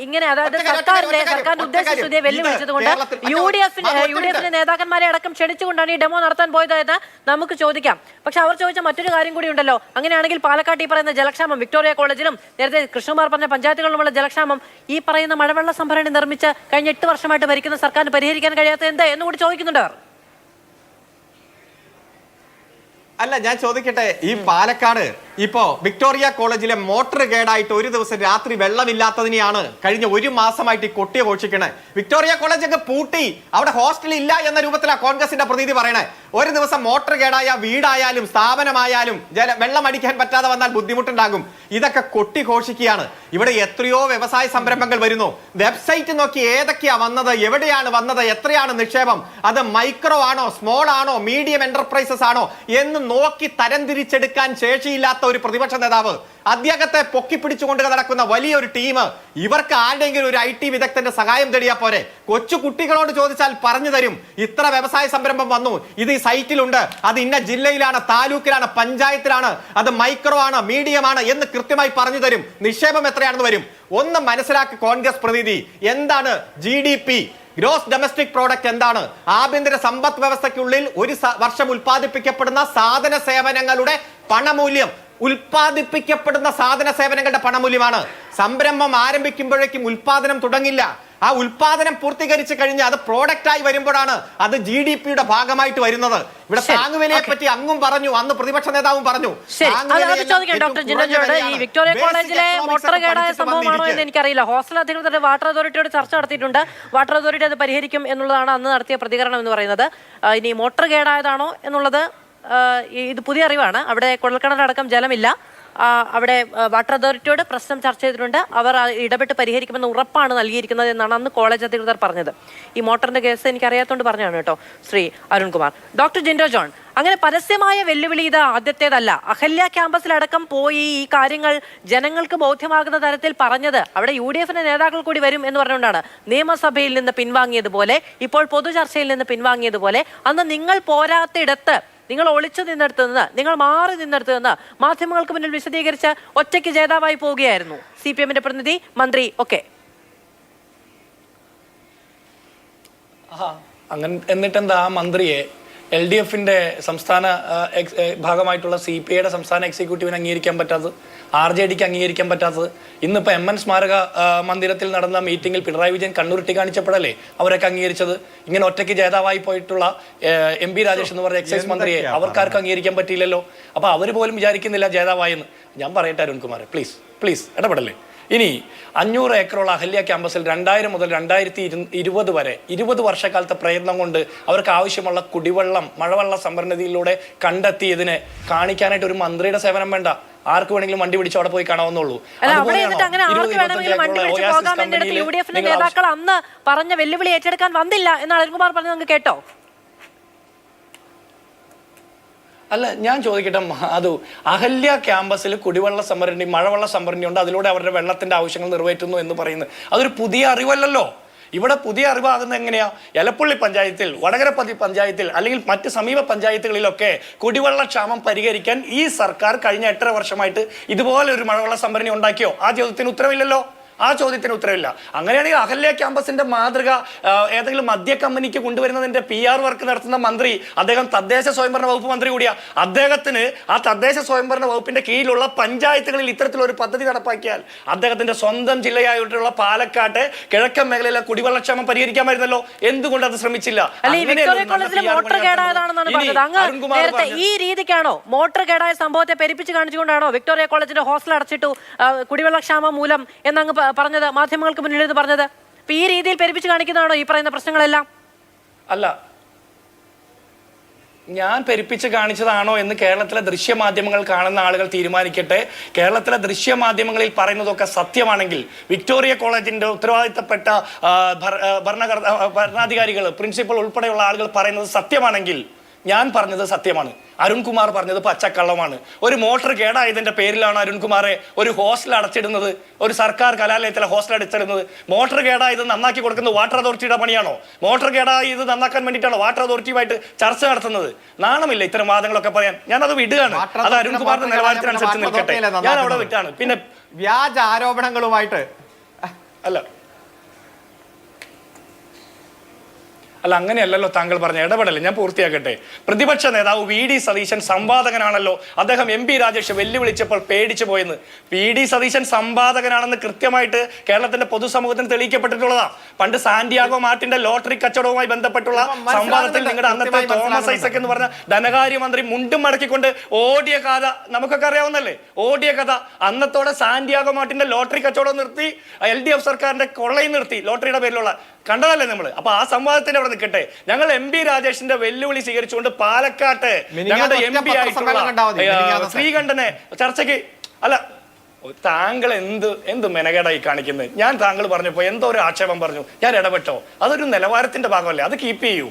ഇങ്ങനെ അതായത് സർക്കാരിന്റെ ഉദ്ദേശശുദ്ധിയെ വെല്ലുവിളിച്ചതുകൊണ്ട് യുഡിഎഫിന്റെ നേതാക്കന്മാരെ അടക്കം ക്ഷണിച്ചുകൊണ്ടാണ് ഈ ഡെമോ നടത്താൻ പോയത് എന്ന് നമുക്ക് ചോദിക്കാം. പക്ഷെ അവർ ചോദിച്ച മറ്റൊരു കാര്യം കൂടി ഉണ്ടല്ലോ. അങ്ങനെയാണെങ്കിൽ പാലക്കാട് ഈ പറയുന്ന ജലക്ഷാമം, വിക്ടോറിയ കോളേജിലും നേരത്തെ കൃഷ്ണകുമാർ പറഞ്ഞ പഞ്ചായത്തുകളിലുമുള്ള ജലക്ഷാമം ഈ പറയുന്ന മഴവെള്ള സംഭരണി നിർമ്മിച്ച് കഴിഞ്ഞ 8 വർഷമായിട്ട് ഭരിക്കുന്ന സർക്കാരിന് പരിഹരിക്കാൻ കഴിയാത്ത എന്താ എന്നുകൂടി ചോദിക്കുന്നുണ്ട് അവർ. അല്ല, ഞാൻ ചോദിക്കട്ടെ, ഈ പാലക്കാട് ഇപ്പോ വിക്ടോറിയ കോളേജിലെ മോട്ടോർ കേടായിട്ട് ഒരു ദിവസം രാത്രി വെള്ളമില്ലാത്തതിനെയാണ് കഴിഞ്ഞ 1 മാസമായിട്ട് ഈ കൊട്ടിയ ഘോഷിക്കണേ. വിക്ടോറിയ കോളേജ് ഒക്കെ പൂട്ടി, അവിടെ ഹോസ്റ്റൽ ഇല്ല എന്ന രൂപത്തിലാണ് കോൺഗ്രസിന്റെ പ്രതീതി പറയണേ. ഒരു ദിവസം മോട്ടോർ കേടായ വീടായാലും സ്ഥാപനമായാലും വെള്ളം അടിക്കാൻ പറ്റാതെ വന്നാൽ ബുദ്ധിമുട്ടുണ്ടാകും. ഇതൊക്കെ കൊട്ടി ഘോഷിക്കുകയാണ്. ഇവിടെ എത്രയോ വ്യവസായ സംരംഭങ്ങൾ വരുന്നു. വെബ്സൈറ്റ് നോക്കി ഏതൊക്കെയാ വന്നത്, എവിടെയാണ് വന്നത്, എത്രയാണ് നിക്ഷേപം, അത് മൈക്രോ ആണോ സ്മോൾ ആണോ മീഡിയം എന്റർപ്രൈസസ് ആണോ എന്ന് നോക്കി തരംതിരിച്ചെടുക്കാൻ ശേഷിയില്ലാത്ത ഒരു പ്രതിപക്ഷ നേതാവ്, അദ്ദേഹത്തെ പൊക്കിപ്പിടിച്ചുകൊണ്ട് നടക്കുന്ന വലിയൊരു ടീം, ഇവർക്ക് ആരുടെയെങ്കിലും ഒരു IT വിദഗ്ധന്റെ സഹായം തേടിയാൽ പോരെ? കൊച്ചു കുട്ടികളോട് ചോദിച്ചാൽ പറഞ്ഞു തരും. ഇത്ര വ്യവസായ സംരംഭം വന്നു, ഇത് ഈ സൈറ്റിലുണ്ട്, അത് ഇന്ന ജില്ലയിലാണ്, താലൂക്കിലാണ്, പഞ്ചായത്തിലാണ്, അത് മൈക്രോ ആണ്, മീഡിയം ആണ് എന്ന് കൃത്യമായി പറഞ്ഞു തരും. നിക്ഷേപം എത്രയാണെന്ന് വരും. ഒന്ന് മനസ്സിലാക്കി കോൺഗ്രസ് പ്രതിനിധി. എന്താണ് GDP, ഗ്രോസ് ഡൊമസ്റ്റിക് പ്രോഡക്റ്റ് എന്താണ്? ആഭ്യന്തര സമ്പദ് വ്യവസ്ഥയ്ക്കുള്ളിൽ ഒരു വർഷം ഉൽപ്പാദിപ്പിക്കപ്പെടുന്ന സാധന സേവനങ്ങളുടെ പണമൂല്യം, ഉൽപ്പാദിപ്പിക്കപ്പെടുന്ന സാധന സേവനങ്ങളുടെ പണമൂല്യമാണ്. സംരംഭം ആരംഭിക്കുമ്പോഴേക്കും ഉൽപാദനം തുടങ്ങില്ല. ആ ഉൽപാദനം പൂർത്തീകരിച്ചു കഴിഞ്ഞാൽ അത് പ്രോഡക്റ്റ് ആയി വരുമ്പോഴാണ് അത് GDP-യുടെ ഭാഗമായിട്ട് വരുന്നത്. ഇവിടെ താങ്ങുവിലയെ പറ്റി അങ്ങും പറഞ്ഞു, അന്ന് പ്രതിപക്ഷ നേതാവും പറഞ്ഞു. ഡോക്ടർ ജിനോജോട് ഈ വിക്ടോറിയ കോളേജിലെ മോട്ടോർ കേടായ സംഭവമാണോ എന്ന് എനിക്കറിയില്ല. ഹോസ്റ്റൽ അധികൃതർ വാട്ടർ അതോറിറ്റിയോട് ചർച്ച നടത്തിയിട്ടുണ്ട്. വാട്ടർ അതോറിറ്റി അത് പരിഹരിക്കും എന്നുള്ളതാണ് അന്ന് നടത്തിയ പ്രതികരണം എന്ന് പറയുന്നത്. ഇനി മോട്ടോർ കേടായതാണോ എന്നുള്ളത് ഇത് പുതിയ അറിവാണ്. അവിടെ കുഴൽക്കിണറടക്കം ജലമില്ല. അവിടെ വാട്ടർ അതോറിറ്റിയോട് പ്രശ്നം ചർച്ച ചെയ്തിട്ടുണ്ട്. അവർ ഇടപെട്ട് പരിഹരിക്കുമെന്ന് ഉറപ്പാണ് നൽകിയിരിക്കുന്നത് എന്നാണ് അന്ന് കോളേജ് അധികൃതർ പറഞ്ഞത്. ഈ മോട്ടറിന്റെ കേസ് എനിക്ക് അറിയാത്തതുകൊണ്ട് പറഞ്ഞാണ് കേട്ടോ ശ്രീ അരുൺകുമാർ. ഡോക്ടർ ജിൻഡോ ജോൺ, അങ്ങനെ പരസ്യമായ വെല്ലുവിളി ഇത് ആദ്യത്തേതല്ല. അഹല്യ ക്യാമ്പസിലടക്കം പോയി ഈ കാര്യങ്ങൾ ജനങ്ങൾക്ക് ബോധ്യമാകുന്ന തരത്തിൽ പറഞ്ഞത് അവിടെ UDF-ന്റെ നേതാക്കൾ കൂടി വരും എന്ന് പറഞ്ഞുകൊണ്ടാണ്. നിയമസഭയിൽ നിന്ന് പിൻവാങ്ങിയതുപോലെ, ഇപ്പോൾ പൊതുചർച്ചയിൽ നിന്ന് പിൻവാങ്ങിയതുപോലെ, അന്ന് നിങ്ങൾ പോരാത്തിടത്ത്, നിങ്ങൾ ഒളിച്ചു നിന്നെടുത്ത് നിന്ന്, നിങ്ങൾ മാറി നിന്നെടുത്ത് നിന്ന് മാധ്യമങ്ങൾക്ക് മുന്നിൽ വിശദീകരിച്ച് ഒറ്റയ്ക്ക് ജേതാവായി പോവുകയായിരുന്നു CPM-ന്റെ പ്രതിനിധി, മന്ത്രി ഒക്കെ. അങ്ങനെ എന്നിട്ടെന്താ ആ മന്ത്രിയെ LDF-ന്റെ സംസ്ഥാന ഭാഗമായിട്ടുള്ള CPI-യുടെ സംസ്ഥാന എക്സിക്യൂട്ടീവിന് അംഗീകരിക്കാൻ പറ്റാത്തത്, RJDക്ക് അംഗീകരിക്കാൻ പറ്റാത്തത്? ഇന്നിപ്പോൾ MN സ്മാരക മന്ദിരത്തിൽ നടന്ന മീറ്റിംഗിൽ പിണറായി വിജയൻ കണ്ണുരുട്ടി കാണിച്ചപ്പോഴല്ലേ അവരൊക്കെ അംഗീകരിച്ചത്? ഇങ്ങനെ ഒറ്റയ്ക്ക് ജേതാവായി പോയിട്ടുള്ള MP രാജേഷ് എന്ന് പറഞ്ഞ എക്സൈസ് മന്ത്രിയെ അവർക്കാർക്കും അംഗീകരിക്കാൻ പറ്റിയില്ലല്ലോ. അപ്പോൾ അവർ പോലും വിചാരിക്കുന്നില്ല ജേതാവായെന്ന്. ഞാൻ പറയട്ടെ അരുൺകുമാർ, പ്ലീസ് ഇടപെടല്ലേ. ഇനി 500 ഏക്കറുള്ള അഹല്യ ക്യാമ്പസിൽ 2000 മുതൽ 2020 വരെ 20 വർഷക്കാലത്തെ പ്രയത്നം കൊണ്ട് അവർക്ക് ആവശ്യമുള്ള കുടിവെള്ളം മഴവെള്ള സംഭരണിയിലൂടെ കണ്ടെത്തിയതിനെ കാണിക്കാനായിട്ട് ഒരു മന്ത്രിയുടെ സേവനം വേണ്ട. ആർക്ക് വേണമെങ്കിലും വണ്ടി പിടിച്ച് അവിടെ പോയി കാണാവുന്നുള്ളൂ. നേതാക്കൾ അന്ന് പറഞ്ഞ വെല്ലുവിളി ഏറ്റെടുക്കാൻ വന്നില്ല എന്നാണ് അരുൺകുമാർ പറഞ്ഞത്. കേട്ടോ? അല്ല, ഞാൻ ചോദിക്കട്ടെ അത് അഹല്യ ക്യാമ്പസിൽ കുടിവെള്ള സംഭരണി, മഴവെള്ള സംഭരണി ഉണ്ട്, അതിലൂടെ അവരുടെ വെള്ളത്തിന്റെ ആവശ്യങ്ങൾ നിറവേറ്റുന്നു എന്ന് പറയുന്നത് അതൊരു പുതിയ അറിവല്ലല്ലോ. ഇവിടെ പുതിയ അറിവാകുന്നത് എങ്ങനെയാ? എലപ്പുള്ളി പഞ്ചായത്തിൽ, വടകരപ്പതി പഞ്ചായത്തിൽ അല്ലെങ്കിൽ മറ്റ് സമീപ പഞ്ചായത്തുകളിലൊക്കെ കുടിവെള്ളക്ഷാമം പരിഹരിക്കാൻ ഈ സർക്കാർ കഴിഞ്ഞ 8.5 വർഷമായിട്ട് ഇതുപോലെ ഒരു മഴവെള്ള സംഭരണി ഉണ്ടാക്കിയോ? ആ ചോദ്യത്തിന് ഉത്തരവില്ലല്ലോ. ആ ചോദ്യത്തിന് ഉത്തരവില്ല. അങ്ങനെയാണെങ്കിൽ അഹല്യ ക്യാമ്പസിന്റെ മാതൃക ഏതെങ്കിലും മദ്യ കമ്പനിക്ക് കൊണ്ടുവരുന്നതിന്റെ PR വർക്ക് നടത്തുന്ന മന്ത്രി, അദ്ദേഹം തദ്ദേശ സ്വയംഭരണ വകുപ്പ് മന്ത്രി കൂടിയാ. അദ്ദേഹത്തിന് ആ തദ്ദേശ സ്വയംഭരണ വകുപ്പിന്റെ കീഴിലുള്ള പഞ്ചായത്തുകളിൽ ഇത്തരത്തിലൊരു പദ്ധതി നടപ്പാക്കിയാൽ അദ്ദേഹത്തിന്റെ സ്വന്തം ജില്ലയായിട്ടുള്ള പാലക്കാട്ടെ കിഴക്കൻ മേഖലയിലെ കുടിവെള്ളക്ഷാമം പരിഹരിക്കാമായിരുന്നല്ലോ. എന്തുകൊണ്ട് അത് ശ്രമിച്ചില്ല? ഈ രീതിക്കാണോ മോട്ടോർ കേടായ സംഭവത്തെ പെരുപ്പിച്ച് കാണിച്ചുകൊണ്ടാണോ വിക്ടോറിയ കോളേജിന്റെ ഹോസ്റ്റൽ അടച്ചിട്ടു കുടിവെള്ളക്ഷാമം മൂലം എന്നങ്ങ് പറഞ്ഞത്, മാധ്യമങ്ങൾക്ക് മുന്നിൽ ഇത് പറഞ്ഞത്? അപ്പൊ ഈ രീതിയിൽ പെരുപ്പിച്ച് കാണിക്കുന്നതാണോ ഈ പറയുന്ന പ്രശ്നങ്ങളെല്ലാം? അല്ല, ഞാൻ പെരുപ്പിച്ച് കാണിച്ചതാണോ എന്ന് കേരളത്തിലെ ദൃശ്യമാധ്യമങ്ങൾ കാണുന്ന ആളുകൾ തീരുമാനിക്കട്ടെ. കേരളത്തിലെ ദൃശ്യമാധ്യമങ്ങളിൽ പറയുന്നതൊക്കെ സത്യമാണെങ്കിൽ, വിക്ടോറിയ കോളേജിന്റെ ഉത്തരവാദിത്തപ്പെട്ട ഭരണാധികാരികൾ, പ്രിൻസിപ്പൽ ഉൾപ്പെടെയുള്ള ആളുകൾ പറയുന്നത് സത്യമാണെങ്കിൽ ഞാൻ പറഞ്ഞത് സത്യമാണ്. അരുൺകുമാർ പറഞ്ഞത് പച്ചക്കള്ളമാണ്. ഒരു മോട്ടോർ കേടായതിന്റെ പേരിലാണ് അരുൺകുമാറെ ഒരു ഹോസ്റ്റൽ അടച്ചിടുന്നത്, ഒരു സർക്കാർ കലാലയത്തിലെ ഹോസ്റ്റൽ അടച്ചിടുന്നത്. മോട്ടോർ കേടായത് നന്നാക്കി കൊടുക്കുന്നത് വാട്ടർ അതോറിറ്റിയുടെ പണിയാണോ? മോട്ടോർ കേടായി ഇത് നന്നാക്കാൻ വേണ്ടിയിട്ടാണോ വാട്ടർ അതോറിറ്റിയുമായിട്ട് ചർച്ച നടത്തുന്നത്? നാണമില്ല ഇത്തരം വാദങ്ങളൊക്കെ പറയാൻ. ഞാനത് വിടുകയാണ്. അത് അരുൺകുമാറിന്റെ നിലവാരത്തിനനുസരിച്ച് നിൽക്കട്ടെ. ഞാൻ അവിടെ വിട്ടാണ്. പിന്നെ വ്യാജ ആരോപണങ്ങളുമായിട്ട് അല്ല, അങ്ങനെയല്ലല്ലോ താങ്കൾ പറഞ്ഞ ഇടപെടല്. ഞാൻ പൂർത്തിയാക്കട്ടെ. പ്രതിപക്ഷ നേതാവ് VD സതീശൻ സംവാദകനാണല്ലോ. അദ്ദേഹം MP രാജേഷ് വെല്ലുവിളിച്ചപ്പോൾ പേടിച്ചു പോയെന്ന്. VD സതീശൻ സംവാദകനാണെന്ന് കൃത്യമായിട്ട് കേരളത്തിന്റെ പൊതുസമൂഹത്തിന് തെളിയിക്കപ്പെട്ടിട്ടുള്ളതാ. പണ്ട് സാന്റിയാഗോ മാർട്ടിന്റെ ലോട്ടറി കച്ചവടവുമായി ബന്ധപ്പെട്ടുള്ള സംവാദത്തിൽ നിങ്ങളുടെ അന്നത്തെ തോമസ് ഐസക് എന്ന് പറഞ്ഞ ധനകാര്യമന്ത്രി മുണ്ടും മടക്കിക്കൊണ്ട് ഓടിയ കഥ നമുക്കൊക്കെ അറിയാവുന്നല്ലേ. ഓടിയ കഥ അന്നത്തോടെ സാന്റിയാഗോ മാർട്ടിന്റെ ലോട്ടറി കച്ചവടം നിർത്തി, LDF സർക്കാരിന്റെ കൊള്ളയും നിർത്തി, ലോട്ടറിയുടെ പേരിലുള്ള കണ്ടതല്ലേ നമ്മള്. അപ്പൊ ആ സംവാദത്തിന്റെ അവിടെ നിൽക്കട്ടെ. ഞങ്ങൾ MP രാജേഷിന്റെ വെല്ലുവിളി സ്വീകരിച്ചുകൊണ്ട് പാലക്കാട്ട് ഞങ്ങളുടെ MP ആയിട്ടുള്ള ശ്രീകണ്ഠനെ ചർച്ചയ്ക്ക് അല്ല, താങ്കൾ എന്ത് മെനകേടായി കാണിക്കുന്നത്? ഞാൻ താങ്കൾ പറഞ്ഞപ്പോ എന്തോ ഒരു ആക്ഷേപം പറഞ്ഞു, ഞാൻ ഇടപെട്ടോ? അതൊരു നിലവാരത്തിന്റെ ഭാഗമല്ലേ? അത് കീപ്പ് ചെയ്യൂ.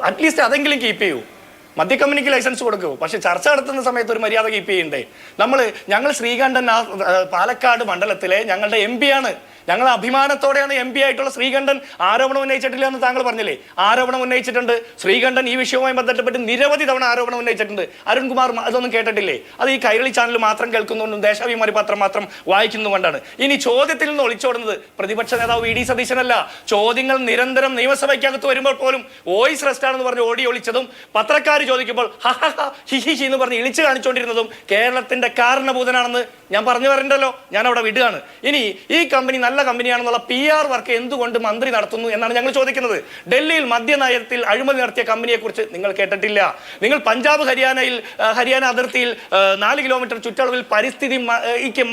അറ്റ്ലീസ്റ്റ് അതെങ്കിലും കീപ്പ് ചെയ്യൂ. മദ്യക്കമ്പനിക്ക് ലൈസൻസ് കൊടുക്കൂ, പക്ഷെ ചർച്ച നടത്തുന്ന സമയത്ത് ഒരു മര്യാദ കീപ്പ് ചെയ്യണ്ടേ? ഞങ്ങൾ ശ്രീകണ്ഠൻ പാലക്കാട് മണ്ഡലത്തിലെ ഞങ്ങളുടെ MP ആണ്. ഞങ്ങൾ അഭിമാനത്തോടെയാണ് MP ആയിട്ടുള്ള ശ്രീകണ്ഠൻ ആരോപണം ഉന്നയിച്ചിട്ടില്ല എന്ന് താങ്കൾ പറഞ്ഞില്ലേ? ആരോപണം ഉന്നയിച്ചിട്ടുണ്ട്. ശ്രീകണ്ഠൻ ഈ വിഷയവുമായി ബന്ധപ്പെട്ട് നിരവധി തവണ ആരോപണം ഉന്നയിച്ചിട്ടുണ്ട്. അരുൺകുമാർ അതൊന്നും കേട്ടിട്ടില്ലേ? അത് ഈ കൈരളി ചാനൽ മാത്രം കേൾക്കുന്നുണ്ടും ദേശാഭിമാനി പത്രം മാത്രം വായിക്കുന്നുകൊണ്ടാണ്. ഇനി ചോദ്യത്തിൽ നിന്ന് ഒളിച്ചോടുന്നത് പ്രതിപക്ഷ നേതാവ് VD സതീശനല്ല. ചോദ്യങ്ങൾ നിരന്തരം നിയമസഭയ്ക്കകത്ത് വരുമ്പോൾ പോലും വോയിസ് റെസ്റ്റ് ആണെന്ന് പറഞ്ഞ് ഓടി ഒളിച്ചതും, പത്രക്കാർ ചോദിക്കുമ്പോൾ ഹിഹി എന്ന് പറഞ്ഞ് ഇളിച്ചു കാണിച്ചുകൊണ്ടിരുന്നതും കേരളത്തിന്റെ കാരണഭൂതനാണെന്ന് ഞാൻ പറഞ്ഞു വരണ്ടല്ലോ. ഞാൻ അവിടെ വിടുകയാണ്. ഇനി ഈ കമ്പനി നല്ല കമ്പനിയാണെന്നുള്ള PR വർക്ക് എന്തുകൊണ്ട് മന്ത്രി നടത്തുന്നു എന്നാണ് ഞങ്ങൾ ചോദിക്കുന്നത്. ഡൽഹിയിൽ മദ്യനയത്തിൽ അഴിമതി നടത്തിയ കമ്പനിയെ കുറിച്ച് നിങ്ങൾ കേട്ടിട്ടില്ല. നിങ്ങൾ പഞ്ചാബ് ഹരിയാന അതിർത്തിയിൽ 4 കിലോമീറ്റർ ചുറ്റളവിൽ പരിസ്ഥിതിക്ക്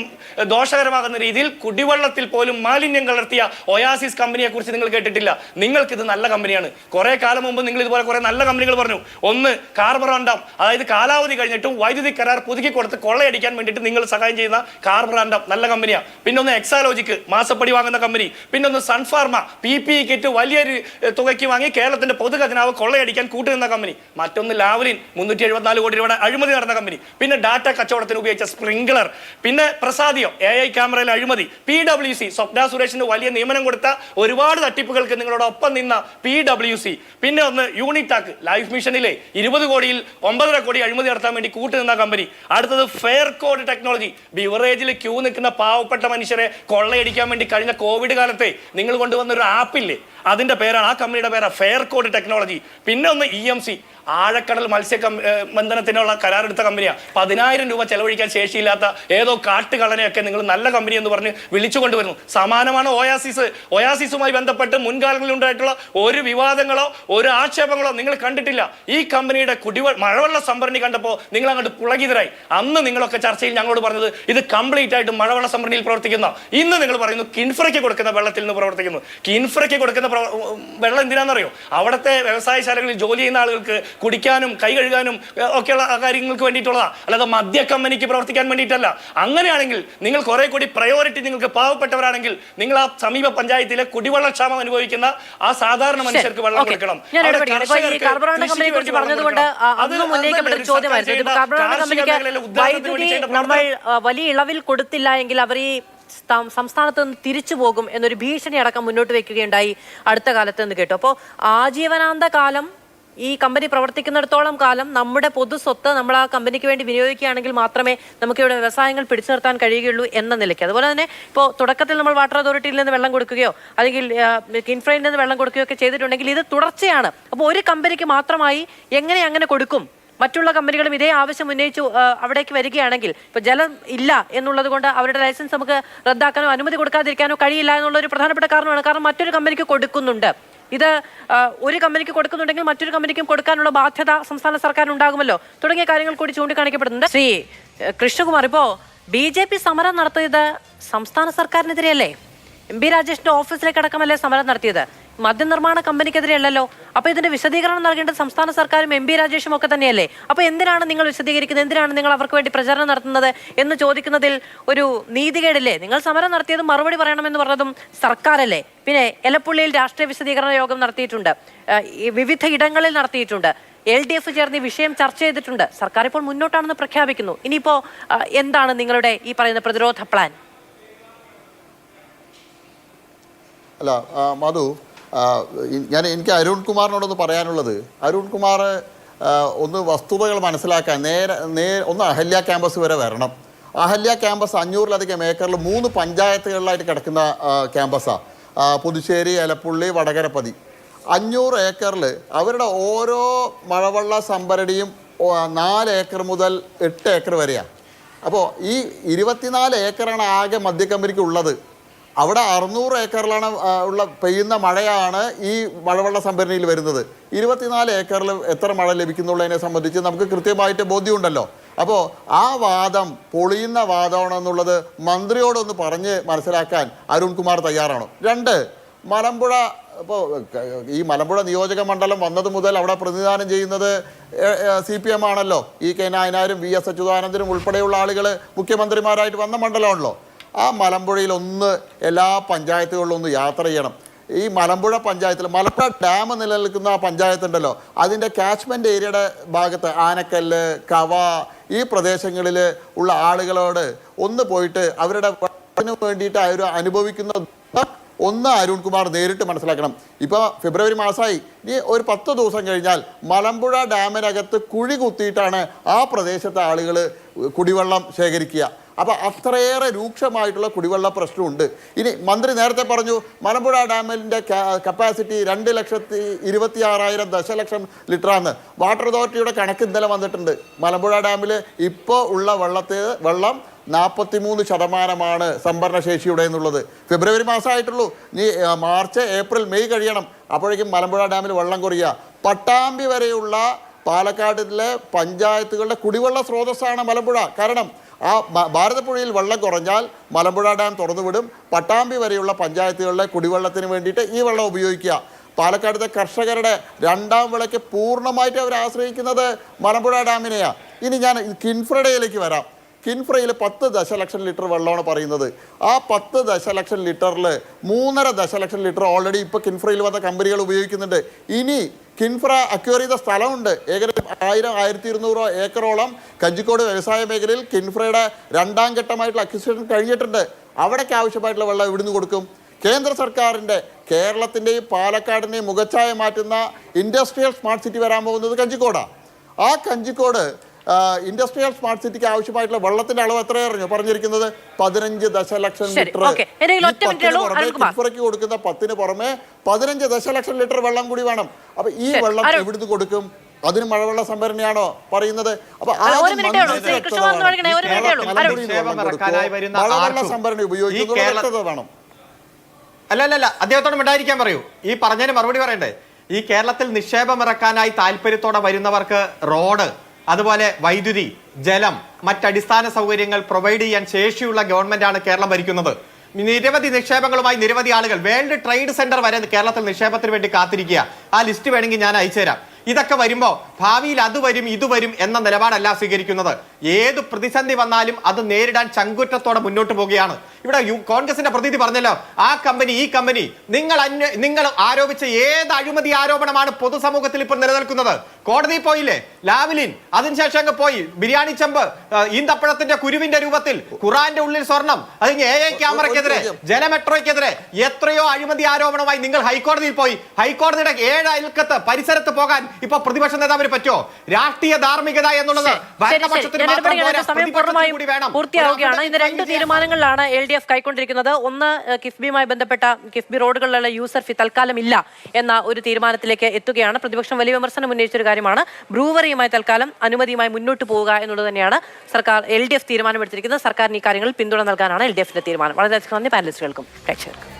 ദോഷകരമാകുന്ന രീതിയിൽ കുടിവെള്ളത്തിൽ പോലും മാലിന്യം കലർത്തിയ ഒയാസിസ് കമ്പനിയെ കുറിച്ച് നിങ്ങൾ കേട്ടിട്ടില്ല. നിങ്ങൾക്കിത് നല്ല കമ്പനിയാണ്. കുറെ കാലം മുമ്പ് നിങ്ങൾ ഇതുപോലെ കുറെ നല്ല കമ്പനികൾ പറഞ്ഞു. ഒന്ന് കാർബറാൻഡം, അതായത് കാലാവധി കഴിഞ്ഞിട്ടും വൈദ്യുതി കരാർ പുതുക്കി കൊടുത്ത് കൊള്ളയടിക്കാൻ വേണ്ടിയിട്ട് നിങ്ങൾ സഹായം ചെയ്യുന്ന കാർബറാൻഡം നല്ല കമ്പനിയാണ്. പിന്നൊന്ന് എക്സാലോജിക്ക് മാസപ്പടി വാങ്ങുന്ന കമ്പനി. പിന്നൊന്ന് സൺഫാർമ PPE കിറ്റ് വലിയൊരു തുകയ്ക്ക് വാങ്ങി കേരളത്തിന്റെ പൊതുഖജനാവ് കൊള്ളയടിക്കാൻ കൂട്ടുനിന്ന കമ്പനി. മറ്റൊന്ന് ലാവലിൻ 374 കോടി രൂപയുടെ അഴിമതി നടന്ന കമ്പനി. പിന്നെ ഡാറ്റ കച്ചവടത്തിന് ഉപയോഗിച്ച സ്പ്രിംഗ്ലർ. പിന്നെ പ്രസാദിയോ AI ക്യാമറയിൽ അഴിമതി. PWC സ്വപ്ന സുരേഷിന് വലിയ നിയമനം കൊടുത്ത ഒരുപാട് തട്ടിപ്പുകൾക്ക് നിങ്ങളോടൊപ്പം നിന്ന PWC. പിന്നെ ഒന്ന് യൂണിടാക്ക് ലൈഫ് മിഷനിലെ 20 കോടിയിൽ 9.5 കോടി അഴിമതി നടത്താൻ വേണ്ടി കൂട്ടുനിന്ന കമ്പനി. അടുത്തത് ഫെയർ കോഡ് ടെക്നോളജി. ബിവറേജിൽ ക്യൂ നിൽക്കുന്ന പാവപ്പെട്ട മനുഷ്യരെ കൊള്ളയടിക്കാൻ വേണ്ടി കഴിഞ്ഞ കോവിഡ് കാലത്തെ നിങ്ങൾ കൊണ്ടുവന്ന ഒരു ആപ്പില്ലേ, അതിന്റെ പേരാണ്, ആ കമ്പനിയുടെ പേരാണ് ഫെയർ കോഡ് ടെക്നോളജി. പിന്നെ ഒന്ന് EMC ആഴക്കടൽ ബന്ധനത്തിനുള്ള കരാറെടുത്ത കമ്പനിയാണ്. 10,000 രൂപ ചെലവഴിക്കാൻ ശേഷിയില്ലാത്ത ഏതോ കാട്ടുകള്ളനെയൊക്കെ നിങ്ങൾ നല്ല കമ്പനി എന്ന് പറഞ്ഞ് വിളിച്ചു കൊണ്ടുവരുന്നു. സമാനമാണ് ഒയാസിസ്. ഒയാസിസുമായി ബന്ധപ്പെട്ട് മുൻകാലങ്ങളിൽ ഉണ്ടായിട്ടുള്ള ഒരു വിവാദങ്ങളോ ഒരു ആക്ഷേപങ്ങളോ നിങ്ങൾ കണ്ടിട്ടില്ല. ഈ കമ്പനിയുടെ മഴവെള്ള സംഭരണി കണ്ടപ്പോൾ നിങ്ങൾ അങ്ങോട്ട് പുളകിതരായി. അന്ന് നിങ്ങളൊക്കെ ചർച്ചയിൽ ഞങ്ങളോട് പറഞ്ഞത് ഇത് കംപ്ലീറ്റ് ആയിട്ട് മഴവെള്ള സംഭരണിയിൽ പ്രവർത്തിക്കുന്ന. ഇന്ന് നിങ്ങൾ പറയുന്നു കിൻഫ്രയ്ക്ക് കൊടുക്കുന്ന വെള്ളത്തിൽ നിന്ന് പ്രവർത്തിക്കുന്നു. കിൻഫ്രയ്ക്ക് കൊടുക്കുന്ന വെള്ളം എന്തിനാണെന്നറിയോ? അവിടുത്തെ വ്യവസായശാലകളിൽ ജോലി ചെയ്യുന്ന ആളുകൾക്ക് കുടിക്കാനും കൈ കഴുകാനും ഒക്കെയുള്ള കാര്യങ്ങൾക്ക് വേണ്ടിയിട്ടുള്ളതാ, അല്ലാതെ മദ്യ കമ്പനിക്ക് പ്രവർത്തിക്കാൻ വേണ്ടിയിട്ടല്ല. അങ്ങനെയാണെങ്കിൽ നിങ്ങൾ കുറെ കൂടി പ്രയോറിറ്റി നിങ്ങൾക്ക് പാവപ്പെട്ടവരാണെങ്കിൽ നിങ്ങൾ ആ സമീപ പഞ്ചായത്തിലെ കുടിവെള്ളക്ഷാമം അനുഭവിക്കുന്ന ആ സാധാരണ മനുഷ്യർക്ക് വെള്ളം കൊടുക്കണം. നമ്മൾ വലിയ ഇളവിൽ കൊടുത്തില്ല എങ്കിൽ അവർ ഈ സംസ്ഥാനത്ത് നിന്ന് തിരിച്ചു പോകും എന്നൊരു ഭീഷണി അടക്കം മുന്നോട്ട് വെക്കുകയുണ്ടായി അടുത്ത കാലത്ത് എന്ന് കേട്ടു. അപ്പോൾ ആജീവനാന്ത കാലം ഈ കമ്പനി പ്രവർത്തിക്കുന്നിടത്തോളം കാലം നമ്മുടെ പൊതു സ്വത്ത് നമ്മൾ ആ കമ്പനിക്ക് വേണ്ടി വിനിയോഗിക്കുകയാണെങ്കിൽ മാത്രമേ നമുക്കിവിടെ വ്യവസായങ്ങൾ പിടിച്ചു നിർത്താൻ കഴിയുകയുള്ളൂ എന്ന നിലയ്ക്ക്. അതുപോലെ തന്നെ ഇപ്പോൾ തുടക്കത്തിൽ നമ്മൾ വാട്ടർ അതോറിറ്റിയിൽ നിന്ന് വെള്ളം കൊടുക്കുകയോ അല്ലെങ്കിൽ കിൻഫ്രയിൽ നിന്ന് വെള്ളം കൊടുക്കുകയോ ഒക്കെ ചെയ്തിട്ടുണ്ടെങ്കിൽ ഇത് തുടർച്ചയാണ്. അപ്പോൾ ഒരു കമ്പനിക്ക് മാത്രമായി എങ്ങനെ അങ്ങനെ കൊടുക്കും? മറ്റുള്ള കമ്പനികളും ഇതേ ആവശ്യം ഉന്നയിച്ചു അവിടേക്ക് വരികയാണെങ്കിൽ ഇപ്പൊ ജലം ഇല്ല എന്നുള്ളത് കൊണ്ട് അവരുടെ ലൈസൻസ് നമുക്ക് റദ്ദാക്കാനോ അനുമതി കൊടുക്കാതിരിക്കാനോ കഴിയില്ല എന്നുള്ളൊരു പ്രധാനപ്പെട്ട കാരണമാണ്. കാരണം മറ്റൊരു കമ്പനിക്ക് കൊടുക്കുന്നുണ്ട്. ഇത് ഒരു കമ്പനിക്ക് കൊടുക്കുന്നുണ്ടെങ്കിൽ മറ്റൊരു കമ്പനിക്കും കൊടുക്കാനുള്ള ബാധ്യത സംസ്ഥാന സർക്കാരിന് ഉണ്ടാകുമല്ലോ തുടങ്ങിയ കാര്യങ്ങൾ കൂടി ചൂണ്ടിക്കാണിക്കപ്പെടുന്നുണ്ട്. ശ്രീ കൃഷ്ണകുമാർ, ഇപ്പോ BJP സമരം നടത്തിയത് സംസ്ഥാന സർക്കാരിനെതിരെയല്ലേ? MP രാജേഷിന്റെ ഓഫീസിലേക്ക് അടക്കമല്ലേ സമരം നടത്തിയത്? മദ്യനിർമ്മാണ കമ്പനിക്കെതിരെയല്ലോ. അപ്പൊ ഇതിന്റെ വിശദീകരണം നൽകേണ്ടത് സംസ്ഥാന സർക്കാരും MP രാജേഷും ഒക്കെ തന്നെയല്ലേ? അപ്പൊ എന്തിനാണ് നിങ്ങൾ വിശദീകരിക്കുന്നത്? എന്തിനാണ് നിങ്ങൾ അവർക്ക് വേണ്ടി പ്രചരണം നടത്തുന്നത് എന്ന് ചോദിക്കുന്നതിൽ ഒരു നീതികേടില്ലേ? നിങ്ങൾ സമരം നടത്തിയതും മറുപടി പറയണമെന്ന് പറഞ്ഞതും സർക്കാരല്ലേ? പിന്നെ എലപ്പുള്ളിയിൽ രാഷ്ട്രീയ വിശദീകരണ യോഗം നടത്തിയിട്ടുണ്ട്, വിവിധ ഇടങ്ങളിൽ നടത്തിയിട്ടുണ്ട്, LDF ചേർന്ന് ഈ വിഷയം ചർച്ച ചെയ്തിട്ടുണ്ട്. സർക്കാർ ഇപ്പോൾ മുന്നോട്ടാണെന്ന് പ്രഖ്യാപിക്കുന്നു. ഇനിയിപ്പോ എന്താണ് നിങ്ങളുടെ ഈ പറയുന്ന പ്രതിരോധ പ്ലാൻ? അല്ല മധു, എനിക്ക് അരുൺ കുമാറിനോടൊന്ന് പറയാനുള്ളത്, അരുൺ കുമാർ ഒന്ന് വസ്തുതകൾ മനസ്സിലാക്കാൻ ഒന്ന് അഹല്യ ക്യാമ്പസ് വരെ വരണം. അഹല്യ ക്യാമ്പസ് 500-ലധികം ഏക്കറിൽ 3 പഞ്ചായത്തുകളിലായിട്ട് കിടക്കുന്ന ക്യാമ്പസാണ്. പുതുശ്ശേരി, എലപ്പുള്ളി, വടകരപ്പതി. 500 ഏക്കറിൽ അവരുടെ ഓരോ മഴവെള്ള സംഭരണിയും 4 ഏക്കർ മുതൽ 8 ഏക്കർ വരെയാണ്. അപ്പോൾ ഈ 24 ഏക്കറാണ് ആകെ മദ്യക്കമ്പനിക്ക് ഉള്ളത്. അവിടെ 600 ഏക്കറിലാണ് പെയ്യുന്ന മഴയാണ് ഈ മഴവെള്ള സംഭരണിയിൽ വരുന്നത്. 24 ഏക്കറിൽ എത്ര മഴ ലഭിക്കുന്നുള്ളതിനെ സംബന്ധിച്ച് നമുക്ക് കൃത്യമായിട്ട് ബോധ്യമുണ്ടല്ലോ. അപ്പോൾ ആ വാദം പൊളിയുന്ന വാദമാണെന്നുള്ളത് മന്ത്രിയോടൊന്ന് പറഞ്ഞ് മനസ്സിലാക്കാൻ അരുൺകുമാർ തയ്യാറാണോ? 2, മലമ്പുഴ, ഇപ്പോൾ ഈ മലമ്പുഴ നിയോജക മണ്ഡലം വന്നത് മുതൽ അവിടെ പ്രതിനിധാനം ചെയ്യുന്നത് CPM ആണല്ലോ. EK നായനാരും VS അച്യുതാനന്ദനും ഉൾപ്പെടെയുള്ള ആളുകൾ മുഖ്യമന്ത്രിമാരായിട്ട് വന്ന മണ്ഡലമാണല്ലോ. ആ മലമ്പുഴയിൽ എല്ലാ പഞ്ചായത്തുകളിലും ഒന്ന് യാത്ര ചെയ്യണം. ഈ മലമ്പുഴ പഞ്ചായത്തിൽ മലമ്പുഴ ഡാം നിലനിൽക്കുന്ന ആ പഞ്ചായത്ത് ഉണ്ടല്ലോ, അതിൻ്റെ കാച്ച്മെൻറ്റ് ഏരിയയുടെ ഭാഗത്ത് ആനക്കല്ല്, കവ ഈ പ്രദേശങ്ങളിൽ ഉള്ള ആളുകളോട് ഒന്ന് പോയിട്ട് അവരുടെ വേണ്ടിയിട്ട് അവർ അനുഭവിക്കുന്ന അരുൺകുമാർ നേരിട്ട് മനസ്സിലാക്കണം. ഇപ്പോൾ ഫെബ്രുവരി മാസമായി, ഇനി ഒരു 10 ദിവസം കഴിഞ്ഞാൽ മലമ്പുഴ ഡാമിനകത്ത് കുഴി കുത്തിയിട്ടാണ് ആ പ്രദേശത്തെ ആളുകൾ കുടിവെള്ളം ശേഖരിക്കുക. അപ്പോൾ അത്രയേറെ രൂക്ഷമായിട്ടുള്ള കുടിവെള്ള പ്രശ്നമുണ്ട്. ഇനി മന്ത്രി നേരത്തെ പറഞ്ഞു മലമ്പുഴ ഡാമിൻ്റെ കപ്പാസിറ്റി 2,26,000 ദശലക്ഷം ലിറ്ററാണ്. വാട്ടർ അതോറിറ്റിയുടെ കണക്ക് ഇന്നലെ വന്നിട്ടുണ്ട്. മലമ്പുഴ ഡാമിൽ ഇപ്പോൾ ഉള്ള വെള്ളം 43% സംഭരണശേഷിയുടെ എന്നുള്ളത്. ഫെബ്രുവരി മാസമായിട്ടുള്ളൂ. ഇനി മാർച്ച്, ഏപ്രിൽ, മെയ് കഴിയണം. അപ്പോഴേക്കും മലമ്പുഴ ഡാമിൽ വെള്ളം കുറയുക. പട്ടാമ്പി വരെയുള്ള പാലക്കാടിലെ പഞ്ചായത്തുകളുടെ കുടിവെള്ള സ്രോതസ്സാണ് മലമ്പുഴ. കാരണം ആ ഭാരതപ്പുഴയിൽ വെള്ളം കുറഞ്ഞാൽ മലമ്പുഴ ഡാം തുറന്നുവിടും. പട്ടാമ്പി വരെയുള്ള പഞ്ചായത്തുകളിലെ കുടിവെള്ളത്തിന് വേണ്ടിയിട്ട് ഈ വെള്ളം ഉപയോഗിക്കുക. പാലക്കാടത്തെ കർഷകരുടെ 2ാം വിളയ്ക്ക് പൂർണ്ണമായിട്ട് അവർ ആശ്രയിക്കുന്നത് മലമ്പുഴ ഡാമിനെയാണ്. ഇനി ഞാൻ കിൻഫ്രയിലേക്ക് വരാം. കിൻഫ്രയിൽ 10 ദശലക്ഷം ലിറ്റർ വെള്ളമാണ് പറയുന്നത്. ആ 10 ദശലക്ഷം ലിറ്ററിൽ 3.5 ദശലക്ഷം ലിറ്റർ ഓൾറെഡി ഇപ്പോൾ കിൻഫ്രയിൽ വന്ന കമ്പനികൾ ഉപയോഗിക്കുന്നുണ്ട്. ഇനി കിൻഫ്ര അക്വയർ ചെയ്ത സ്ഥലമുണ്ട്. ഏകദേശം 1,200 ഏക്കറോളം കഞ്ചിക്കോട് വ്യവസായ മേഖലയിൽ കിൻഫ്രയുടെ 2ാം ഘട്ടമായിട്ടുള്ള അക്വിസിഷൻ കഴിഞ്ഞിട്ടുണ്ട്. അവിടേക്ക് ആവശ്യമായിട്ടുള്ള വെള്ളം എവിടുന്ന് കൊടുക്കും? കേന്ദ്ര സർക്കാരിൻ്റെ കേരളത്തിൻ്റെയും പാലക്കാടിൻ്റെയും മുഖച്ഛായ മാറ്റുന്ന ഇൻഡസ്ട്രിയൽ സ്മാർട്ട് സിറ്റി വരാൻ പോകുന്നത് കഞ്ചിക്കോടാണ്. ആ കഞ്ചിക്കോട് ഇൻഡസ്ട്രിയൽ സ്മാർട്ട് സിറ്റിക്ക് ആവശ്യമായിട്ടുള്ള വെള്ളത്തിന്റെ അളവ് എത്രയായിരുന്നു പറഞ്ഞിരിക്കുന്നത്? 15 ദശലക്ഷം ലിറ്റർ. കിൻഫ്രയ്ക്ക് കൊടുക്കുന്ന 10-ന് പുറമെ 15 ദശലക്ഷം ലിറ്റർ വെള്ളം കൂടി വേണം. അപ്പൊ ഈ വെള്ളം എവിടുന്ന് കൊടുക്കും? അതിന് മഴവെള്ള സംഭരണിയാണോ പറയുന്നത്? അപ്പൊ മഴവെള്ള സംഭരണി ഉപയോഗിക്കുന്നത് വേണം. അല്ല അദ്ദേഹത്തോട് മിണ്ടായിരിക്കാൻ പറയൂ. ഈ പറഞ്ഞതിന് മറുപടി പറയണ്ടേ? ഈ കേരളത്തിൽ നിക്ഷേപം ഇറക്കാനായി താല്പര്യത്തോടെ വരുന്നവർക്ക് റോഡ്, അതുപോലെ വൈദ്യുതി, ജലം, മറ്റടിസ്ഥാന സൗകര്യങ്ങൾ പ്രൊവൈഡ് ചെയ്യാൻ ശേഷിയുള്ള ഗവൺമെന്റാണ് കേരളം ഭരിക്കുന്നത്. നിരവധി നിക്ഷേപങ്ങളുമായി നിരവധി ആളുകൾ, വേൾഡ് ട്രേഡ് സെന്റർ വരെ കേരളത്തിൽ നിക്ഷേപത്തിന് വേണ്ടി കാത്തിരിക്കുക. ആ ലിസ്റ്റ് വേണമെങ്കിൽ ഞാൻ അയച്ചുതരാം. ഇതൊക്കെ വരുമ്പോൾ ഭാവിയിൽ അത് വരും ഇത് വരും എന്ന നിലപാടല്ല സ്വീകരിക്കുന്നത്. ഏത് പ്രതിസന്ധി വന്നാലും അത് നേരിടാൻ ചങ്കുറ്റത്തോടെ മുന്നോട്ട് പോവുകയാണ്. ഇവിടെ കോൺഗ്രസിന്റെ പ്രതിനിധി പറഞ്ഞല്ലോ, ആ കമ്പനി ഈ കമ്പനി, നിങ്ങൾ ആരോപിച്ച ഏത് അഴിമതി ആരോപണമാണ് പൊതുസമൂഹത്തിൽ ഇപ്പോൾ നിലനിൽക്കുന്നത്? കോടതി പോയില്ലേ? ലാവ്ലിൻ അതിനുശേഷം അങ്ങ് പോയി. ബിരിയാണി ചെമ്പ്, ഈന്തപ്പഴത്തിന്റെ കുരുവിന്റെ രൂപത്തിൽ, ഖുറാന്റെ ഉള്ളിൽ സ്വർണം, അതിന് AI ക്യാമറയ്ക്കെതിരെ, ജലമെട്രോയ്ക്കെതിരെ എത്രയോ അഴിമതി ആരോപണമായി നിങ്ങൾ ഹൈക്കോടതിയിൽ പോയി. ഹൈക്കോടതിയുടെ 7 അയൽക്കത്ത് പരിസരത്ത് പോകാൻ ഇപ്പൊ പ്രതിപക്ഷ നേതാവിന് പറ്റുമോ? രാഷ്ട്രീയ ധാർമ്മികത എന്നുള്ളത് ഭരണപക്ഷത്തിന് മാത്രം പോരാ, പ്രതിപക്ഷത്തിന് കൂടി വേണം. പൂർത്തിയാവുകയാണ്. ഇന്ന് 2 തീരുമാനങ്ങളിലാണ് LDF കൈക്കൊണ്ടിരിക്കുന്നത്. ഒന്ന്, കിഫ്ബിയുമായി ബന്ധപ്പെട്ട കിഫ്ബി റോഡുകളിലുള്ള യൂസർ ഫീ തൽക്കാലം ഇല്ല എന്ന ഒരു തീരുമാനത്തിലേക്ക് എത്തുകയാണ്. പ്രതിപക്ഷം വലിയ വിമർശനം ഉന്നയിച്ചൊരു കാര്യമാണ്. ബ്രൂവറിയുമായി തൽക്കാലം അനുമതിയുമായി മുന്നോട്ട് പോവുക എന്നുള്ളത് തന്നെയാണ് സർക്കാർ LDF തീരുമാനമെടുത്തിരിക്കുന്നത്. സർക്കാരിന് ഈ കാര്യങ്ങളിൽ പിന്തുണ നൽകാനാണ് LDFന്റെ തീരുമാനം. വളരെയധികം നന്ദി പാനലിസ്റ്റുകൾക്കും പ്രേക്ഷകർക്കും.